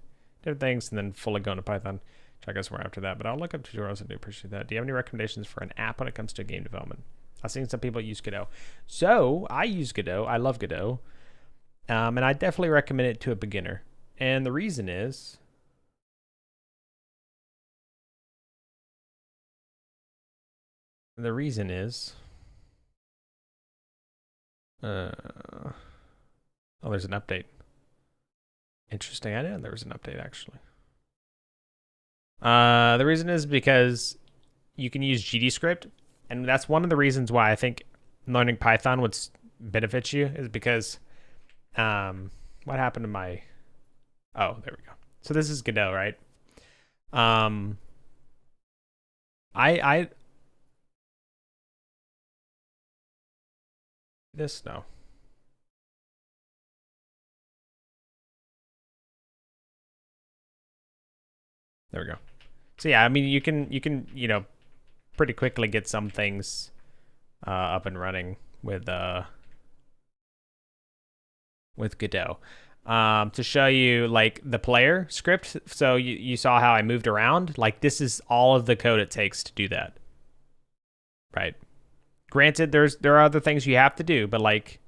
things, and then fully go into Python. Check us more after that. But I'll look up tutorials and do appreciate that. Do you have any recommendations for an app when it comes to game development? I've seen some people use Godot. So I use Godot. I love Godot. And I definitely recommend it to a beginner. And the reason is oh, there's an update. Interesting. I didn't know there was an update actually. The reason is because you can use GDScript, and that's one of the reasons why I think learning Python would benefit you, is because what happened to my there we go. So this is Godot, right? I this no. There we go. So yeah, I mean you can pretty quickly get some things up and running with Godot. To show you like the player script, so you saw how I moved around. Like this is all of the code it takes to do that. Right. Granted, there are other things you have to do, but like,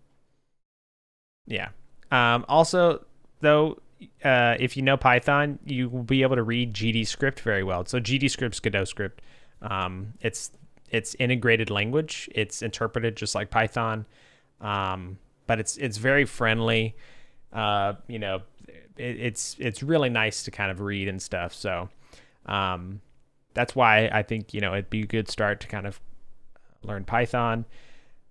yeah. Also, though, if you know Python, you will be able to read GDScript very well. So GDScript's Godot script. It's integrated language. It's interpreted just like Python, but it's very friendly. It's really nice to kind of read and stuff. So that's why I think it'd be a good start to kind of learn Python,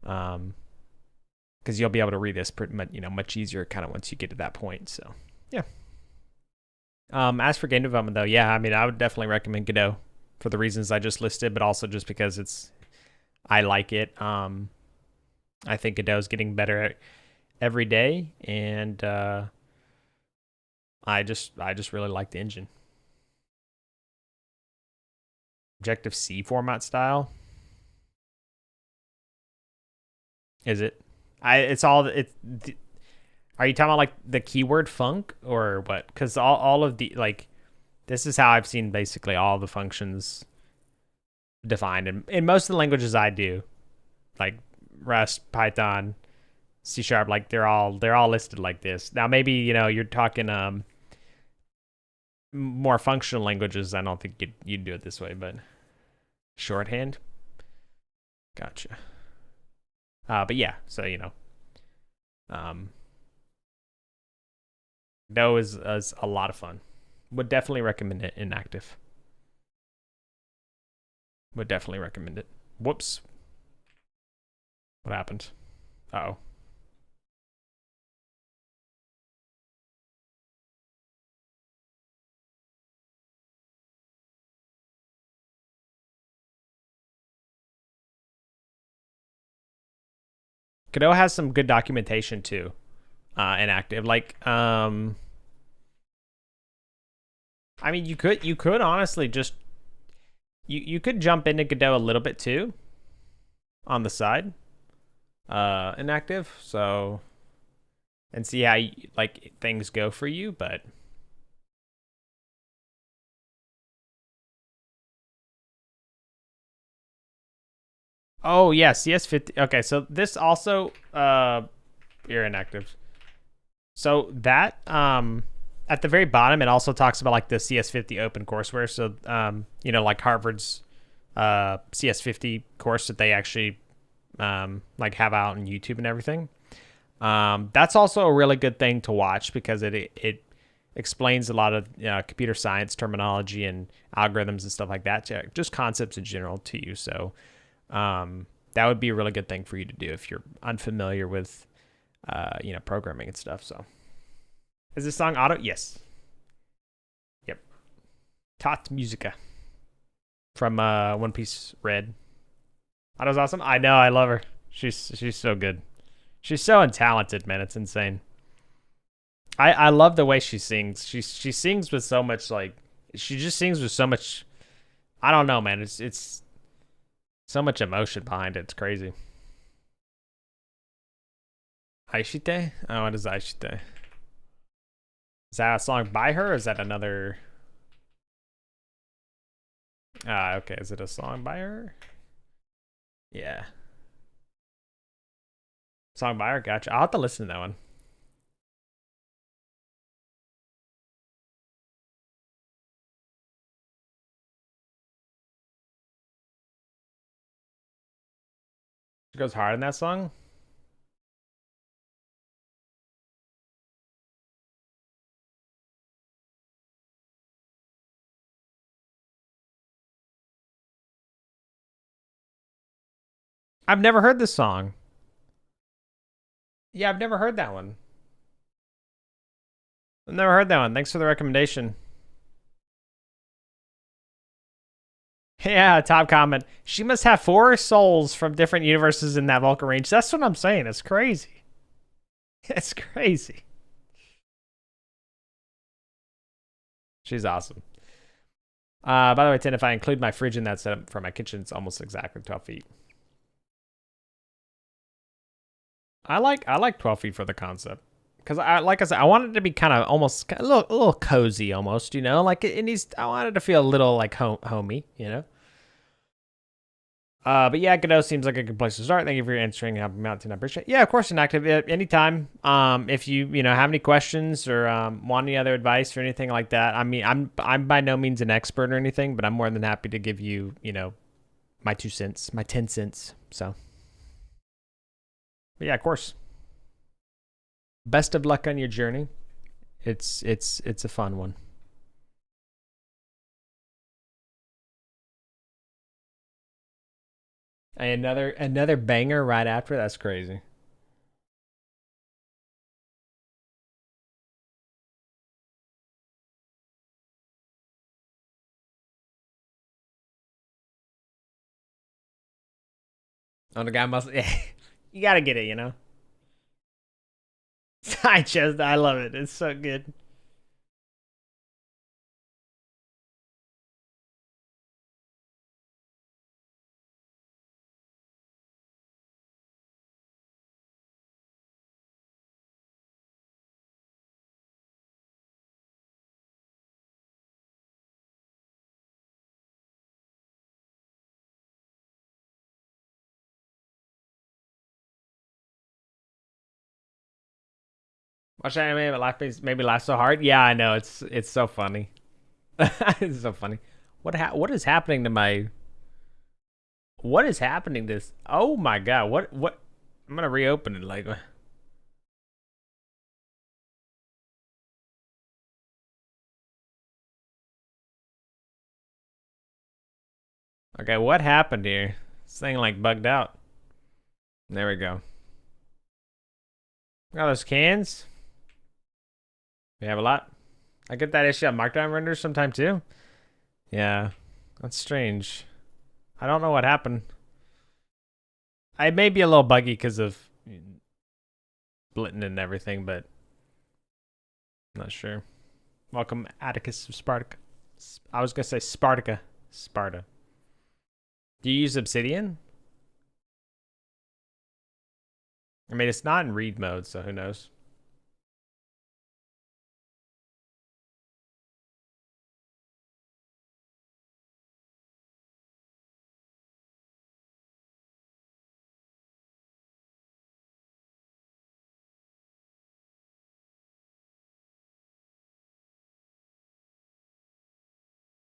because you'll be able to read this pretty much much easier kind of once you get to that point. So yeah. As for game development though, yeah, I mean I would definitely recommend Godot for the reasons I just listed, but also just because I like it. I think Godot is getting better every day, and I just really like the engine. Objective-C format style. Is it? Are you talking about like the keyword func or what? Because all of the this is how I've seen basically all the functions defined in most of the languages I do, like Rust, Python, C#. Like they're all listed like this. Now maybe you're talking more functional languages. I don't think you'd do it this way, but shorthand. Gotcha. But yeah, so Godot is a lot of fun. Would definitely recommend it in active. Would definitely recommend it. Whoops. What happened? Uh-oh. Godot has some good documentation too, in active. Like, I mean, you could honestly just you could jump into Godot a little bit too, on the side, in active. So, and see how things go for you, but. Oh yeah, CS50. Okay, so this also you're inactive. So that at the very bottom it also talks about like the CS50 open courseware. So like Harvard's CS50 course that they actually like have out on YouTube and everything. That's also a really good thing to watch because it explains a lot of computer science terminology and algorithms and stuff like that, just concepts in general to you. So that would be a really good thing for you to do if you're unfamiliar with programming and stuff. So Is this song auto? Yes. Yep. Tot Musica from One Piece Red. Auto's awesome. I know. I love her. She's so good. She's so talented, man. It's insane. I love the way she sings. She sings with so much like she just sings with so much. I don't know, man. It's so much emotion behind it. It's crazy. Aishite? Oh, what is Aishite? Is that a song by her or is that another? Ah, okay. Is it a song by her? Yeah. Song by her? Gotcha. I'll have to listen to that one. She goes hard in that song. I've never heard this song. Yeah, I've never heard that one. I've never heard that one. Thanks for the recommendation. Yeah, top comment. She must have 4 souls from different universes in that Vulcan range. That's what I'm saying. It's crazy. It's crazy. She's awesome. By the way, Tin, if I include my fridge in that setup for my kitchen, it's almost exactly 12 feet. I like 12 feet for the concept. Because like I said, I wanted it to be kind of almost a little cozy almost, you know? Like it needs, I wanted to feel a little like homey, you know? But yeah, Godot seems like a good place to start. Thank you for answering. Helping me out, I appreciate it. Yeah, of course, inactive anytime. If you have any questions or want any other advice or anything like that. I mean, I'm by no means an expert or anything, but I'm more than happy to give you my 2 cents, my 10 cents. So, but yeah, of course. Best of luck on your journey. It's a fun one. And another banger right after. That's crazy. Oh, the guy must. You gotta get it, you know. Side chest. I love it. It's so good. Watch anime, but maybe laugh so hard. Yeah, I know. It's so funny. It's so funny. What is happening to my? What is happening to this? Oh my god! What? I'm gonna reopen it. Like, okay, what happened here? This thing like bugged out. There we go. Got those cans. We have a lot. I get that issue on Markdown renders sometime too. Yeah, that's strange. I don't know what happened. I may be a little buggy because of splitting and everything, but I'm not sure. Welcome, Atticus of Sparta. I was gonna say Spartica. Sparta. Do you use Obsidian? I mean, it's not in read mode, so who knows?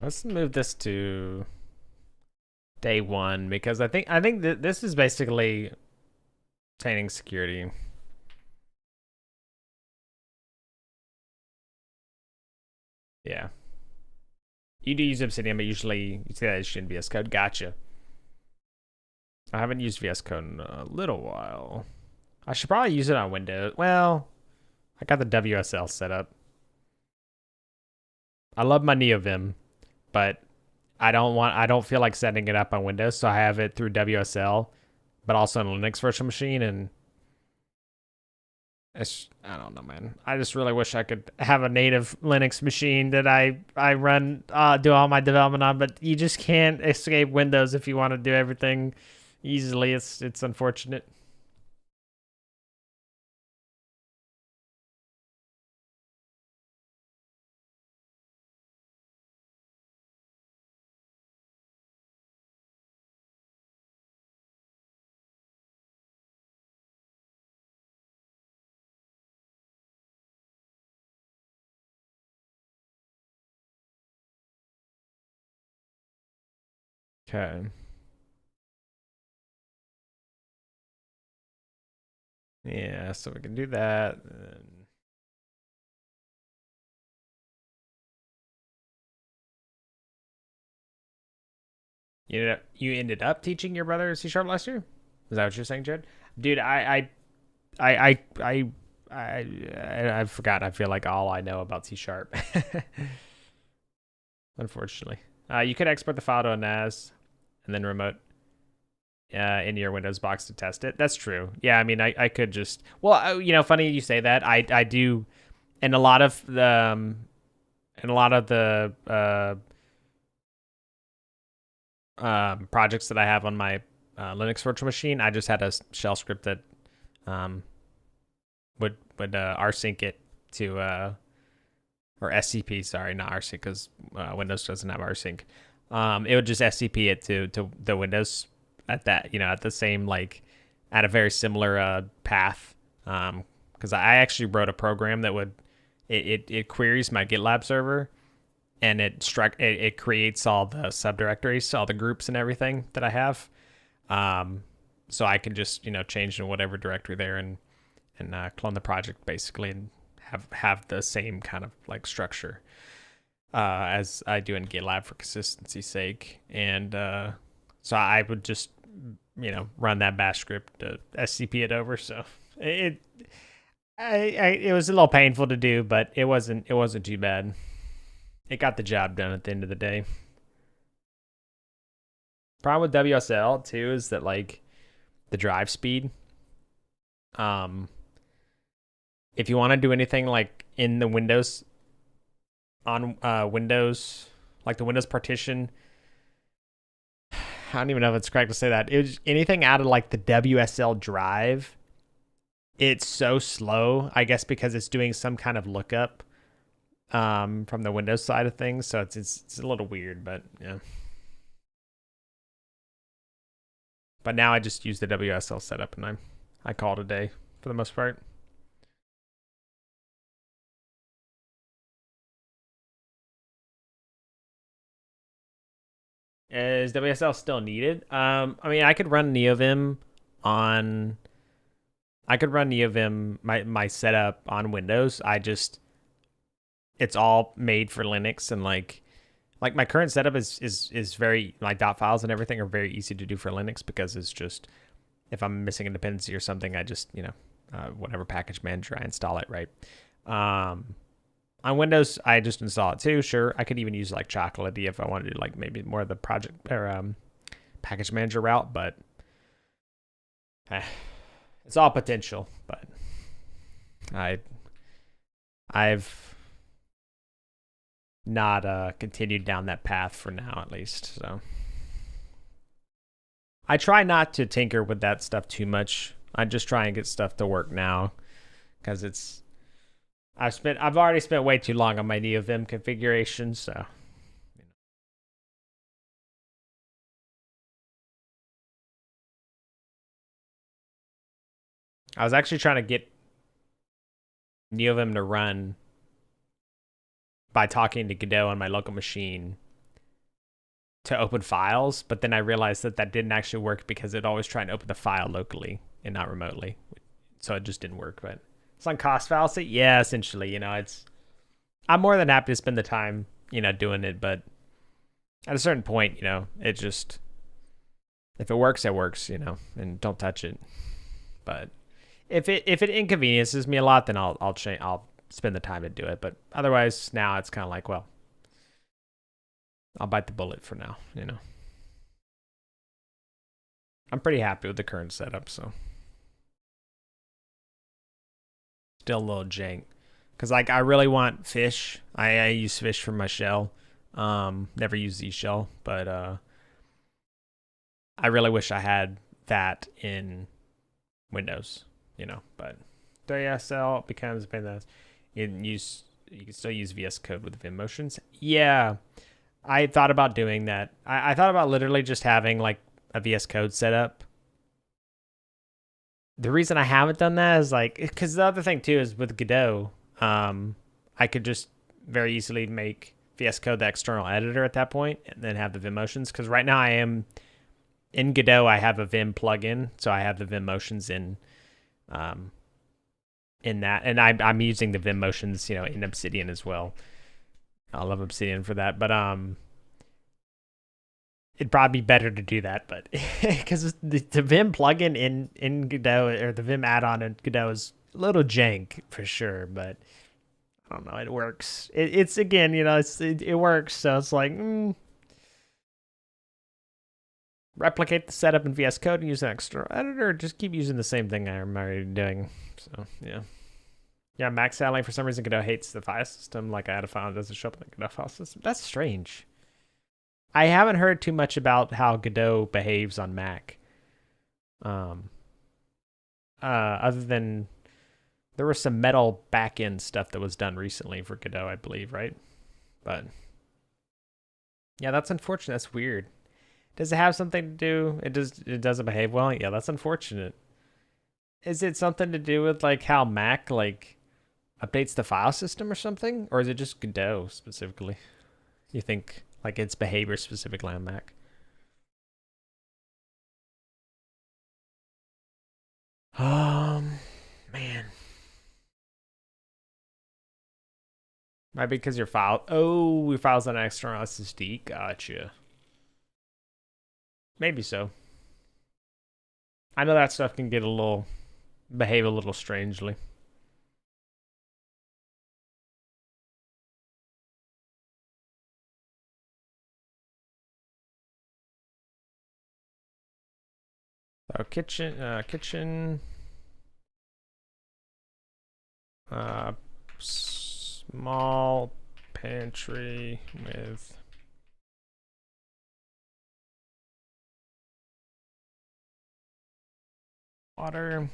Let's move this to day 1 because I think this is basically obtaining security. Yeah. You do use Obsidian, but usually you say that it shouldn't VS Code. Gotcha. I haven't used VS Code in a little while. I should probably use it on Windows. Well, I got the WSL set up. I love my NeoVim, but I don't feel like setting it up on Windows, so I have it through WSL, but also on a Linux virtual machine, and I don't know, man. I just really wish I could have a native Linux machine that I run do all my development on, but you just can't escape Windows if you want to do everything easily. It's unfortunate. Okay. Yeah, so we can do that. You ended up teaching your brother C# last year? Is that what you're saying, Jared? Dude, I forgot. I feel like all I know about C#. Unfortunately, you could export the file to a NAS and then remote in your Windows box to test it. That's true. Yeah, I mean, I could just funny you say that. I do, and a lot of the projects that I have on my Linux virtual machine, I just had a shell script that would rsync it to or SCP. Sorry, not rsync because Windows doesn't have rsync. It would just SCP it to the Windows at that at the same at a very similar path. Because I actually wrote a program that would it queries my GitLab server, and it creates all the subdirectories, all the groups and everything that I have. So I can just change in whatever directory there and clone the project basically and have the same kind of structure as I do in GitLab for consistency's sake. And so I would just run that bash script to SCP it over. So it was a little painful to do, but it wasn't too bad. It got the job done at the end of the day. Problem with WSL too is that the drive speed. If you want to do anything in the Windows on Windows, the Windows partition, I don't even know if it's correct to say that. It was anything out of the WSL drive. It's so slow, I guess, because it's doing some kind of lookup from the Windows side of things. So it's a little weird, but yeah. But now I just use the WSL setup and I call it a day for the most part. Is WSL still needed? I mean, I could run NeoVim on. I could run NeoVim my setup on Windows. It's all made for Linux, and my current setup is very my dot files and everything are very easy to do for Linux because it's just if I'm missing a dependency or something, I just whatever package manager I install it, right. On Windows, I just install it too. Sure, I could even use Chocolatey if I wanted to do maybe more of the project or package manager route, but it's all potential. But I've not continued down that path for now, at least. So I try not to tinker with that stuff too much. I just try and get stuff to work now because I've already spent way too long on my NeoVim configuration, so I was actually trying to get NeoVim to run by talking to Godot on my local machine to open files, but then I realized that didn't actually work because it always tried to open the file locally and not remotely, so it just didn't work. But it's on cost fallacy. Yeah, essentially, I'm more than happy to spend the time, doing it, but at a certain point, it just, if it works, it works, and don't touch it. But If it inconveniences me a lot, then I'll change. I'll spend the time to do it. But otherwise, now it's kind of like, well, I'll bite the bullet for now. You know, I'm pretty happy with the current setup. So still a little jank, because like I really want fish. I use fish for my shell. Never use Z shell, but I really wish I had that in Windows. You know, but WSL becomes you can still use VS Code with Vim motions. Yeah, I thought about doing that. I thought about literally just having like a VS Code set up. The reason I haven't done that is like, because the other thing too is with Godot, I could just very easily make VS Code the external editor at that point and then have the Vim motions. Because right now I am in Godot, I have a Vim plugin, so I have the Vim motions in that, and I'm using the Vim motions, you know, in Obsidian as well. I love Obsidian for that, but it'd probably be better to do that, but because the Vim plugin in Godot, or the Vim add-on in Godot, is a little jank for sure, but I don't know, it works. It's again, you know, it works, so it's like replicate the setup in VS Code and use an external editor, or just keep using the same thing I'm already doing. So yeah, Mac sadly for some reason Godot hates the file system. Like I had a file that doesn't show up in the Godot file system. That's strange. I haven't heard too much about how Godot behaves on Mac. Other than there was some metal backend stuff that was done recently for Godot, I believe, right? But yeah, that's unfortunate. That's weird. Does it have something to do? It doesn't behave well. Yeah, that's unfortunate. Is it something to do with like how Mac like updates the file system or something, or is it just Godot specifically? You think like its behavior specifically on Mac? Man, might be because your file. Oh, your file's on an external SSD. Gotcha. Maybe so. I know that stuff can get behave a little strangely. So kitchen, small pantry with water.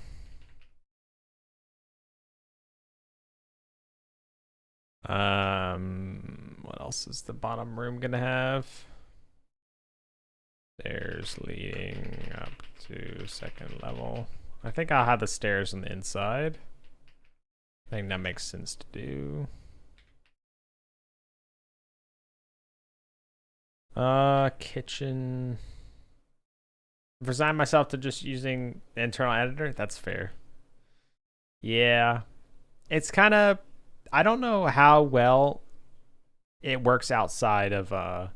What else is the bottom room gonna have? Stairs leading up to second level. I think I'll have the stairs on the inside. I think that makes sense to do. Kitchen. Resign myself to just using the internal editor. That's fair. Yeah. It's kind of, I don't know how well it works outside of like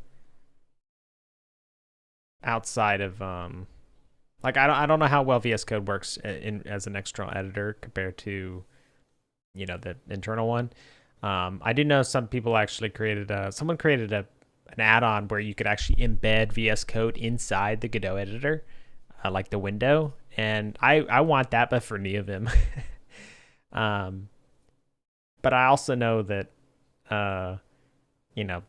I don't know how well VS Code works as an external editor compared to, you know, the internal one. I do know some people actually someone created an add-on where you could actually embed VS Code inside the Godot editor, like the window, and I want that, but for NeoVim. But I also know that, you know,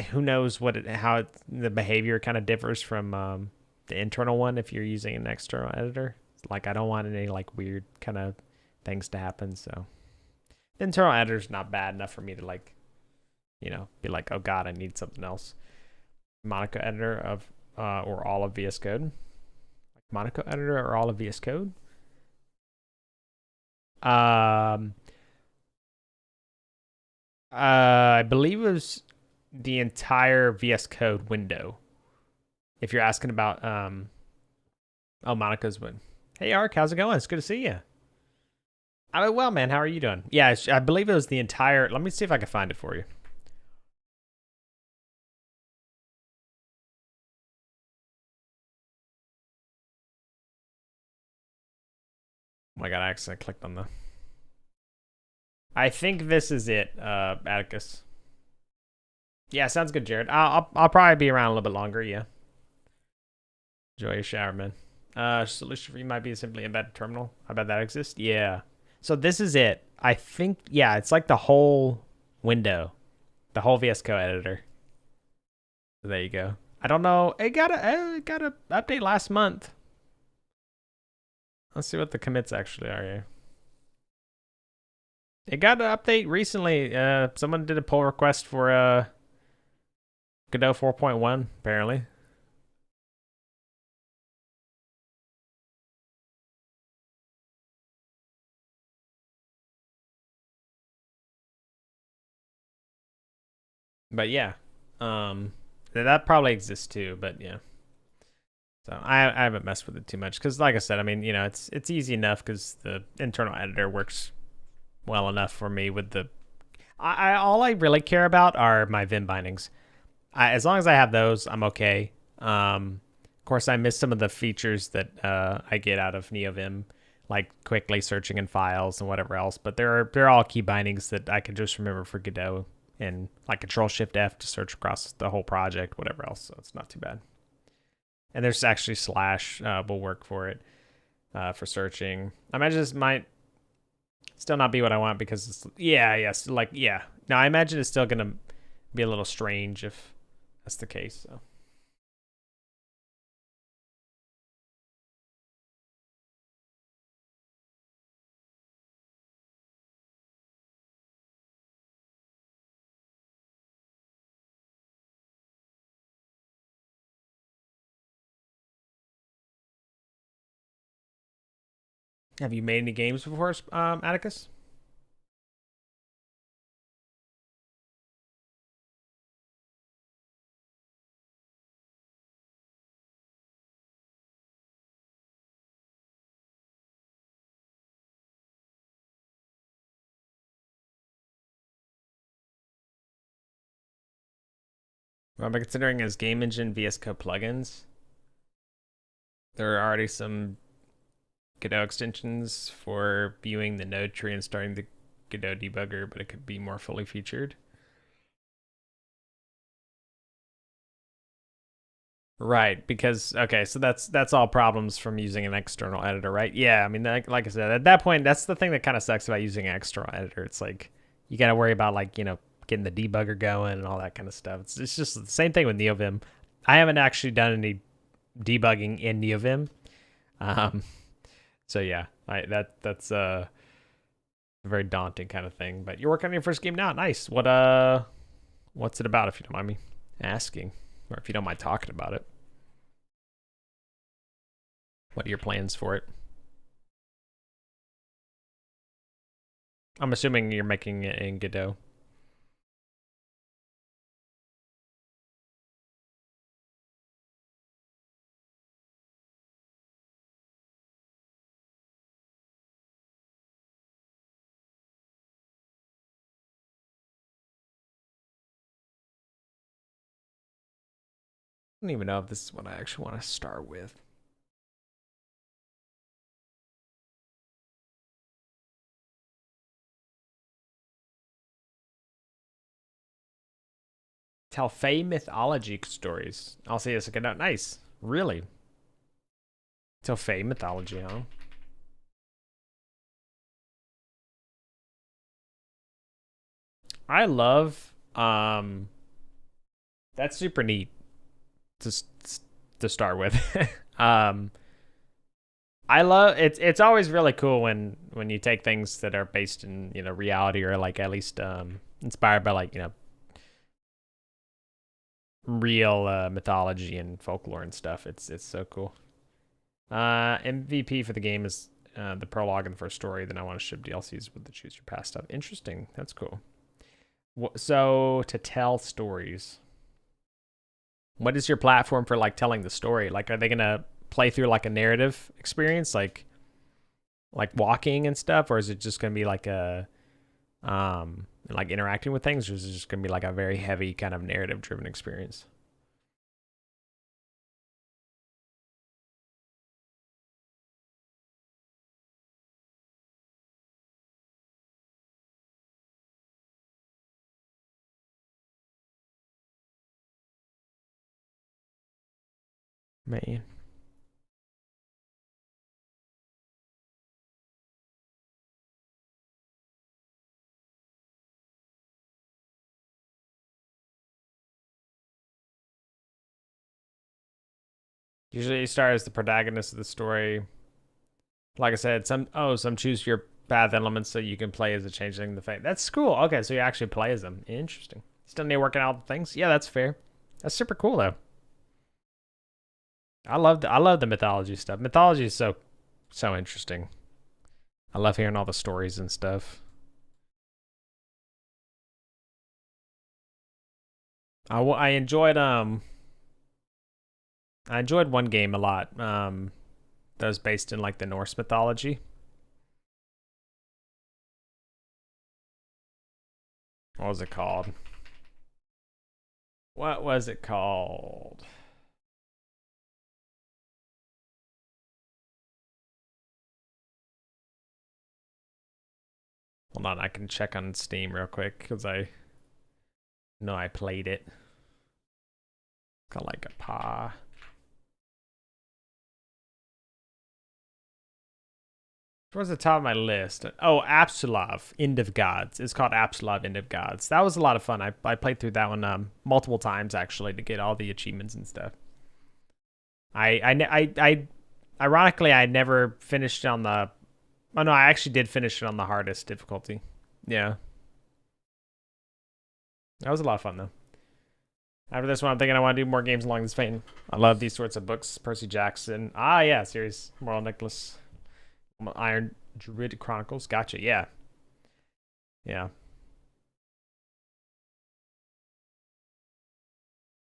who knows how the behavior kind of differs from the internal one if you're using an external editor. Like I don't want any like weird kind of things to happen. So the internal editor's not bad enough for me to like, you know, be like, oh god, I need something else. Monaco editor of or all of VS Code. Like Monaco editor or all of VS Code. I believe it was the entire VS Code window. If you're asking about oh, Monica's win. Hey Ark, how's it going? It's good to see you. I'm well, man. How are you doing? Yeah, I believe it was the entire. Let me see if I can find it for you. my god, I accidentally clicked on the. I think this is it, Atticus. Yeah, sounds good, Jared. I'll probably be around a little bit longer. Yeah. Enjoy your shower, man. Solution for you might be simply embed terminal. I bet that exists. Yeah. So this is it. I think, yeah, it's like the whole window, the whole VS Code editor. So there you go. I don't know. It got a update last month. Let's see what the commits actually are here. It got an update recently. Someone did a pull request for Godot 4.1 apparently. But yeah, that probably exists too. But yeah, so I haven't messed with it too much because, like I said, I mean, you know, it's easy enough because the internal editor works well enough for me with the. All I really care about are my Vim bindings. As long as I have those, I'm okay. Of course, I miss some of the features that I get out of NeoVim, like quickly searching in files and whatever else. But they're all key bindings that I can just remember for Godot, and like Control-Shift-F to search across the whole project, whatever else. So it's not too bad. And there's actually slash will work for it for searching. I imagine this might still not be what I want because it's yeah. Now I imagine it's still gonna be a little strange if that's the case. So. Have you made any games before, Atticus? What am I considering as game engine VS Code plugins? There are already some Godot extensions for viewing the node tree and starting the Godot debugger, but it could be more fully featured. Right, because okay, so that's all problems from using an external editor, right? Yeah, I mean, like I said, at that point, that's the thing that kind of sucks about using an external editor. It's like you got to worry about like getting the debugger going and all that kind of stuff. It's just the same thing with NeoVim. I haven't actually done any debugging in NeoVim, so yeah, that's a very daunting kind of thing. But you're working on your first game now. Nice. What's it about, if you don't mind me asking, or if you don't mind talking about it? What are your plans for it? I'm assuming you're making it in Godot. I don't even know if this is what I actually want to start with. Tell Fey mythology stories. I'll say this again. Nice. Really? Tell Fey mythology, huh? I love that's super neat to to start with. um I love it's always really cool when you take things that are based in, reality, or like at least inspired by like, real mythology and folklore and stuff. It's so cool. MVP for the game is the prologue and the first story. Then I want to ship DLCs with the choose your past stuff. Interesting. That's cool. So to tell stories, what is your platform for like telling the story? Like, are they gonna play through like a narrative experience, like walking and stuff, or is it just gonna be like a like interacting with things, or is it just gonna be like a very heavy kind of narrative driven experience? Man. Usually you start as the protagonist of the story. Like I said, some choose your path elements so you can play as a changeling the fate. That's cool. Okay, so you actually play as them. Interesting. Still need working out things. Yeah, that's fair. That's super cool though. I love the mythology stuff. Mythology is so interesting. I love hearing all the stories and stuff. I enjoyed I enjoyed one game a lot. That was based in like the Norse mythology. What was it called? What was it called? Hold on, I can check on Steam real quick because I know I played it. It's called like a pa. Towards the top of my list. Oh, Apsulov, End of Gods. It's called Apsulov, End of Gods. That was a lot of fun. I played through that one multiple times actually to get all the achievements and stuff. I ironically I never finished on the. Oh no, I actually did finish it on the hardest difficulty. Yeah, that was a lot of fun though. After this one, I'm thinking I want to do more games along this vein. I love these sorts of books. Percy Jackson. Ah, yeah, series. Moral Nicholas. Iron Druid Chronicles. Gotcha. Yeah. Yeah.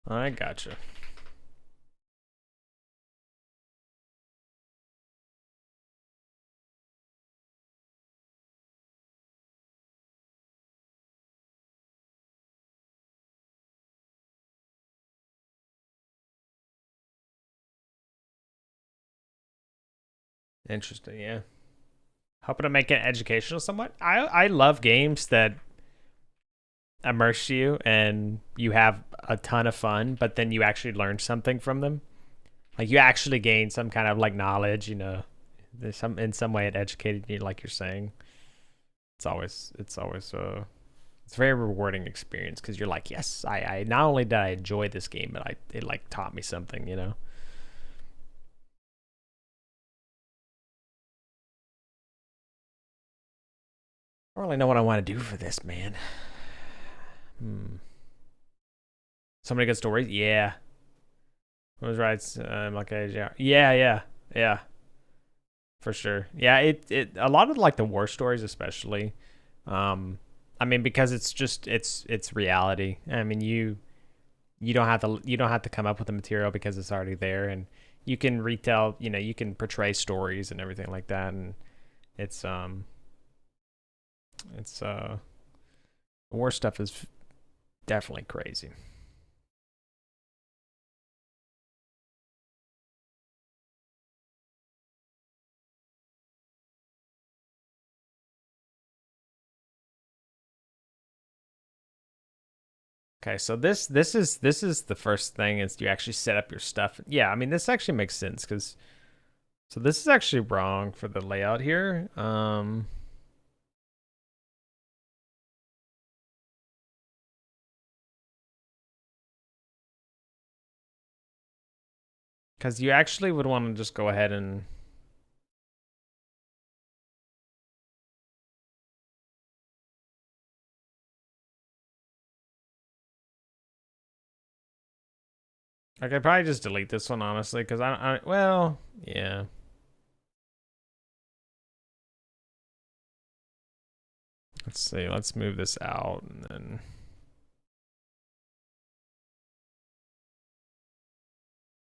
I gotcha. Interesting. Yeah. Hoping to make it educational somewhat. I love games that immerse you and you have a ton of fun, but then you actually learn something from them. Like you actually gain some kind of like knowledge, you know. There's some in some way it educated you, like you're saying. It's a very rewarding experience because you're like, yes, I not only did I enjoy this game, but it like taught me something, you know. I don't really know what I want to do for this, man. Somebody good stories? Yeah. What was right? Okay, yeah, for sure. Yeah, it a lot of like the war stories, especially. Um, I mean, because it's just it's reality. I mean, you don't have to come up with the material because it's already there, and you can retell. You know, you can portray stories and everything like that, and it's it's war stuff is definitely crazy. Okay, so this is the first thing is you actually set up your stuff. Yeah, I mean this actually makes sense because so this is actually wrong for the layout here. Because you actually would want to just go ahead and I could probably just delete this one honestly because I well yeah. Let's see. Let's move this out and then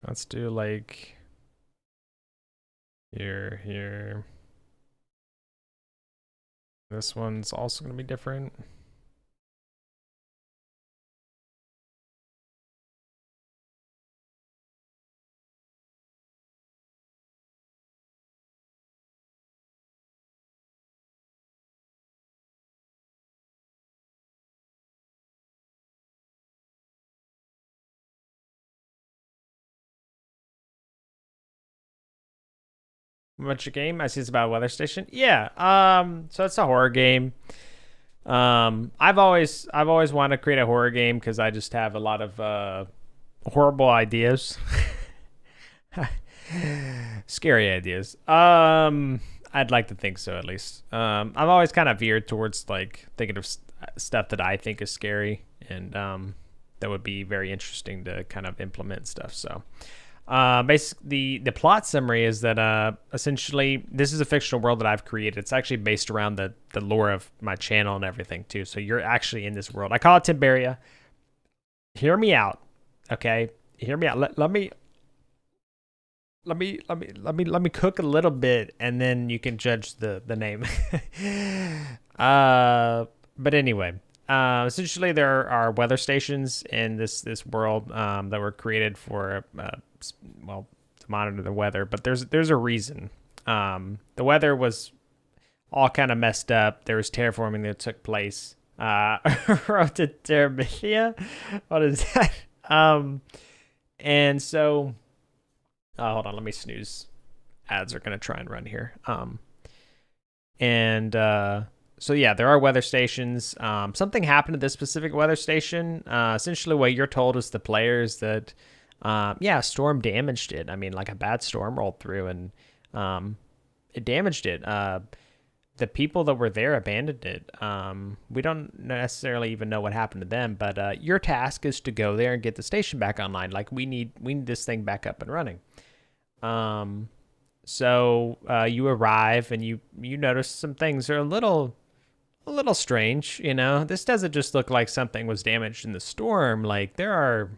let's do like here. This one's also gonna be different. Much a game? I see it's about a weather station. Yeah. So it's a horror game. I've always wanted to create a horror game because I just have a lot of horrible ideas. Scary ideas. I'd like to think so, at least. I've always kind of veered towards like thinking of stuff that I think is scary, and that would be very interesting to kind of implement stuff. So basically the plot summary is that essentially this is a fictional world that I've created. It's actually based around the lore of my channel and everything too. So you're actually in this world. I call it TinBears. Hear me out. Okay? Hear me out. Let me cook a little bit, and then you can judge the name. But anyway, essentially there are weather stations in this world that were created for to monitor the weather. But there's a reason. The weather was all kind of messed up. There was terraforming that took place. Rotothermia? What is that? And so. Hold on, let me snooze. Ads are gonna try and run here. So yeah, there are weather stations. Something happened to this specific weather station. Essentially, what you're told as the player is that, a storm damaged it. I mean, like a bad storm rolled through and it damaged it. The people that were there abandoned it. We don't necessarily even know what happened to them, but your task is to go there and get the station back online. Like we need this thing back up and running. So you arrive and you notice some things are a little strange. You know, this doesn't just look like something was damaged in the storm. Like there are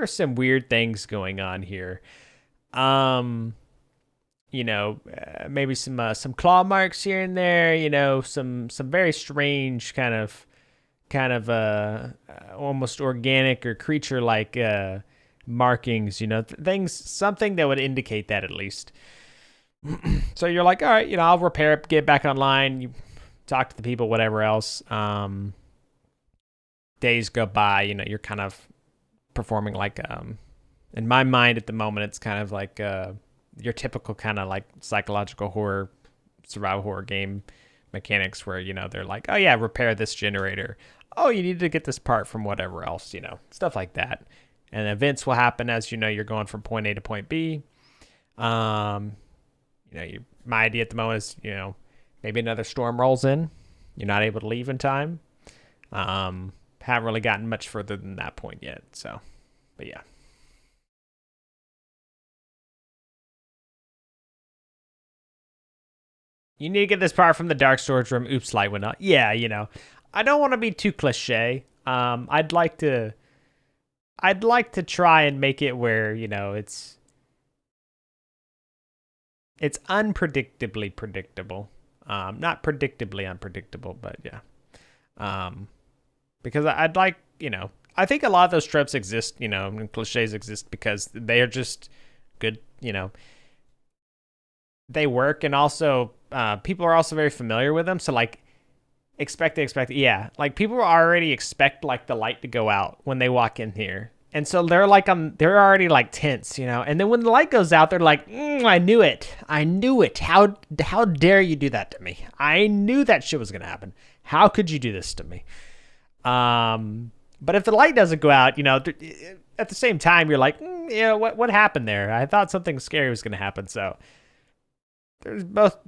some weird things going on here. Maybe some claw marks here and there. You know, some very strange kind of almost organic or creature like markings. You know, something that would indicate that at least. So you're like, all right, you know, I'll repair it, get back online. You talk to the people, whatever else. Days go by. You know, you're kind of performing like in my mind at the moment, it's kind of like your typical kind of like psychological horror, survival horror game mechanics where, you know, they're like, oh yeah, repair this generator. Oh, you need to get this part from whatever else, you know, stuff like that. And events will happen as, you know, you're going from point A to point B. My idea at the moment is, you know, maybe another storm rolls in. You're not able to leave in time. Haven't really gotten much further than that point yet. So, but yeah. You need to get this part from the dark storage room. Oops, light went out. Yeah, you know, I don't want to be too cliche. I'd like to try and make it where, you know, it's unpredictably predictable. Not predictably unpredictable, but yeah. Because I'd like, you know, I think a lot of those tropes exist, you know, and cliches exist because they are just good, you know. They work, and also people are also very familiar with them. So like expect, yeah, like people already expect like the light to go out when they walk in here, and so they're like they're already like tense, you know. And then when the light goes out, they're like, I knew it, how dare you do that to me? I knew that shit was gonna happen. How could you do this to me? But if the light doesn't go out, you know, at the same time you're like, you know, what happened there? I thought something scary was gonna happen. So there's both.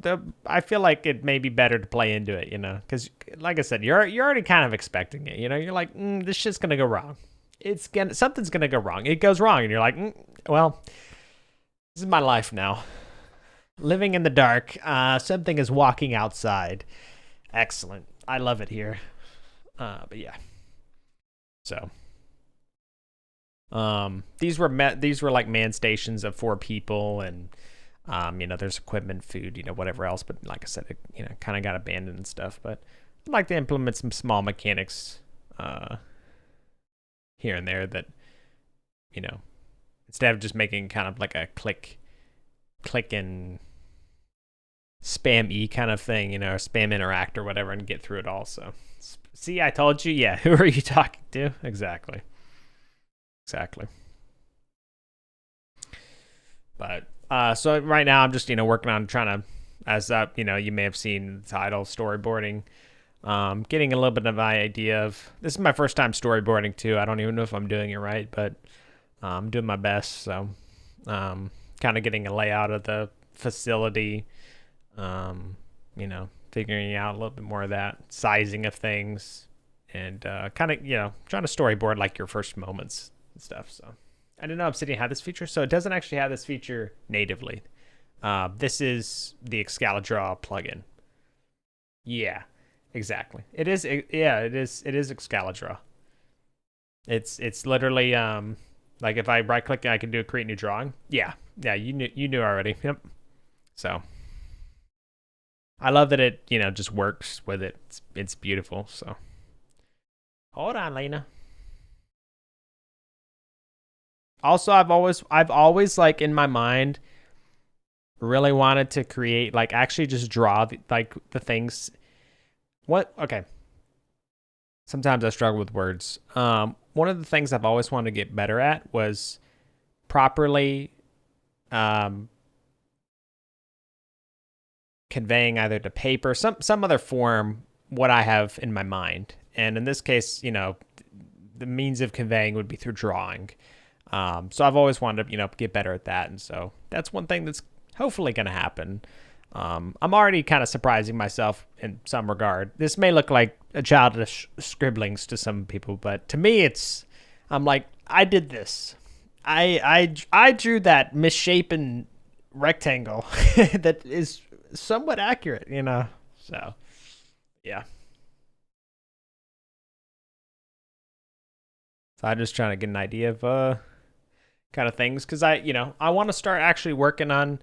I feel like it may be better to play into it, you know, because like I said, you're already kind of expecting it, you know. You're like, this shit's gonna go wrong. Something's gonna go wrong. It goes wrong, and you're like, well, this is my life now. Living in the dark. Something is walking outside. Excellent. I love it here. But yeah. So. These were like man stations of 4 people, and you know, there's equipment, food, you know, whatever else. But like I said, it, you know, kind of got abandoned and stuff. But I'd like to implement some small mechanics here and there that, you know, instead of just making kind of like a click and spam E kind of thing, you know, or spam interact or whatever, and get through it all. So see, I told you. Yeah, who are you talking to? Exactly. But So right now I'm just working on trying to, as you may have seen the title, storyboarding. Getting a little bit of an idea of, this is my first time storyboarding too. I don't even know if I'm doing it right, but I'm doing my best. So kind of getting a layout of the facility, figuring out a little bit more of that sizing of things, and kind of trying to storyboard like your first moments and stuff. So I didn't know Obsidian had this feature, so it doesn't actually have this feature natively. This is the Excalibur plugin. Yeah, exactly. It is. Yeah, it is. It is Excalibur. It's literally like if I right click, I can do a create new drawing. Yeah, yeah. You knew already. Yep. So I love that it just works with it. It's beautiful. So hold on, Lena. Also, I've always like in my mind really wanted to create, like actually just draw the things. What? Okay. Sometimes I struggle with words. One of the things I've always wanted to get better at was properly conveying either to paper, some other form, what I have in my mind. And in this case, the means of conveying would be through drawing. So I've always wanted to, get better at that. And so that's one thing that's hopefully going to happen. I'm already kind of surprising myself in some regard. This may look like a childish scribblings to some people, but to me, I'm like, I did this. I drew that misshapen rectangle that is somewhat accurate, So, yeah. So I'm just trying to get an idea of kind of things, because I want to start actually working on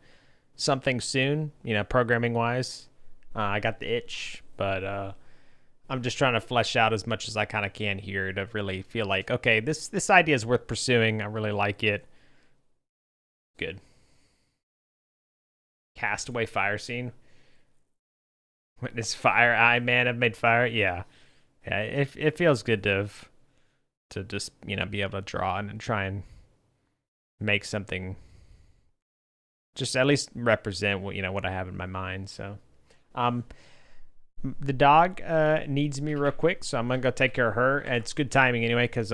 something soon, programming wise. I got the itch, but I'm just trying to flesh out as much as I kind of can here to really feel like, okay, this idea is worth pursuing. I really like it. Good. Castaway fire scene. Witness fire. I man have made fire. Yeah, yeah. It feels good to just be able to draw and try and make something, just at least represent what I have in my mind. So, the dog needs me real quick, so I'm gonna go take care of her. It's good timing anyway, because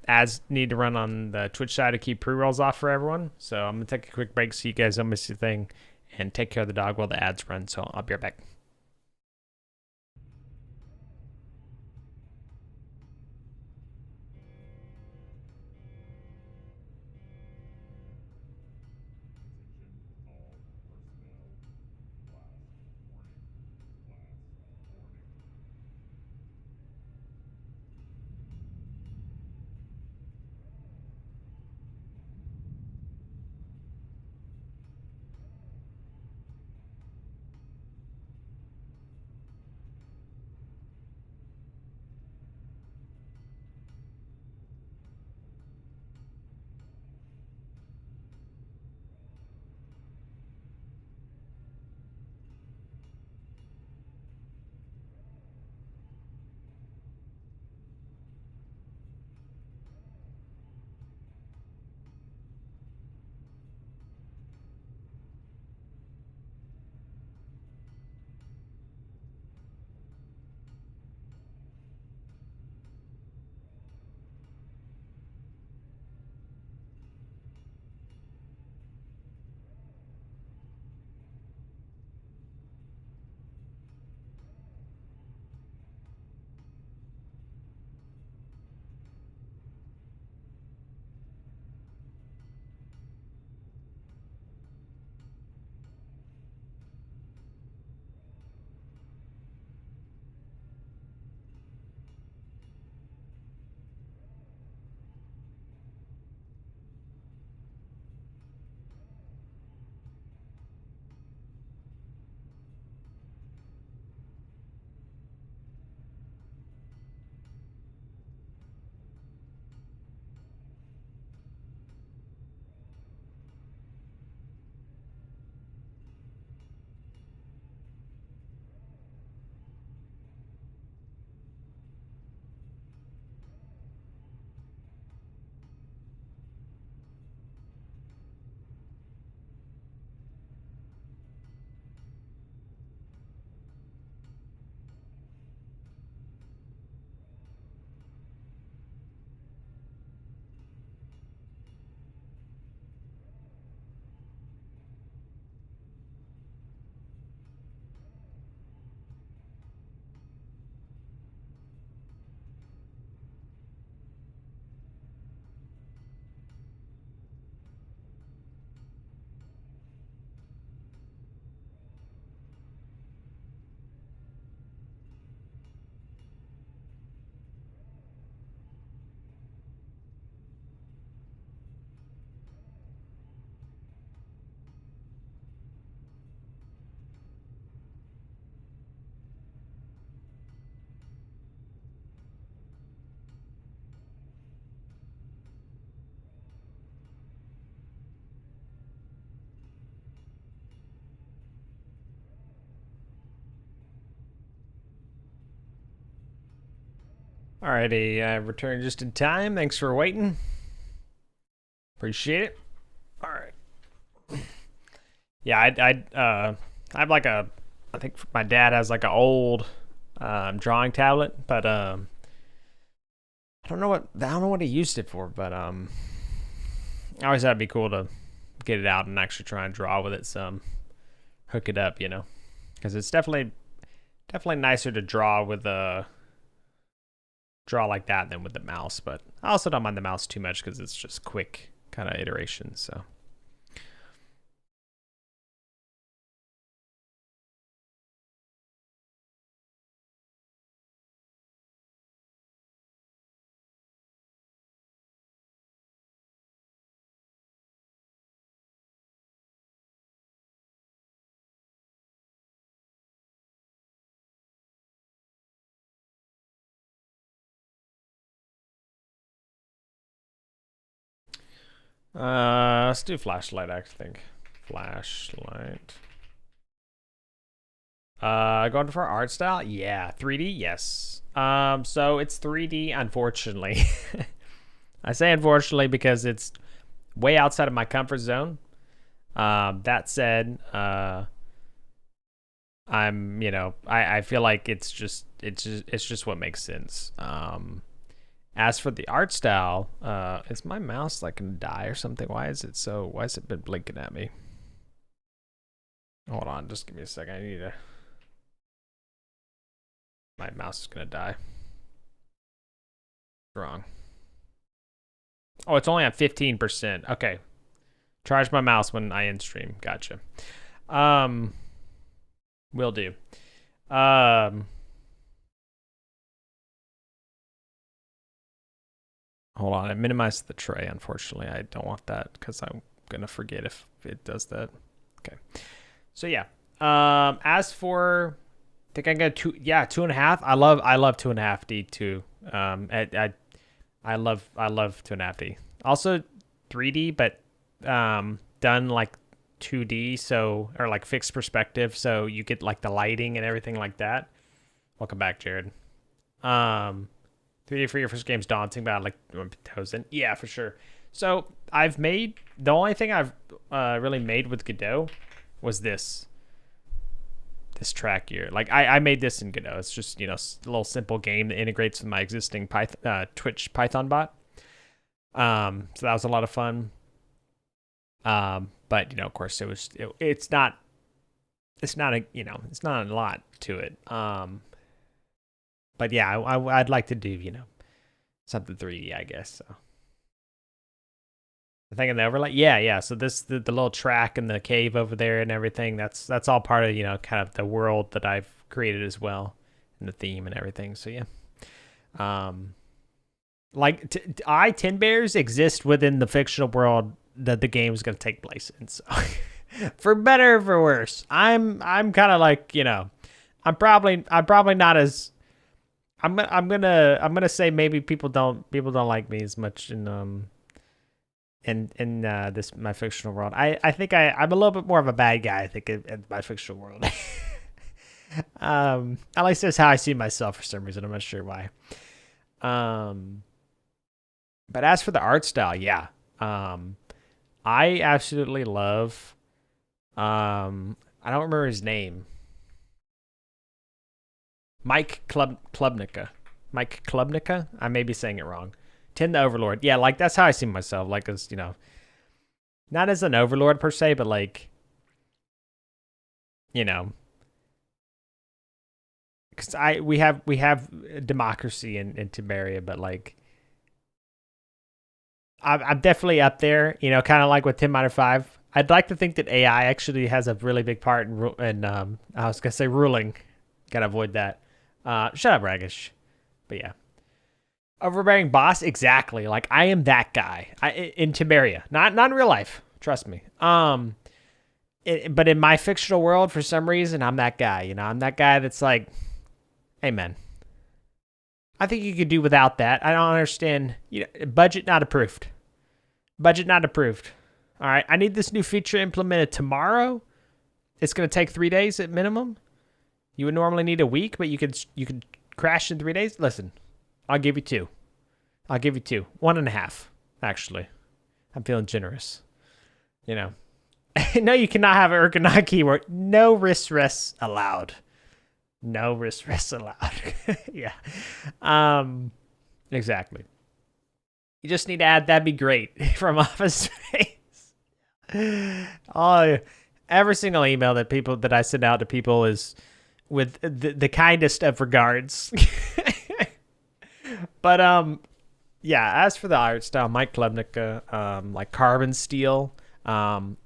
ads need to run on the Twitch side to keep pre-rolls off for everyone. So I'm gonna take a quick break so you guys don't miss your thing, and take care of the dog while the ads run. So I'll be right back. Alrighty, I returned just in time. Thanks for waiting. Appreciate it. All right. Yeah, I have like I think my dad has like an old drawing tablet, but I don't know what he used it for, but I always thought it'd be cool to get it out and actually try and draw with it some, hook it up, because it's definitely nicer to draw with a draw like that than with the mouse. But I also don't mind the mouse too much because it's just quick kind of iterations. So. Let's do flashlight, I think. Flashlight. Going for art style? Yeah. 3D? Yes. So it's 3D, unfortunately. I say unfortunately because it's way outside of my comfort zone. That said, I'm, I feel like it's just what makes sense. As for the art style, is my mouse like gonna die or something? Why has it been blinking at me? Hold on, just give me a second. My mouse is gonna die. Wrong. Oh, it's only at 15%. Okay. Charge my mouse when I end stream. Gotcha. Will do. Hold on, I minimized the tray, unfortunately. I don't want that because I'm gonna forget if it does that. Okay. So yeah. As for I think I got 2.5. I love 2.5D too. I love 2.5D. Also 3D, but done like 2D, so or like fixed perspective, so you get like the lighting and everything like that. Welcome back, Jared. 3D for your first game's daunting, but I like Tozen. Yeah, for sure. So the only thing I've really made with Godot was this track here. Like I made this in Godot. It's just, a little simple game that integrates with my existing Twitch Python bot. So that was a lot of fun. But of course it's not a lot to it. But yeah, I'd like to do, something 3D, I guess. So I think in the overlay, yeah. So the little track and the cave over there and everything, that's all part of, kind of the world that I've created as well, and the theme and everything. So yeah. Like TinBears exist within the fictional world that the game is going to take place in. So for better or for worse, I'm kind of like, I'm probably not as I'm gonna say maybe people don't like me as much in this my fictional world. I think I'm a little bit more of a bad guy, I think, in my fictional world. At least that's how I see myself for some reason. I'm not sure why. But as for the art style, yeah. I absolutely love I don't remember his name. Mike Klubnica. I may be saying it wrong. Tin the Overlord. Yeah, like that's how I see myself. Like as, not as an overlord per se, but like, because we have democracy in Tiberia, but like, I'm definitely up there. Kind of like with 10-5. I'd like to think that AI actually has a really big part in I was gonna say ruling. Gotta avoid that. Shut up, Ragish. But yeah. Overbearing boss, exactly. Like I am that guy. In Tiberia. Not in real life. Trust me. But in my fictional world, for some reason, I'm that guy. I'm that guy that's like, hey man, I think you could do without that. I don't understand. Budget not approved. Budget not approved. All right. I need this new feature implemented tomorrow. It's gonna take 3 days at minimum. You would normally need a week, but you could crash in 3 days. Listen, I'll give you 2. I'll give you 2. 1.5, actually. I'm feeling generous. You know. No, you cannot have an ergonomic keyboard. No wrist rests allowed. No wrist rests allowed. Yeah. Exactly. You just need to add that'd be great from Office Space. Oh, every single email that I send out to people is with the kindest of regards. But yeah, as for the art style, Mike Klebnica, like carbon steel, the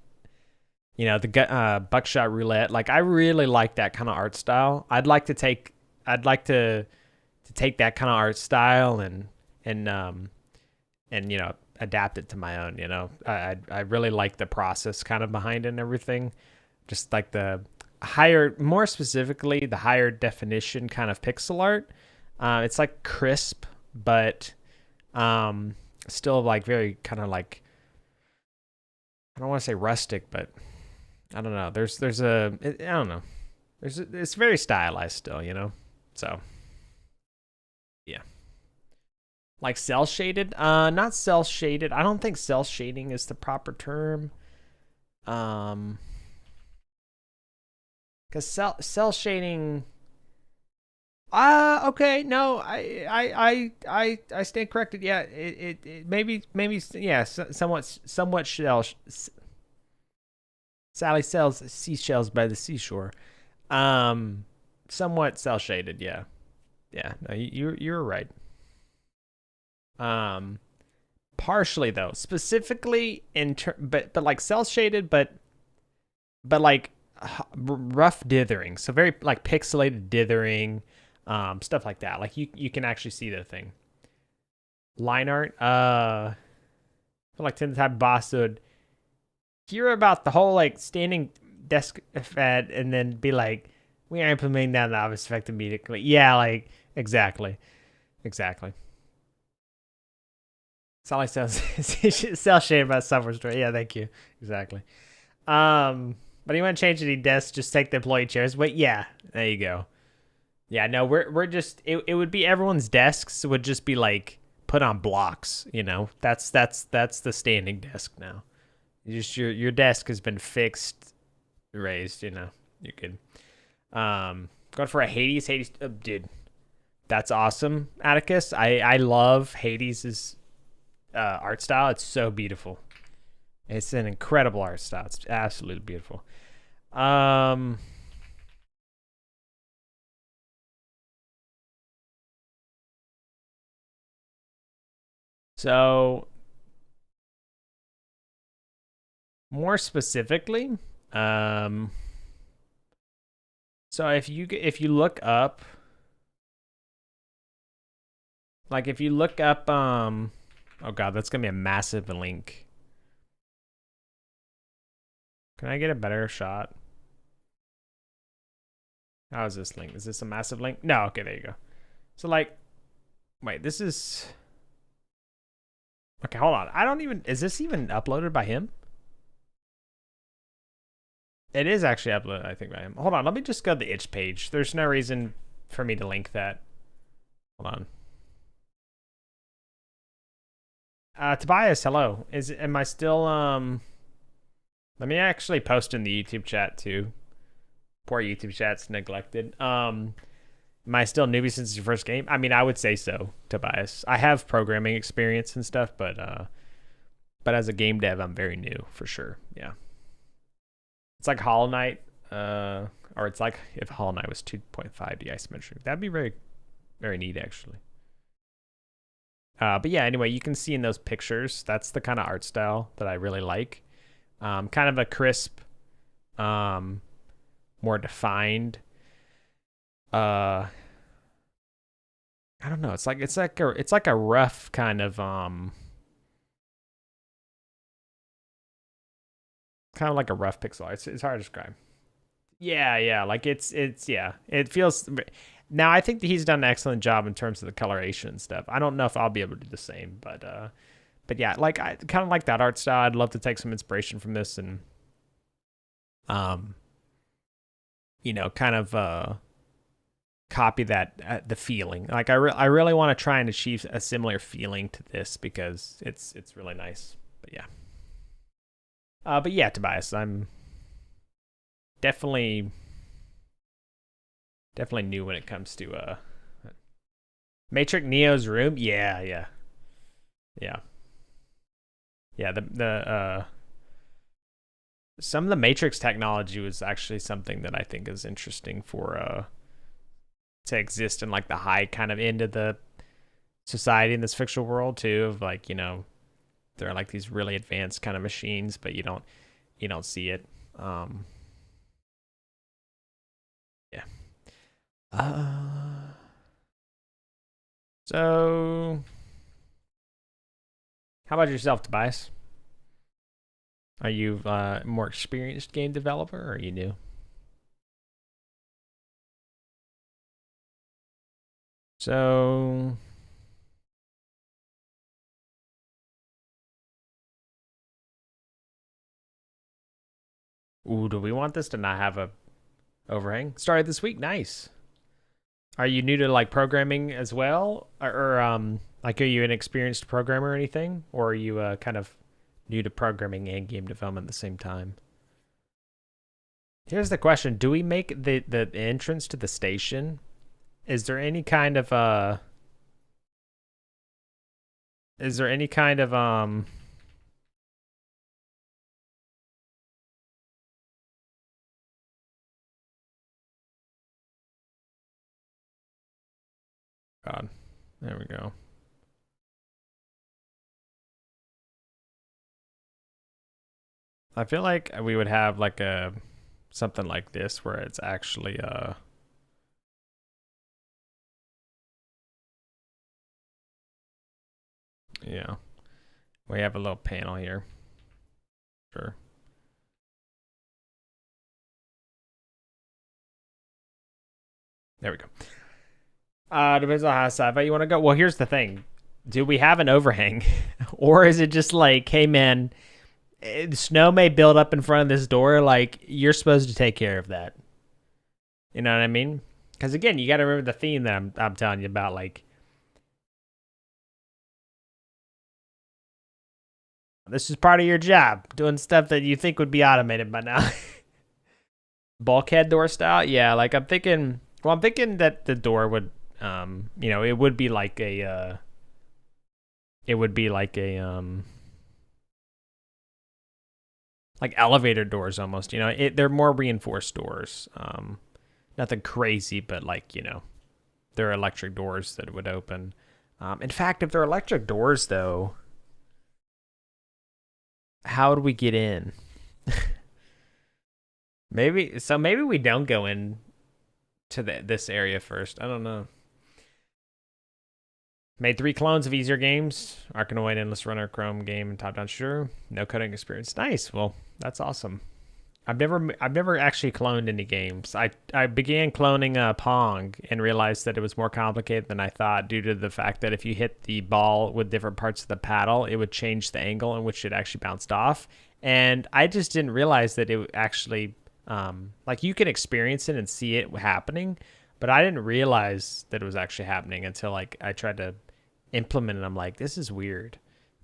buckshot roulette, like I really like that kind of art style. I'd like to take that kind of art style and adapt it to my own. I really like the process kind of behind it and everything. Just like more specifically, the higher definition kind of pixel art. It's like crisp, but still like very kind of like, I don't want to say rustic, but I don't know. I don't know. It's very stylized still, So yeah. Like cell shaded? Not cell shaded. I don't think cell shading is the proper term. Because cell shading. Okay, no, I stand corrected. Yeah, it maybe yeah, somewhat shell. Sally sells seashells by the seashore. Somewhat cell shaded. Yeah, yeah. No, you're right. Partially though, specifically but like cell shaded, but like rough dithering. So very like pixelated dithering. Stuff like that. Like you can actually see the thing. Line art. I feel like 10 type boss would hear about the whole like standing desk fed and then be like, we are implementing that in the Office effect immediately. Yeah, like exactly. Sally says sell shade about software store. Yeah, thank you. Exactly. But you want to change any desks, just take the employee chairs. Wait, yeah, there you go. Yeah, no, we're just it would be everyone's desks would just be like put on blocks, That's the standing desk now. Your desk has been fixed, raised, You're good. Going for a Hades, dude. That's awesome, Atticus. I love Hades's art style. It's so beautiful. It's an incredible art style. It's absolutely beautiful. So more specifically, so if you look up, oh god, that's gonna be a massive link. Can I get a better shot? How is this link? Is this a massive link? No, okay, there you go. So like, wait, this is, okay, hold on. Is this even uploaded by him? It is actually uploaded, I think, by him. Hold on, let me just go to the itch page. There's no reason for me to link that. Hold on. Tobias, hello. Am I still, let me actually post in the YouTube chat too. Poor YouTube chat's neglected. Am I still newbie since it's your first game? I mean, I would say so, Tobias. I have programming experience and stuff, but as a game dev, I'm very new for sure. Yeah. It's like Hollow Knight, or it's like if Hollow Knight was 2.5D isometric. That'd be very, very neat, actually. But yeah, anyway, you can see in those pictures, that's the kind of art style that I really like. Kind of a crisp, more defined. I don't know. It's like a rough kind of like a rough pixel art. It's hard to describe. Yeah. Like it's yeah. It feels. Now I think that he's done an excellent job in terms of the coloration and stuff. I don't know if I'll be able to do the same, but yeah, like I kind of like that art style. I'd love to take some inspiration from this and kind of copy that the feeling. Like I really want to try and achieve a similar feeling to this because it's really nice. But yeah, Tobias, I'm definitely new when it comes to Matrix Neo's room. Yeah. The some of the Matrix technology was actually something that I think is interesting for to exist in like the high kind of end of the society in this fictional world too, of like, you know, there are like these really advanced kind of machines, but you don't see it. Yeah. So how about yourself, Tobias? Are you a more experienced game developer, or are you new? So ooh, do we want this to not have a overhang? Started this week, nice. Are you new to like programming as well, or like are you an experienced programmer or anything, or are you kind of new to programming and game development at the same time? Here's the question: do we make the entrance to the station? Is there any kind of Is there any kind of God, there we go. I feel like we would have like a something like this where it's actually yeah. We have a little panel here. Sure. There we go. Depends on how sci-fi you want to go. Well, here's the thing. Do we have an overhang? Or is it just like, hey man, snow may build up in front of this door, like you're supposed to take care of that. You know what I mean? Because again, you got to remember the theme that I'm telling you about. Like, this is part of your job, doing stuff that you think would be automated by now. Bulkhead door style, yeah. Like I'm thinking. Well, I'm thinking that the door would, you know, it would be like a, like elevator doors almost. You know, they're more reinforced doors. Nothing crazy, but like, you know, they're electric doors that would open. In fact, if they're electric doors, though, how do we get in? Maybe we don't go in to this area first. I don't know. Made 3 clones of easier games: Arkanoid, Endless Runner, Chrome game, and top down shooter. No coding experience. Nice. Well, that's awesome. I've never actually cloned any games. I began cloning Pong and realized that it was more complicated than I thought, due to the fact that if you hit the ball with different parts of the paddle, it would change the angle in which it actually bounced off. And I just didn't realize that it actually like you can experience it and see it happening, but I didn't realize that it was actually happening until like I tried to implement it. I'm like, this is weird.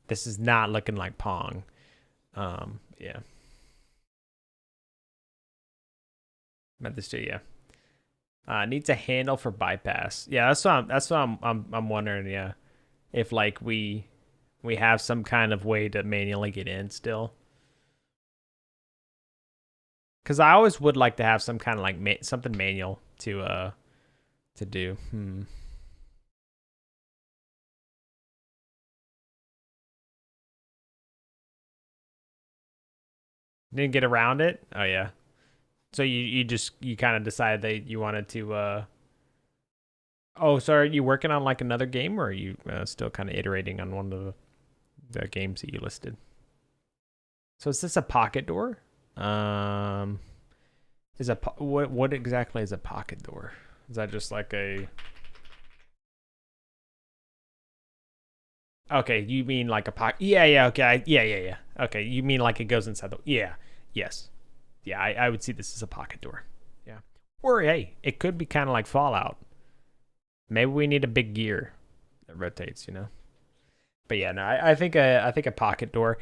This is not looking like Pong. Yeah. Meant this too, yeah. Needs a handle for bypass. Yeah, that's what I'm wondering, yeah. If like we have some kind of way to manually get in still. Cause I always would like to have some kind of like something manual to do. Didn't get around it? Oh yeah. So you kind of decided that you wanted to oh, so are you working on like another game, or are you still kind of iterating on one of the games that you listed? So is this a pocket door? Is what exactly is a pocket door? Is that just like a Okay, you mean like a pocket? Yeah, okay. Yeah. Okay, you mean like it goes inside the Yeah. Yes. Yeah, I would see this as a pocket door. Yeah. Or hey, it could be kind of like Fallout. Maybe we need a big gear that rotates, you know. But yeah, no, I think a pocket door.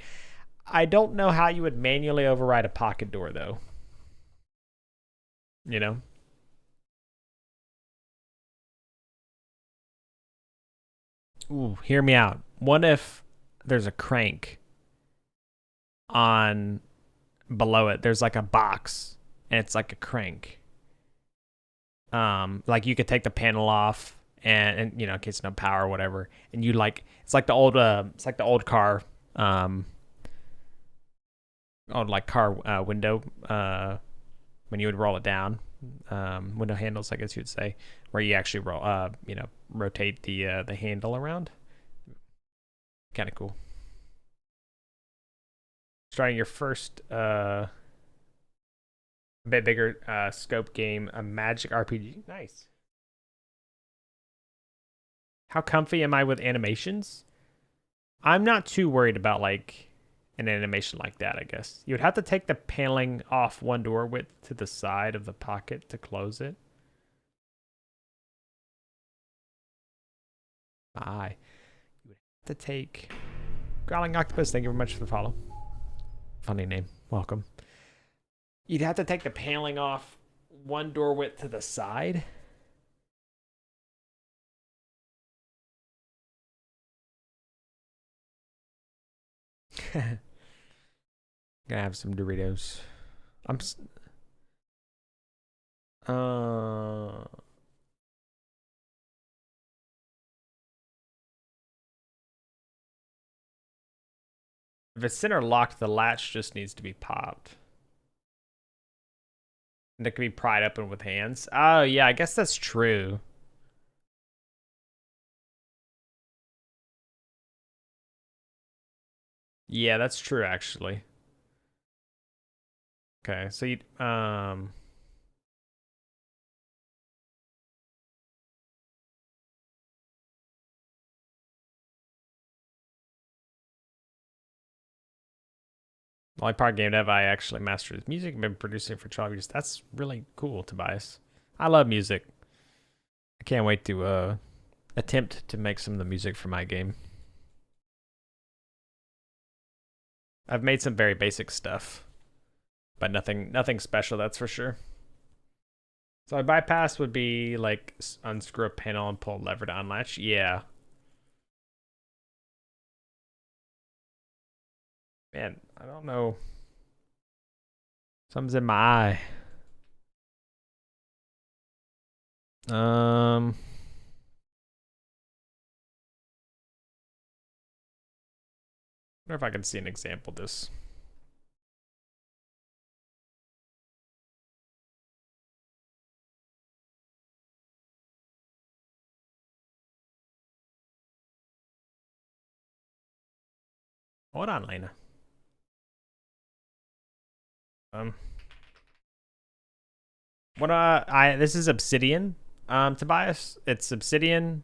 I don't know how you would manually override a pocket door though. You know? Ooh, hear me out. What if there's a crank on below it? There's like a box and it's like a crank. Like you could take the panel off and you know, in case no power or whatever, and you like it's like the old car old like car window when you would roll it down. Window handles, I guess you'd say, where you actually roll you know, rotate the handle around. Kind of cool. Starting your first bit bigger scope game, a Magic RPG. Nice. How comfy am I with animations? I'm not too worried about like an animation like that, I guess. You would have to take the paneling off one door width to the side of the pocket to close it. Bye. You would have to take Growling Octopus, thank you very much for the follow. Funny name. Welcome. You'd have to take the paneling off one door width to the side. Gonna have some Doritos. I'm. If it's center locked, the latch just needs to be popped. And it can be pried open with hands. Oh, yeah, I guess that's true. Yeah, that's true, actually. Okay, so you, only part game dev I actually mastered is music. I've been producing for 12 years. That's really cool, Tobias. I love music. I can't wait to attempt to make some of the music for my game. I've made some very basic stuff, but nothing special, that's for sure. So a bypass would be like unscrew a panel and pull a lever to unlatch. Yeah. Man, I don't know. Something's in my eye. Wonder if I can see an example of this. Hold on, Lena. This is Obsidian, Tobias. It's Obsidian,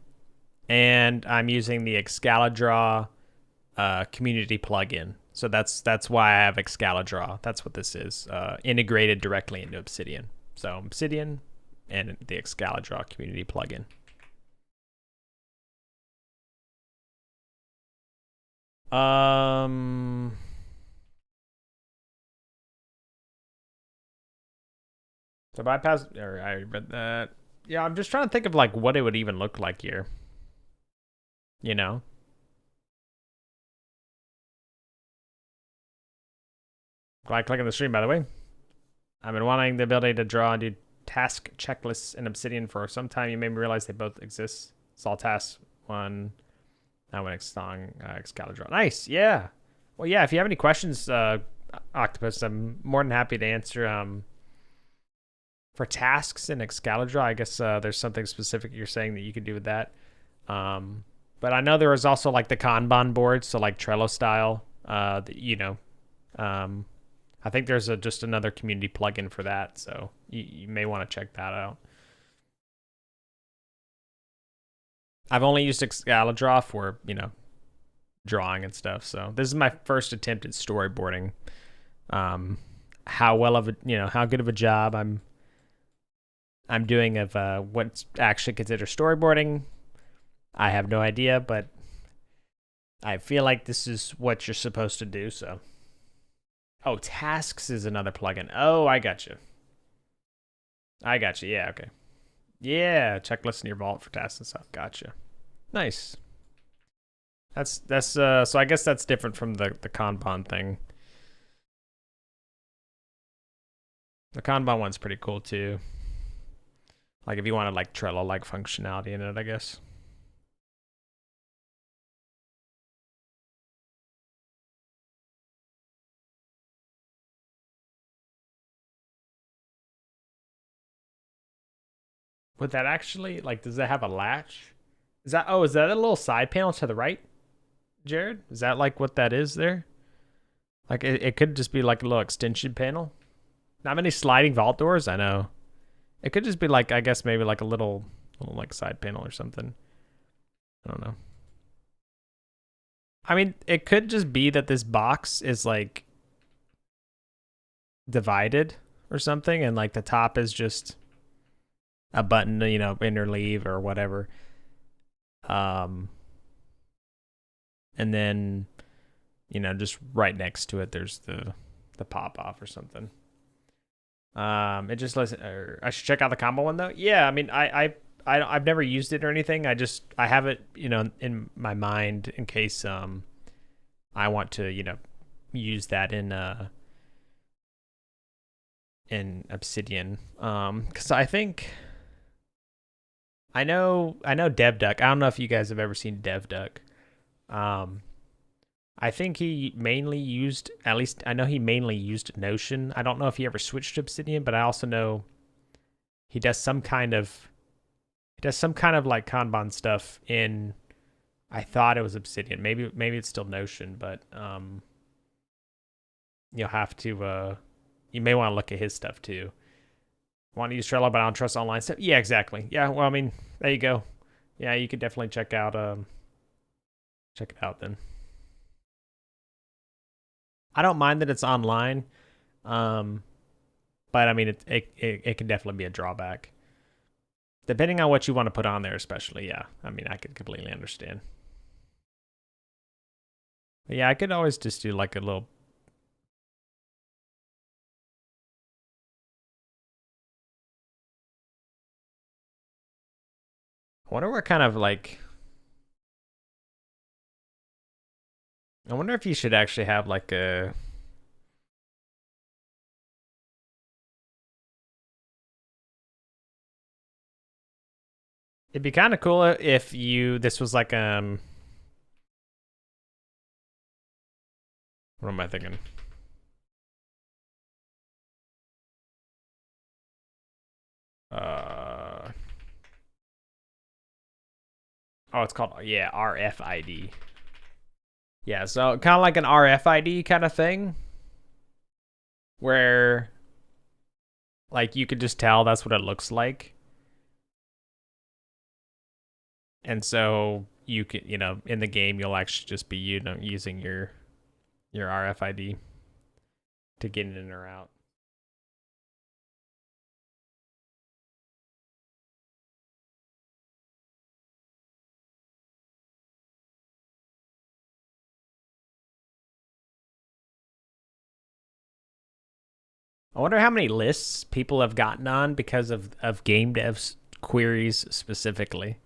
and I'm using the Excalidraw community plugin. So that's why I have Excalidraw. That's what this is. Integrated directly into Obsidian. So Obsidian and the Excalidraw community plugin. So bypass, or I read that. Yeah, I'm just trying to think of like what it would even look like here. You know? Glad clicking the stream, by the way. I've been wanting the ability to draw and do task checklists in Obsidian for some time. You made me realize they both exist. Saw task one. Now when Excalidraw. Nice, yeah. Well, yeah. If you have any questions, Octopus, I'm more than happy to answer. For tasks in Excalidraw, I guess there's something specific you're saying that you could do with that. But I know there is also like the Kanban board, so like Trello style. You know, I think there's just another community plugin for that, so you may want to check that out. I've only used Excalidraw for, you know, drawing and stuff, so this is my first attempt at storyboarding. How well of a, you know, how good of a job I'm I'm doing of what's actually considered storyboarding. I have no idea, but I feel like this is what you're supposed to do. So, oh, tasks is another plugin. Oh, I got you. I got you. Yeah, okay. Yeah, checklist in your vault for tasks and stuff. Gotcha. Nice. That's so I guess that's different from the Kanban thing. The Kanban one's pretty cool too. Like if you wanted like Trello like functionality in it, I guess. Would that actually like does that have a latch? Is that a little side panel to the right, Jared? Is that like what that is there? Like it could just be like a little extension panel. Not many sliding vault doors, I know. It could just be like I guess maybe like a little like side panel or something. I don't know. I mean, it could just be that this box is like divided or something, and like the top is just a button, you know, interleave or whatever. And then, you know, just right next to it, there's the pop off or something. It just lets. I should check out the combo one though. Yeah, I mean, I've never used it or anything. I have it, you know, in my mind in case I want to, you know, use that in Obsidian. Because I think I know DevDuck. I don't know if you guys have ever seen DevDuck. I think he mainly used, at least I know he mainly used Notion. I don't know if he ever switched to Obsidian, but I also know he does some kind of like Kanban stuff in, I thought it was Obsidian. Maybe it's still Notion, but you'll have to you may want to look at his stuff too. Want to use Trello, but I don't trust online stuff. Yeah, exactly. Yeah, well, I mean, there you go. Yeah, you could definitely check it out then. I don't mind that it's online, but I mean, it can definitely be a drawback. Depending on what you want to put on there, especially, yeah. I mean, I could completely understand. But yeah, I could always just do like a little. I wonder what kind of like. I wonder if you should actually have like a. It'd be kind of cool if this was like what am I thinking? Oh, it's called, yeah, RFID. Yeah, so kind of like an RFID kind of thing where like you could just tell that's what it looks like. And so you can, you know, in the game you'll actually just be, you know, using your RFID to get in or out. I wonder how many lists people have gotten on because of game devs queries specifically.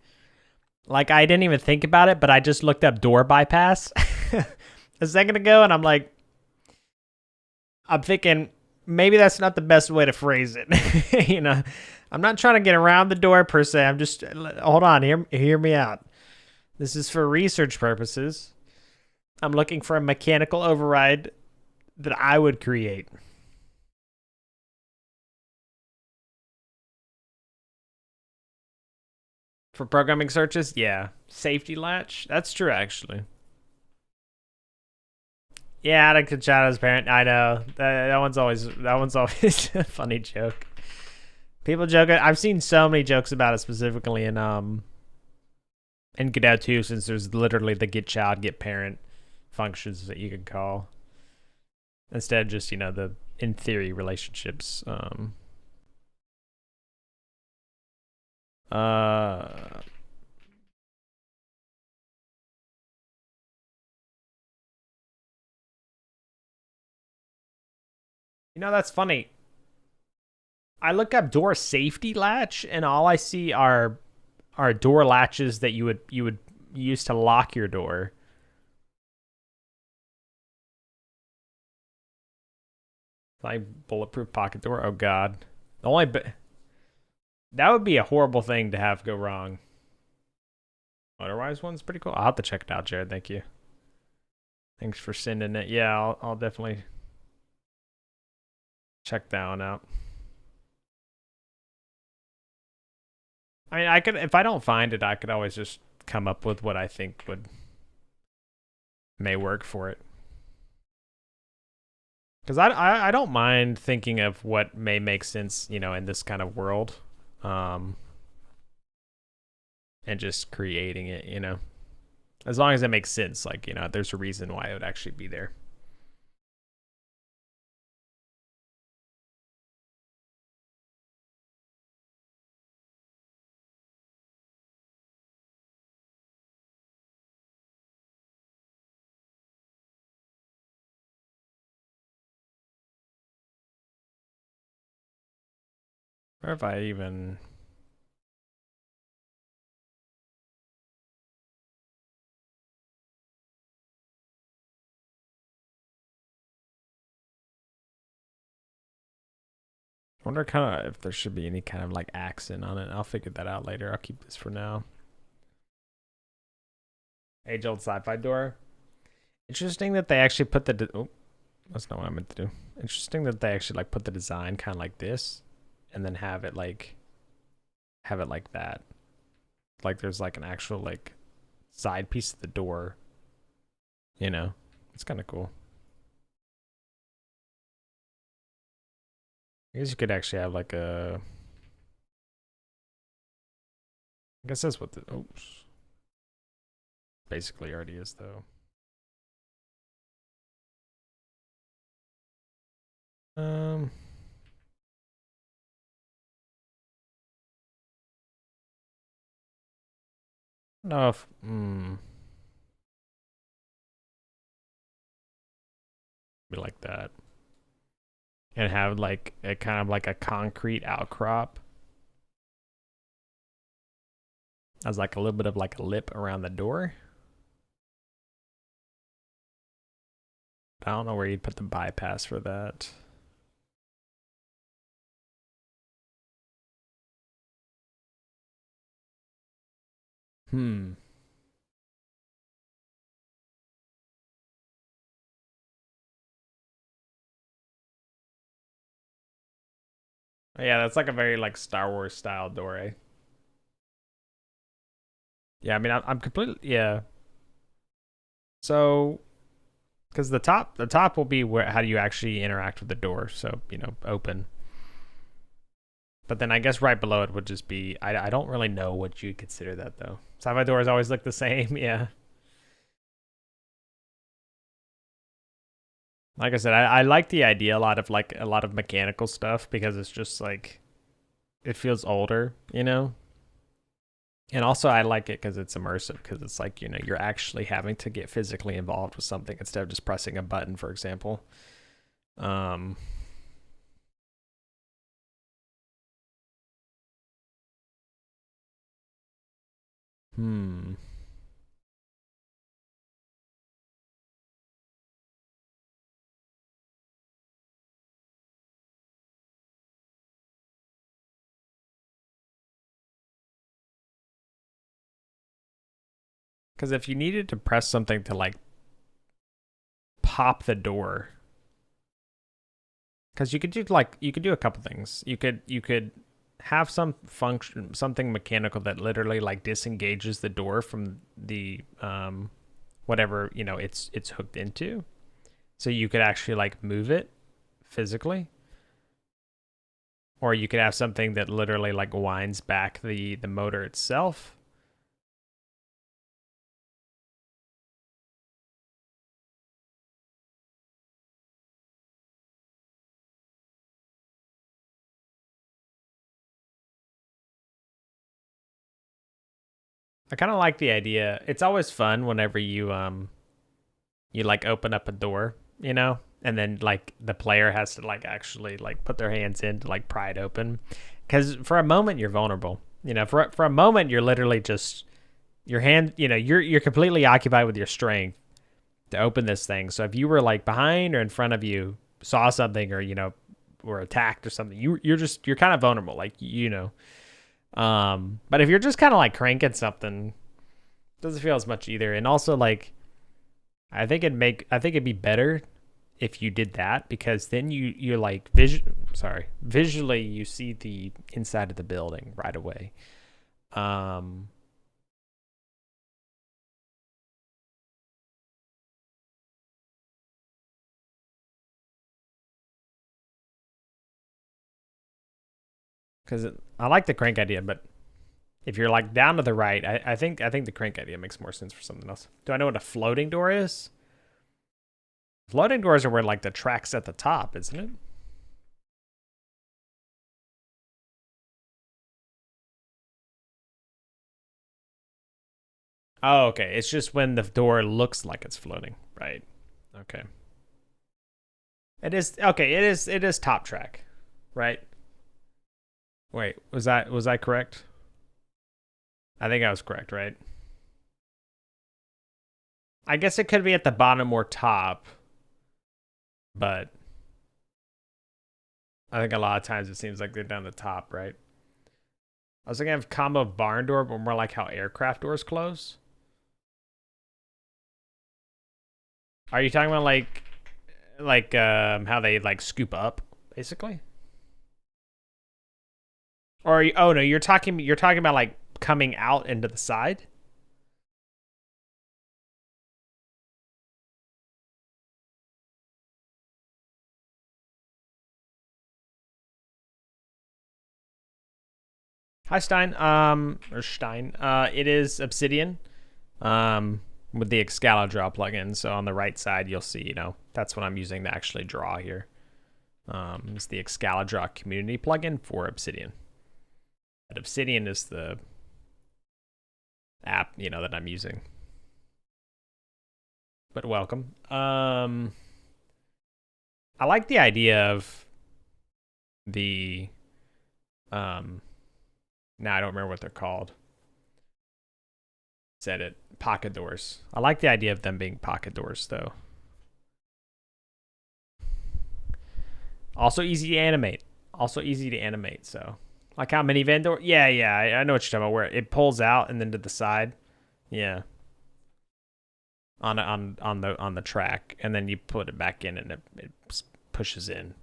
Like I didn't even think about it, but I just looked up door bypass a second ago, and I'm thinking maybe that's not the best way to phrase it. You know, I'm not trying to get around the door per se. I'm just hold on, hear me out. This is for research purposes. I'm looking for a mechanical override that I would create. For programming searches, yeah. Safety latch, that's true actually. Yeah, to Kachada's parent. I know that one's always a funny joke. People joke. I've seen so many jokes about it specifically in Godot too, since there's literally the get child, get parent functions that you can call instead of just, you know, the in theory relationships. Uh, you know, that's funny. I look up door safety latch, and all I see are door latches that you would use to lock your door. Like bulletproof pocket door. Oh God, the only that would be a horrible thing to have go wrong. Otherwise, one's pretty cool. I'll have to check it out, Jared. Thank you. Thanks for sending it. Yeah, I'll definitely check that one out. I mean, I could if I don't find it, I could always just come up with what I think would may work for it. Because I don't mind thinking of what may make sense, you know, in this kind of world, um, and just creating it, you know, as long as it makes sense. Like, you know, there's a reason why it would actually be there. Or if I even wonder kind of if there should be any kind of like accent on it. I'll figure that out later. I'll keep this for now. Age old sci-fi door. Interesting that they actually put the oh, that's not what I meant to do. Interesting that they actually like put the design kind of like this, and then have it like that. Like there's like an actual like side piece of the door. You know, it's kind of cool. I guess you could actually have like a. I guess that's what the oops. Basically already is though. Um. I don't know if be like that, and have like a kind of like a concrete outcrop as like a little bit of like a lip around the door. I don't know where you'd put the bypass for that. Hmm. Yeah, that's like a very like Star Wars style door, eh? Yeah, I mean, I'm completely yeah. So, because the top will be where how do you actually interact with the door? So you know, open. But then I guess right below it would just be I don't really know what you consider that though. Sci-fi doors always look the same, yeah. Like I said, I like the idea a lot of like a lot of mechanical stuff because it's just like it feels older, you know. And also I like it because it's immersive because it's like you know you're actually having to get physically involved with something instead of just pressing a button, for example. Um, hmm. Because if you needed to press something to like pop the door, because you could do a couple things. You could have some function something mechanical that literally like disengages the door from the whatever you know it's hooked into, so you could actually like move it physically, or you could have something that literally like winds back the motor itself. I kind of like the idea. It's always fun whenever you like open up a door, you know, and then like the player has to like actually like put their hands in to like pry it open, because for a moment you're vulnerable. You know, for a moment you're literally just your hand. You know, you're completely occupied with your strength to open this thing. So if you were like behind or in front of you, saw something, or you know, were attacked or something, you're kind of vulnerable, like, you know. But if you're just kind of like cranking something, it doesn't feel as much either. And also like I think it'd be better if you did that, because then you're like visually you see the inside of the building right away. Um because I like the crank idea, but if you're like down to the right, I think the crank idea makes more sense for something else. Do I know what a floating door is? Floating doors are where like the track's at the top, isn't it? Oh, okay. It's just when the door looks like it's floating, right? Okay. It is okay. It is top track, right? Wait, was I correct? I think I was correct, right? I guess it could be at the bottom or top, but I think a lot of times it seems like they're down the top, right? I was thinking of combo of barn door, but more like how aircraft doors close. Are you talking about like how they like scoop up, basically? Or oh no, you're talking about like coming out into the side? Hi Stein. Or Stein. It is Obsidian. With the Excalibur plugin. So on the right side, you'll see, you know, that's what I'm using to actually draw here. It's the Excalibur community plugin for Obsidian. But Obsidian is the app, you know, that I'm using. But welcome. I like the idea of the now I don't remember what they're called. Said it. Pocket doors. I like the idea of them being pocket doors, though. Also easy to animate. So, like how minivan door. Yeah, I know what you're talking about. Where it pulls out and then to the side. Yeah. On the track, and then you put it back in, and it pushes in.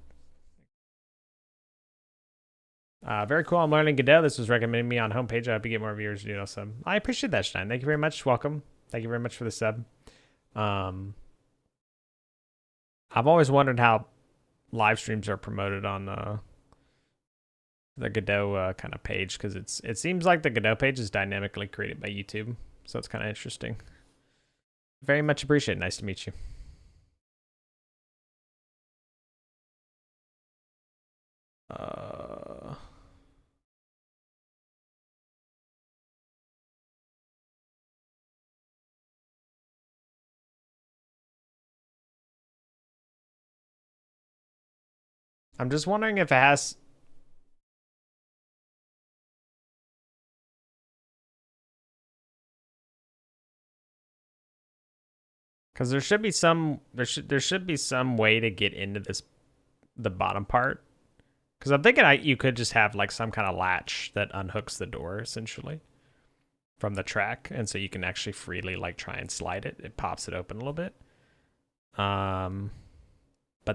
Very cool. I'm learning Godot. This was recommended me on homepage. I hope you get more viewers. You know, sub. I appreciate that, Stein. Thank you very much. Welcome. Thank you very much for the sub. I've always wondered how live streams are promoted on the Godot kind of page, because it seems like the Godot page is dynamically created by YouTube, so it's kind of interesting. Very much appreciated. Nice to meet you. I'm just wondering if it has. Because there should be some way to get into the bottom part. Because I'm thinking you could just have like some kind of latch that unhooks the door essentially from the track, and so you can actually freely like try and slide it. It pops it open a little bit. But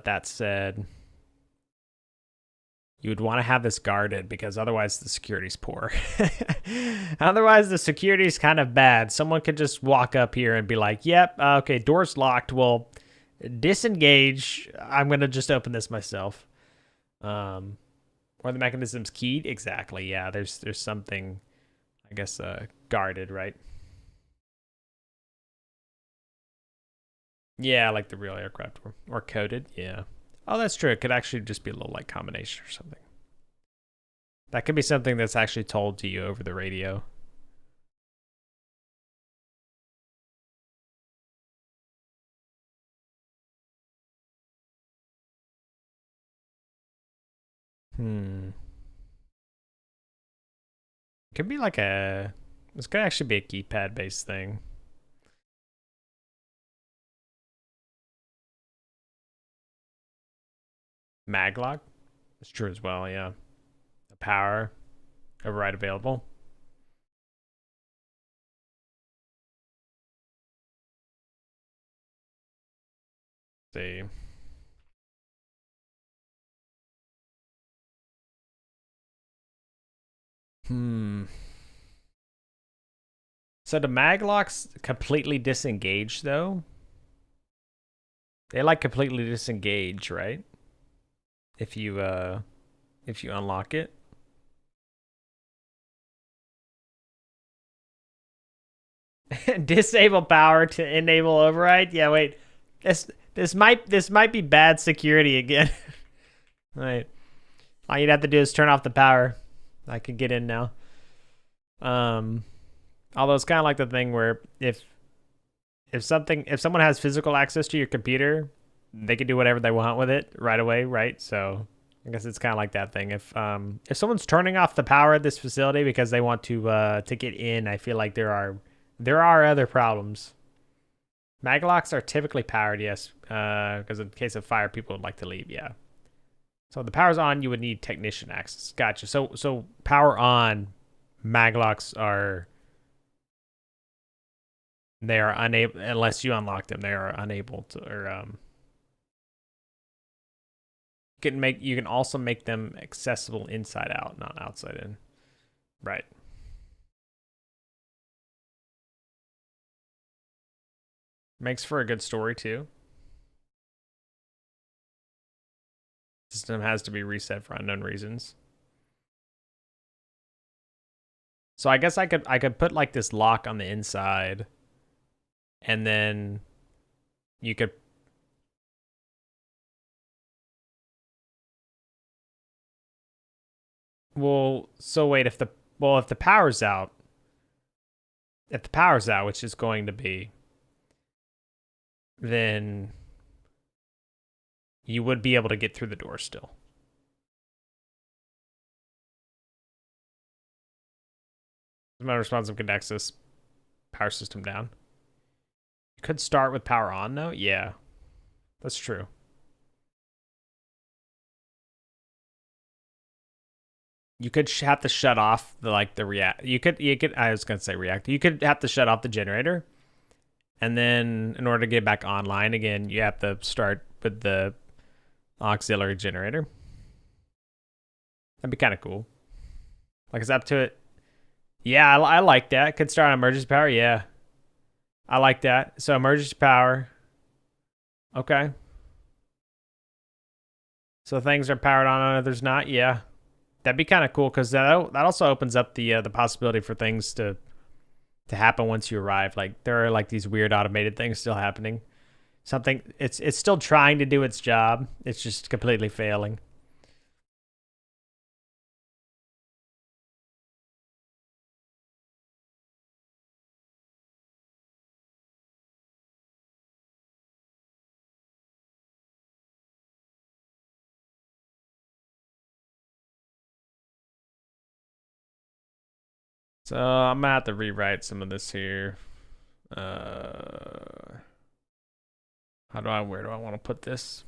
that said, you would want to have this guarded, because otherwise the security's poor. Otherwise the security's kind of bad. Someone could just walk up here and be like, yep, okay, door's locked. Well, disengage. I'm going to just open this myself. Or the mechanism's keyed. Exactly. Yeah, there's something, I guess, guarded, right? Yeah, like the real aircraft or coded. Yeah. Oh, that's true. It could actually just be a little like combination or something. That could be something that's actually told to you over the radio. Could be like a. This could actually be a keypad based thing. Maglock. That's true as well. Yeah. The power override available. Let's see. So the maglocks completely disengage though. They like completely disengage, right? If you unlock it. Disable power to enable override. Yeah, wait. This might be bad security again. Right. All you'd have to do is turn off the power. I could get in now. Although it's kind of like the thing where if someone has physical access to your computer, they can do whatever they want with it right away, right? So I guess it's kind of like that thing. If someone's turning off the power at this facility because they want to get in, I feel like there are other problems. Maglocks are typically powered, yes, because in case of fire, people would like to leave, yeah. So if the power's on, you would need technician access. Gotcha. So power on, maglocks are. They are unable, unless you unlock them. They are unable to, or you can also make them accessible inside out, not outside in. Right. Makes for a good story too. System has to be reset for unknown reasons. So I guess I could put like this lock on the inside, and then you could. Well, so wait, if the power's out, which is going to be, then you would be able to get through the door still. My responsive could access power system down. You could start with power on though. Yeah, that's true. You could have to shut off the react. You could. I was gonna say react. You could have to shut off the generator, and then in order to get back online again, you have to start with the auxiliary generator. That'd be kind of cool. Like it's up to it. Yeah, I like that. Could start on emergency power. Yeah, I like that. So emergency power. Okay. So things are powered on and others not. Yeah. That'd be kind of cool because that also opens up the possibility for things to happen once you arrive. Like there are like these weird automated things still happening. Something it's still trying to do its job. It's just completely failing. So I'm gonna have to rewrite some of this here. Where do I want to put this?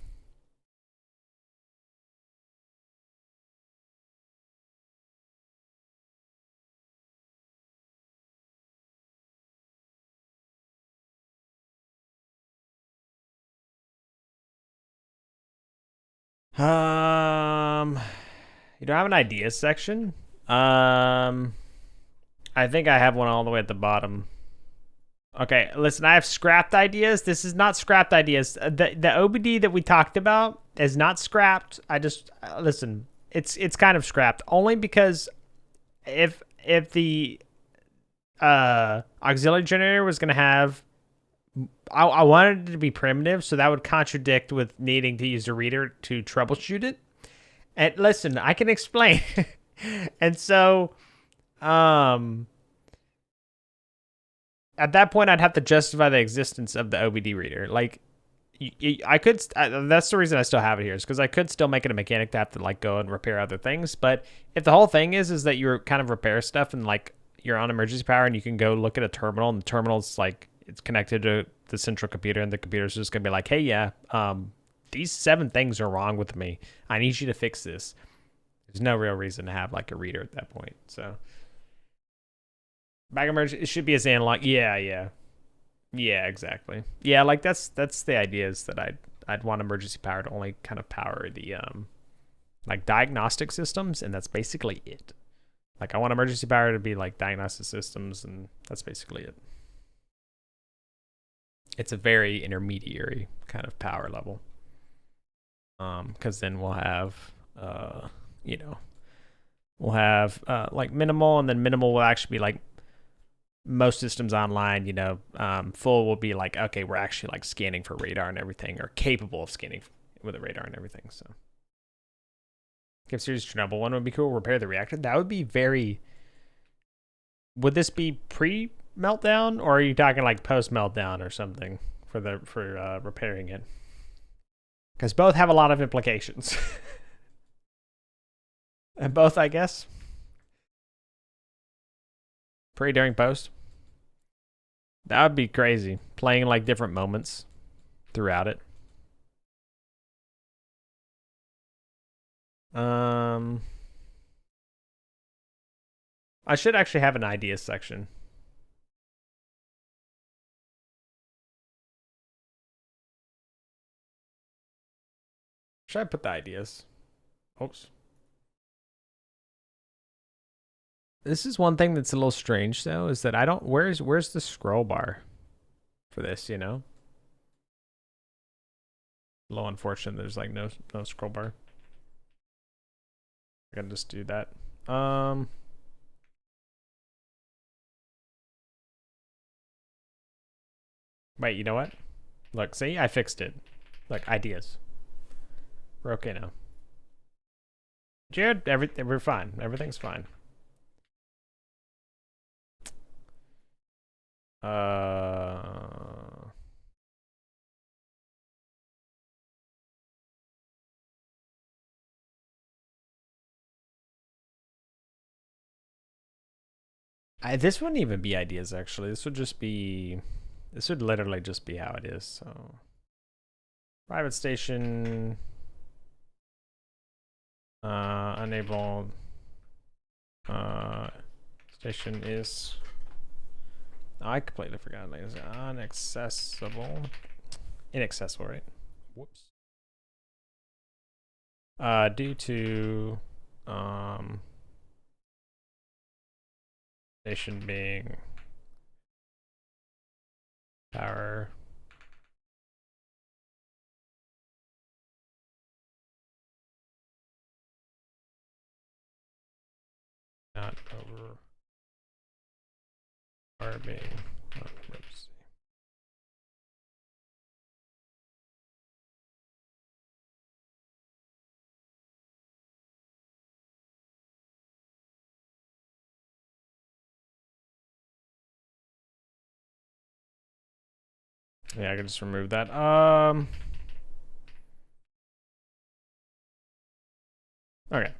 You don't have an ideas section? I think I have one all the way at the bottom. Okay, listen, I have scrapped ideas. This is not scrapped ideas. The OBD that we talked about is not scrapped. I just listen. It's kind of scrapped only because if the auxiliary generator was gonna have, I wanted it to be primitive, so that would contradict with needing to use a reader to troubleshoot it. And listen, I can explain. And so, at that point, I'd have to justify the existence of the OBD reader. Like, I could. That's the reason I still have it here, is because I could still make it a mechanic to have to like go and repair other things. But if the whole thing is that you're kind of repair stuff and like you're on emergency power and you can go look at a terminal and the terminal's like it's connected to the central computer and the computer's just gonna be like, hey, yeah, these 7 things are wrong with me. I need you to fix this. There's no real reason to have like a reader at that point. So back emergency, it should be as analog. Yeah, exactly. Yeah, like that's the idea, is that I'd want emergency power to only kind of power the like diagnostic systems, and that's basically it. Like I want emergency power to be like diagnostic systems, and that's basically it. It's a very intermediary kind of power level. Because then we'll have you know, we'll have like minimal, and then minimal will actually be like most systems online, you know. Full will be like, okay, we're actually like scanning for radar and everything, or capable of scanning with a radar and everything. So give series Chernobyl one would be cool. Repair the reactor. That would be very. Would this be pre meltdown, or are you talking like post meltdown or something for repairing it? Because both have a lot of implications. And both, I guess. Pre, during, post. That would be crazy. Playing like different moments throughout it. I should actually have an ideas section. Should I put the ideas? Oops. This is one thing that's a little strange though, is that I don't. Where's the scroll bar for this? You know. A little unfortunate. There's like no scroll bar. I gotta just do that. Wait, you know what? Look, see, I fixed it. Look, ideas. We're okay now. Jared, we're fine. Everything's fine. This wouldn't even be ideas, actually. This would just be. This would literally just be how it is. So, private station. Unable. Station is. I completely forgot. It's unaccessible. Inaccessible, right? Whoops. Due to station being power not over or being emergency. Yeah, I can just remove that. Okay.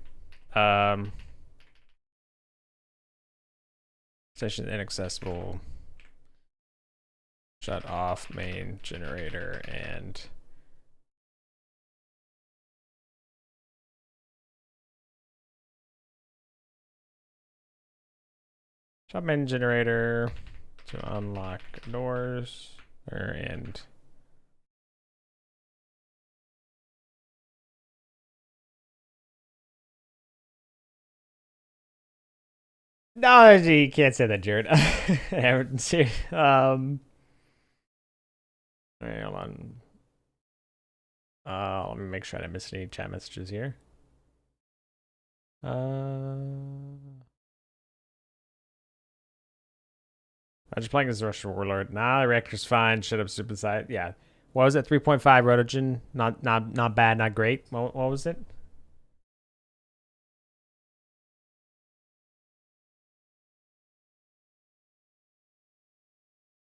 Station inaccessible. Shut off main generator and shut main generator to unlock doors and no, you can't say that, Jared. Right, hold on. Let me make sure I didn't miss any chat messages here. I'm just playing as a Russian warlord. Nah, the reactor's fine. Shut up, stupid side. Yeah. What was it? 3.5 rotogen. Not bad, not great. What was it?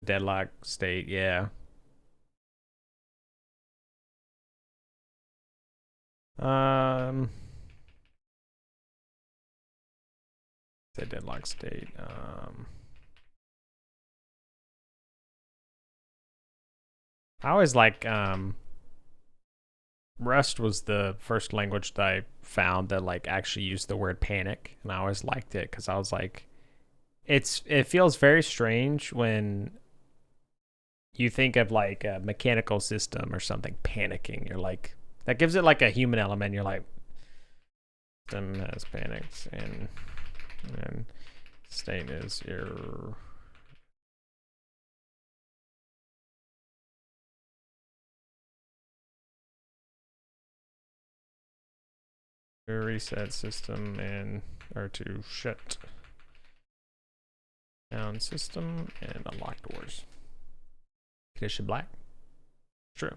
Deadlock state, yeah. Say deadlock state. I always like Rust was the first language that I found that like actually used the word panic, and I always liked it because I was like, it feels very strange when you think of like a mechanical system or something panicking. You're like, that gives it like a human element. You're like, system has panics and state is error. Reset system and or to shut down system and unlock doors. Condition black. True.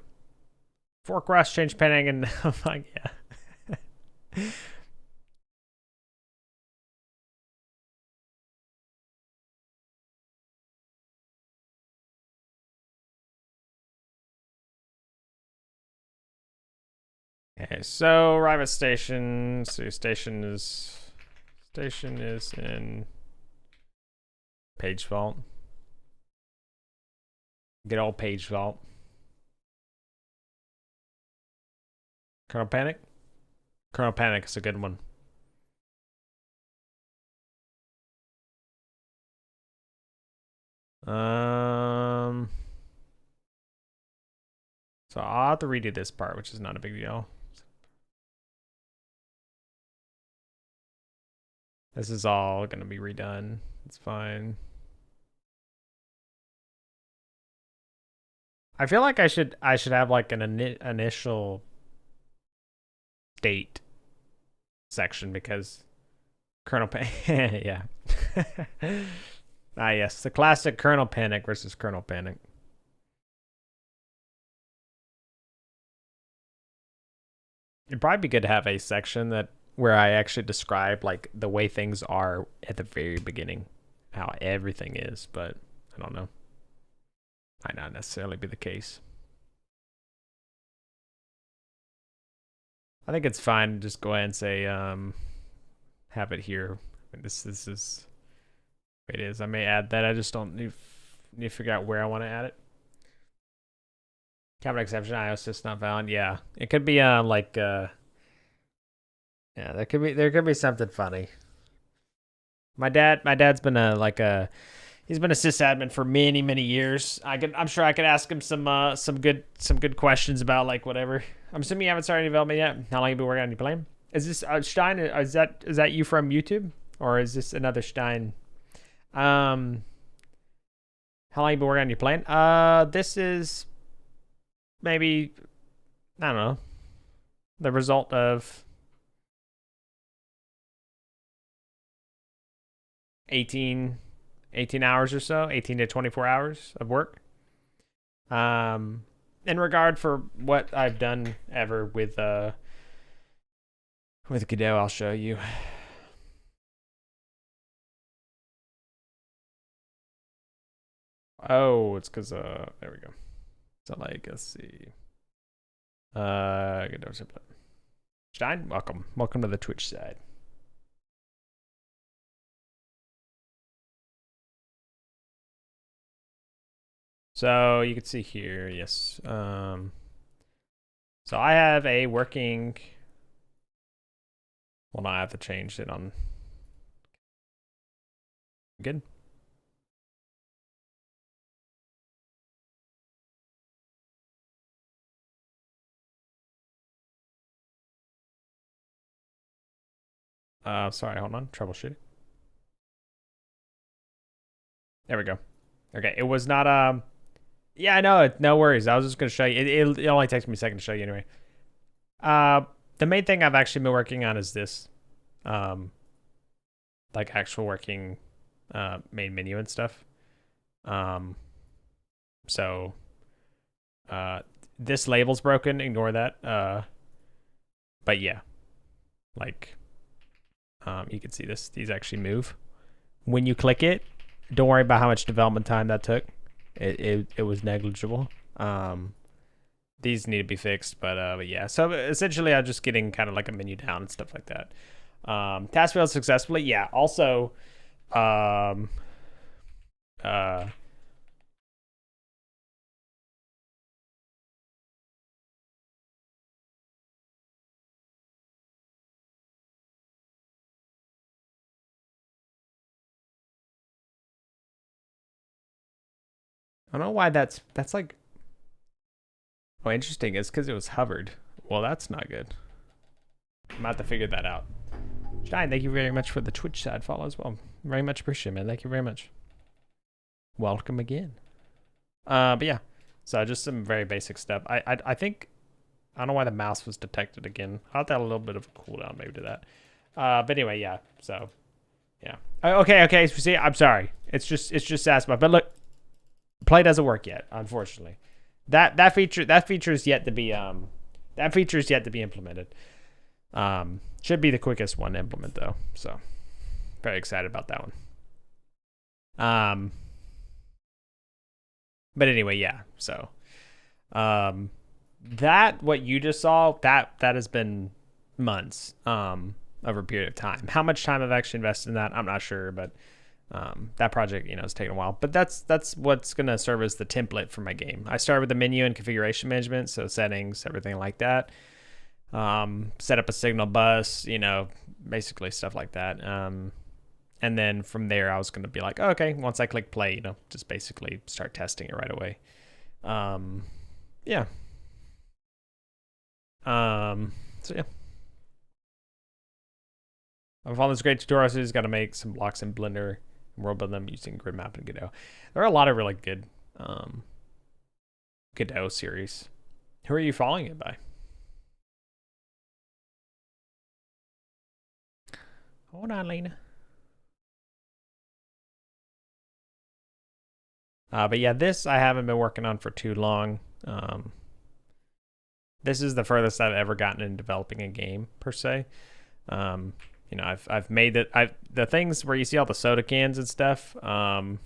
Fork Rust change panic and I'm like, yeah. Okay, so arrive at station. So station is in page vault. Good old page vault. Kernel panic. Kernel panic is a good one. So I'll have to redo this part, which is not a big deal. This is all gonna be redone. It's fine. I feel like I should have like an initial state section because kernel panic. Yeah. Ah, yes, the classic kernel panic versus kernel panic. It'd probably be good to have a section that where I actually describe like the way things are at the very beginning, how everything is, but I don't know. Might not necessarily be the case. I think it's fine to just go ahead and say have it here. This is it is. I may add that. I just don't need to figure out where I want to add it. Common exception, iOS system not found. Yeah, it could be like yeah, there could be something funny. My dad's been he's been a sysadmin for many years. I'm sure I could ask him some good questions about like whatever. I'm assuming you haven't started any development yet. How long have you been working on your plan? Is this Stein? Is that you from YouTube, or is this another Stein? How long have you been working on your plan? This is maybe, I don't know, the result of 18 hours or so, 18 to 24 hours of work. In regard for what I've done ever with Godot, I'll show you. Oh, it's because there we go. So like, let's see. Godot template. Stein, welcome to the Twitch side. So you can see here, yes. So I have a working. Well, now I have to change it on. Good. Sorry, hold on. Troubleshooting. There we go. Okay, it was not yeah, I know. No worries. I was just gonna show you. It only takes me a second to show you anyway. The main thing I've actually been working on is this, like actual working, main menu and stuff. So, this label's broken. Ignore that. But yeah, like, you can see this. These actually move when you click it. Don't worry about how much development time that took. It was negligible. these need to be fixed, but yeah. So essentially, I'm just getting kind of like a menu down and stuff like that. Task failed successfully. Yeah. Also, um, uh, I don't know why that's like. Oh, interesting. It's because it was hovered. Well, that's not good. I'm about to figure that out. Shine, thank you very much for the Twitch side follow as well. Very much appreciate it, man. Thank you very much. Welcome again. But yeah. So just some very basic stuff. I think I don't know why the mouse was detected again. I'll have to have a little bit of a cooldown maybe to that. But anyway, yeah. So yeah. Okay. See, I'm sorry. It's just Sasma. But look, play doesn't work yet, unfortunately. That feature is yet to be implemented. Should be the quickest one to implement though. So very excited about that one. But anyway, yeah. So that what you just saw, that has been months over a period of time. How much time I've actually invested in that, I'm not sure, but that project, it's taken a while. But that's what's gonna serve as the template for my game. I started with the menu and configuration management, so settings, everything like that. Set up a signal bus, basically stuff like that. And then from there, I was gonna be like, oh, okay, once I click play, just basically start testing it right away. Yeah. So yeah. I found this great tutorial. So you just got to make some blocks in Blender and world build them using grid map and Godot. There are a lot of really good Godot series. Who are you following it by? Hold on, Lena. But yeah, this I haven't been working on for too long. This is the furthest I've ever gotten in developing a game per se. I've made it. The things where you see all the soda cans and stuff. That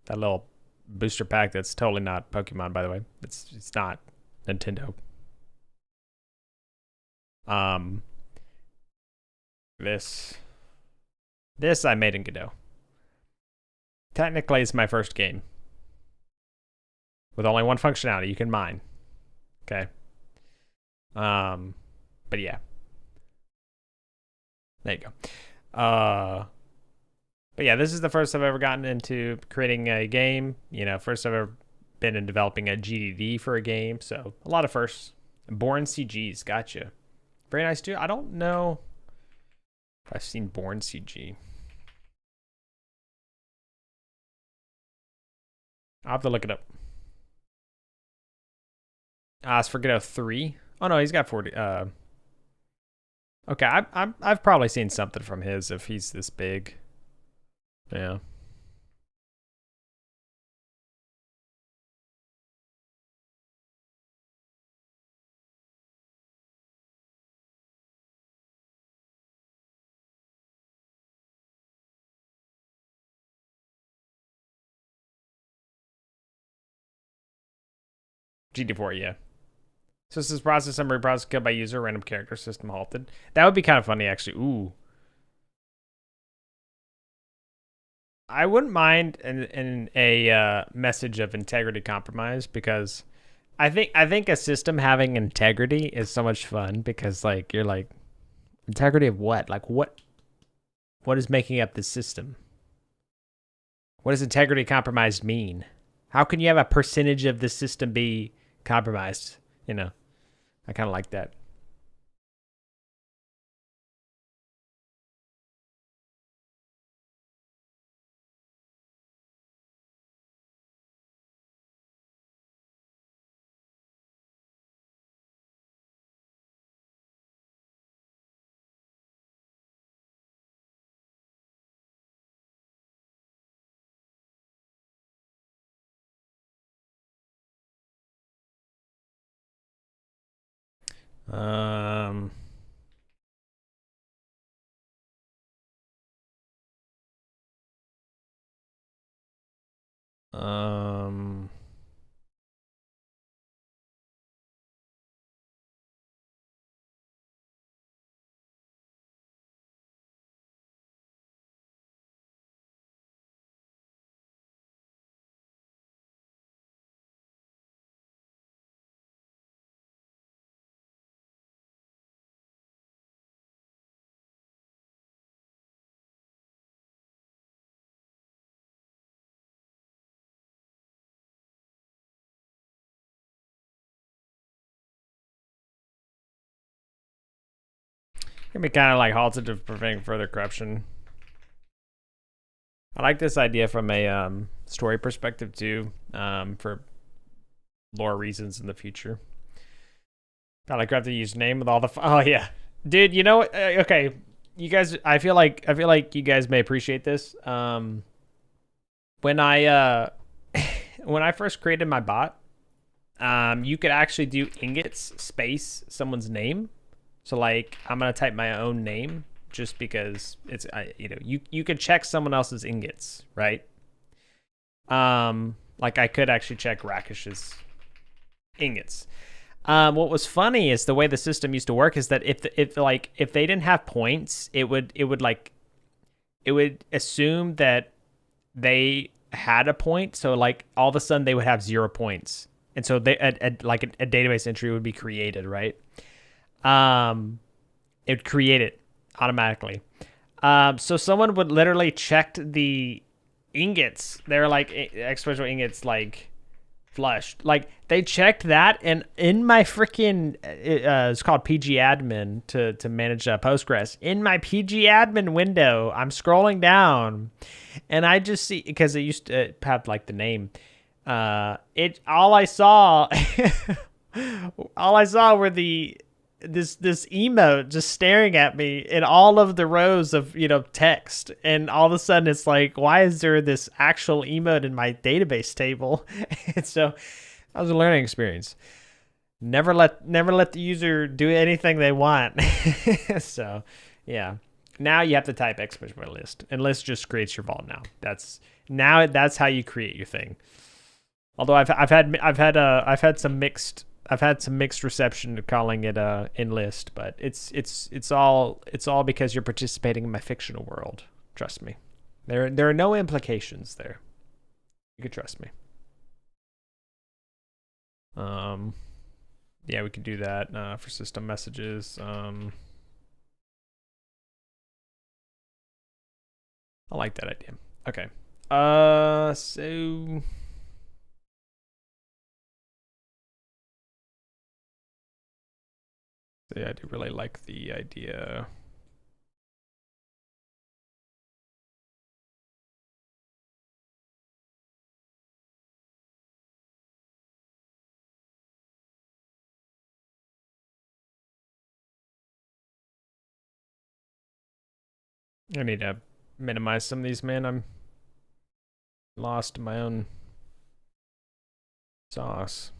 little booster pack that's totally not Pokemon, by the way. It's not Nintendo. This I made in Godot. Technically, it's my first game with only one functionality. You can mine. Okay. But yeah. There you go. But yeah, this is the first I've ever gotten into creating a game. First I've ever been in developing a GDD for a game. So a lot of firsts. Born CGs, gotcha. Very nice too. I don't know if I've seen Born CG. I'll have to look it up. It's for Godot 3. Oh no, he's got 40. Okay, I've probably seen something from his if he's this big. Yeah. GD4, yeah. So this is process summary process killed by user, random character system halted. That would be kind of funny, actually. Ooh. I wouldn't mind in a message of integrity compromise because I think a system having integrity is so much fun because like you're like integrity of what? Like what is making up the system? What does integrity compromised mean? How can you have a percentage of the system be compromised? I kind of like that. Um, um, Can be kind of like halted to preventing further corruption. I like this idea from a story perspective too, for lore reasons in the future. I like grab the username with all the. Oh yeah, dude. You know what? Okay, you guys. I feel like you guys may appreciate this. When I when I first created my bot, you could actually do ingots space someone's name. So like, I'm gonna type my own name just because it's you could check someone else's ingots, right? Like I could actually check Rakish's ingots. What was funny is the way the system used to work is that if they didn't have points, it would assume that they had a point. So like all of a sudden they would have 0 points, and so they like a database entry would be created, right? It would create it automatically. So someone would literally check the ingots. They're like exponential ingots, like flushed. Like they checked that, and in my freaking it's called PG admin to manage Postgres. In my PG admin window, I'm scrolling down, and I just see, because it used to have like the name. All I saw were this emote just staring at me in all of the rows of text, and all of a sudden it's like, why is there this actual emote in my database table? And so that was a learning experience. Never let the user do anything they want. So yeah, now you have to type exclamation list, and list just creates your vault. That's how you create your thing. Although I've had some mixed reception of calling it enlist, but it's all because you're participating in my fictional world. Trust me, there are no implications there. You can trust me. Yeah, we could do that for system messages. I like that idea. Okay. So. Yeah, I do really like the idea. I need to minimize some of these, man. I'm lost in my own sauce.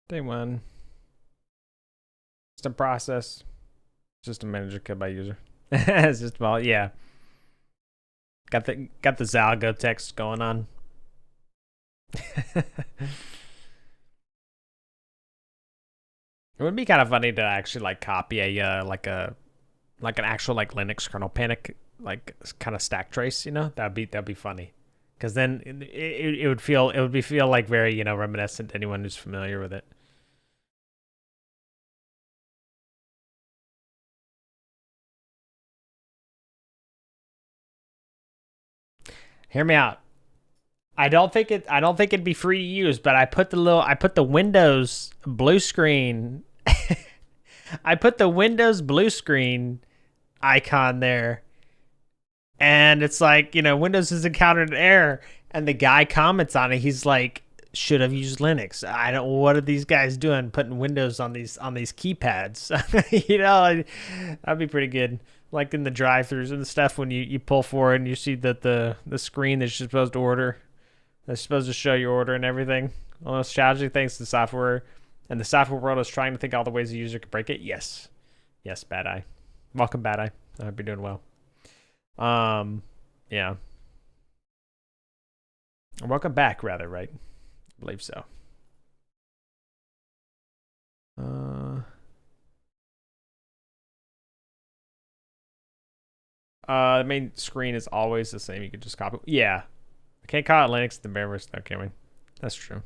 Day one. System process. System manager code by user. It's just, well, yeah. Got the Zalgo text going on. It would be kind of funny to actually like copy a like an actual like Linux kernel panic, like kind of stack trace, that'd be funny, because then it would feel like very reminiscent to anyone who's familiar with it. Hear me out. I don't think it'd be free to use, but I put the Windows blue screen. I put the Windows blue screen icon there, and it's like, Windows has encountered an error, and the guy comments on it. He's like, should have used Linux. What are these guys doing putting Windows on these keypads? That'd be pretty good. Like in the drive-throughs and stuff, when you pull forward and you see that the screen that you're supposed to order, that's supposed to show your order and everything. All those challenging things to software, and the software world is trying to think all the ways the user could break it. Yes, Bad Eye. Welcome, Bad Eye. I hope you're doing well. Yeah. Welcome back, rather, right? I believe so. The main screen is always the same. You can just copy. Yeah. I can't call it Linux the Bearverse though, can we? That's true.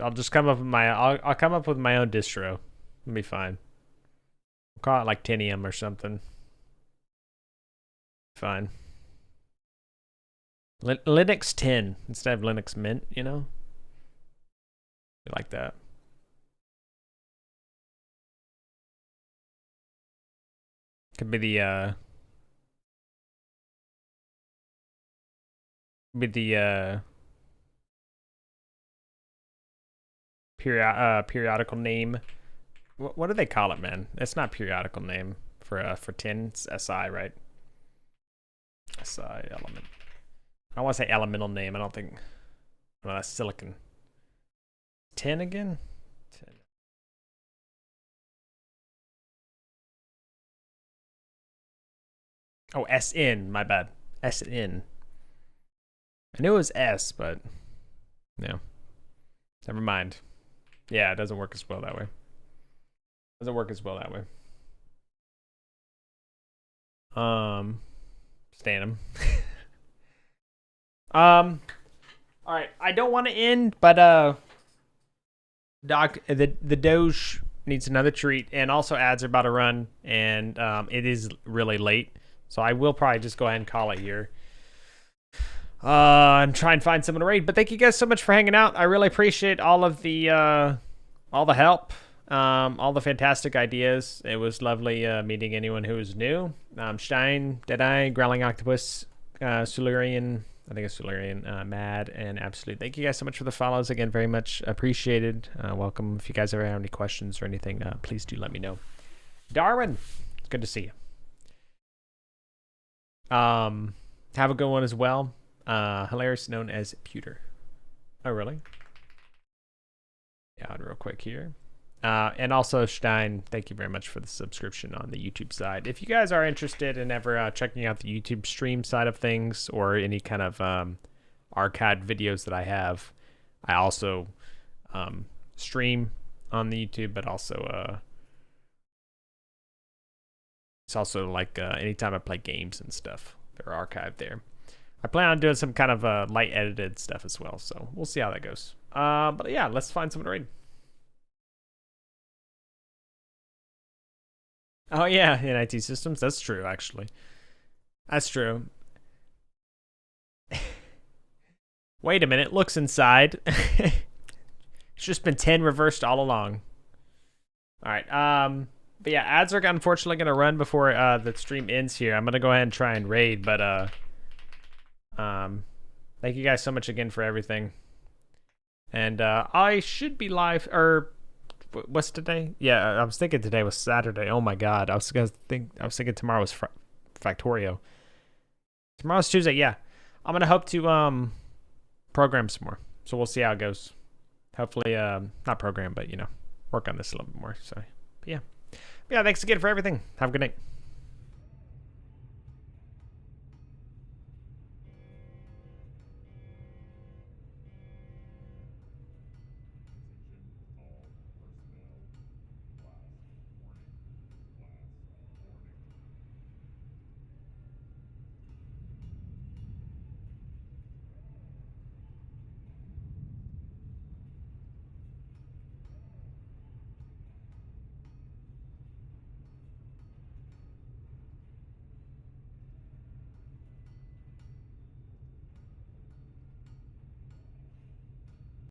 I'll just come up with I'll come up with my own distro. It'll be fine. We'll call it like Tinium or something. Fine. Linux 10 instead of Linux Mint, you know? Like that. Could be the periodical name. What do they call it, man? It's not periodical name for 10. It's SI, right? SI element. I want to say elemental name. I don't think. Well, that's silicon. 10 again? 10. Oh, SN. My bad. SN. I knew it was S, but no. Never mind. Yeah, it doesn't work as well that way. Doesn't work as well that way. Stan him. All right. I don't want to end, but the Doge needs another treat, and also ads are about to run, and it is really late, so I will probably just go ahead and call it here. And try and find someone to raid. But thank you guys so much for hanging out. I really appreciate all the help, all the fantastic ideas. It was lovely meeting anyone who was new. Stein, Deadeye, Growling Octopus, Silurian, I think it's Silurian, Mad, and Absolute. Thank you guys so much for the follows. Again, very much appreciated. Welcome. If you guys ever have any questions or anything, please do let me know. Darwin, it's good to see you. Have a good one as well. Hilarious, known as Pewter. Oh, really? Yeah, real quick here. And also, Stein, thank you very much for the subscription on the YouTube side. If you guys are interested in ever checking out the YouTube stream side of things, or any kind of archived videos that I have, I also stream on the YouTube, but also it's also like anytime I play games and stuff, they're archived there. I plan on doing some kind of light edited stuff as well, so we'll see how that goes. But yeah, let's find someone to raid. Oh yeah, in IT systems, that's true actually. That's true. Wait a minute, looks inside. It's just been 10 reversed all along. All right, but yeah, ads are unfortunately gonna run before the stream ends here. I'm gonna go ahead and try and raid, but thank you guys so much again for everything. And I should be live, or what's today? Yeah, I was thinking today was Saturday. Oh my god, I was thinking tomorrow was Factorio. Tomorrow's Tuesday. Yeah, I'm gonna hope to program some more. So we'll see how it goes. Hopefully, not program, but you know, work on this a little bit more. So, but yeah, thanks again for everything. Have a good night.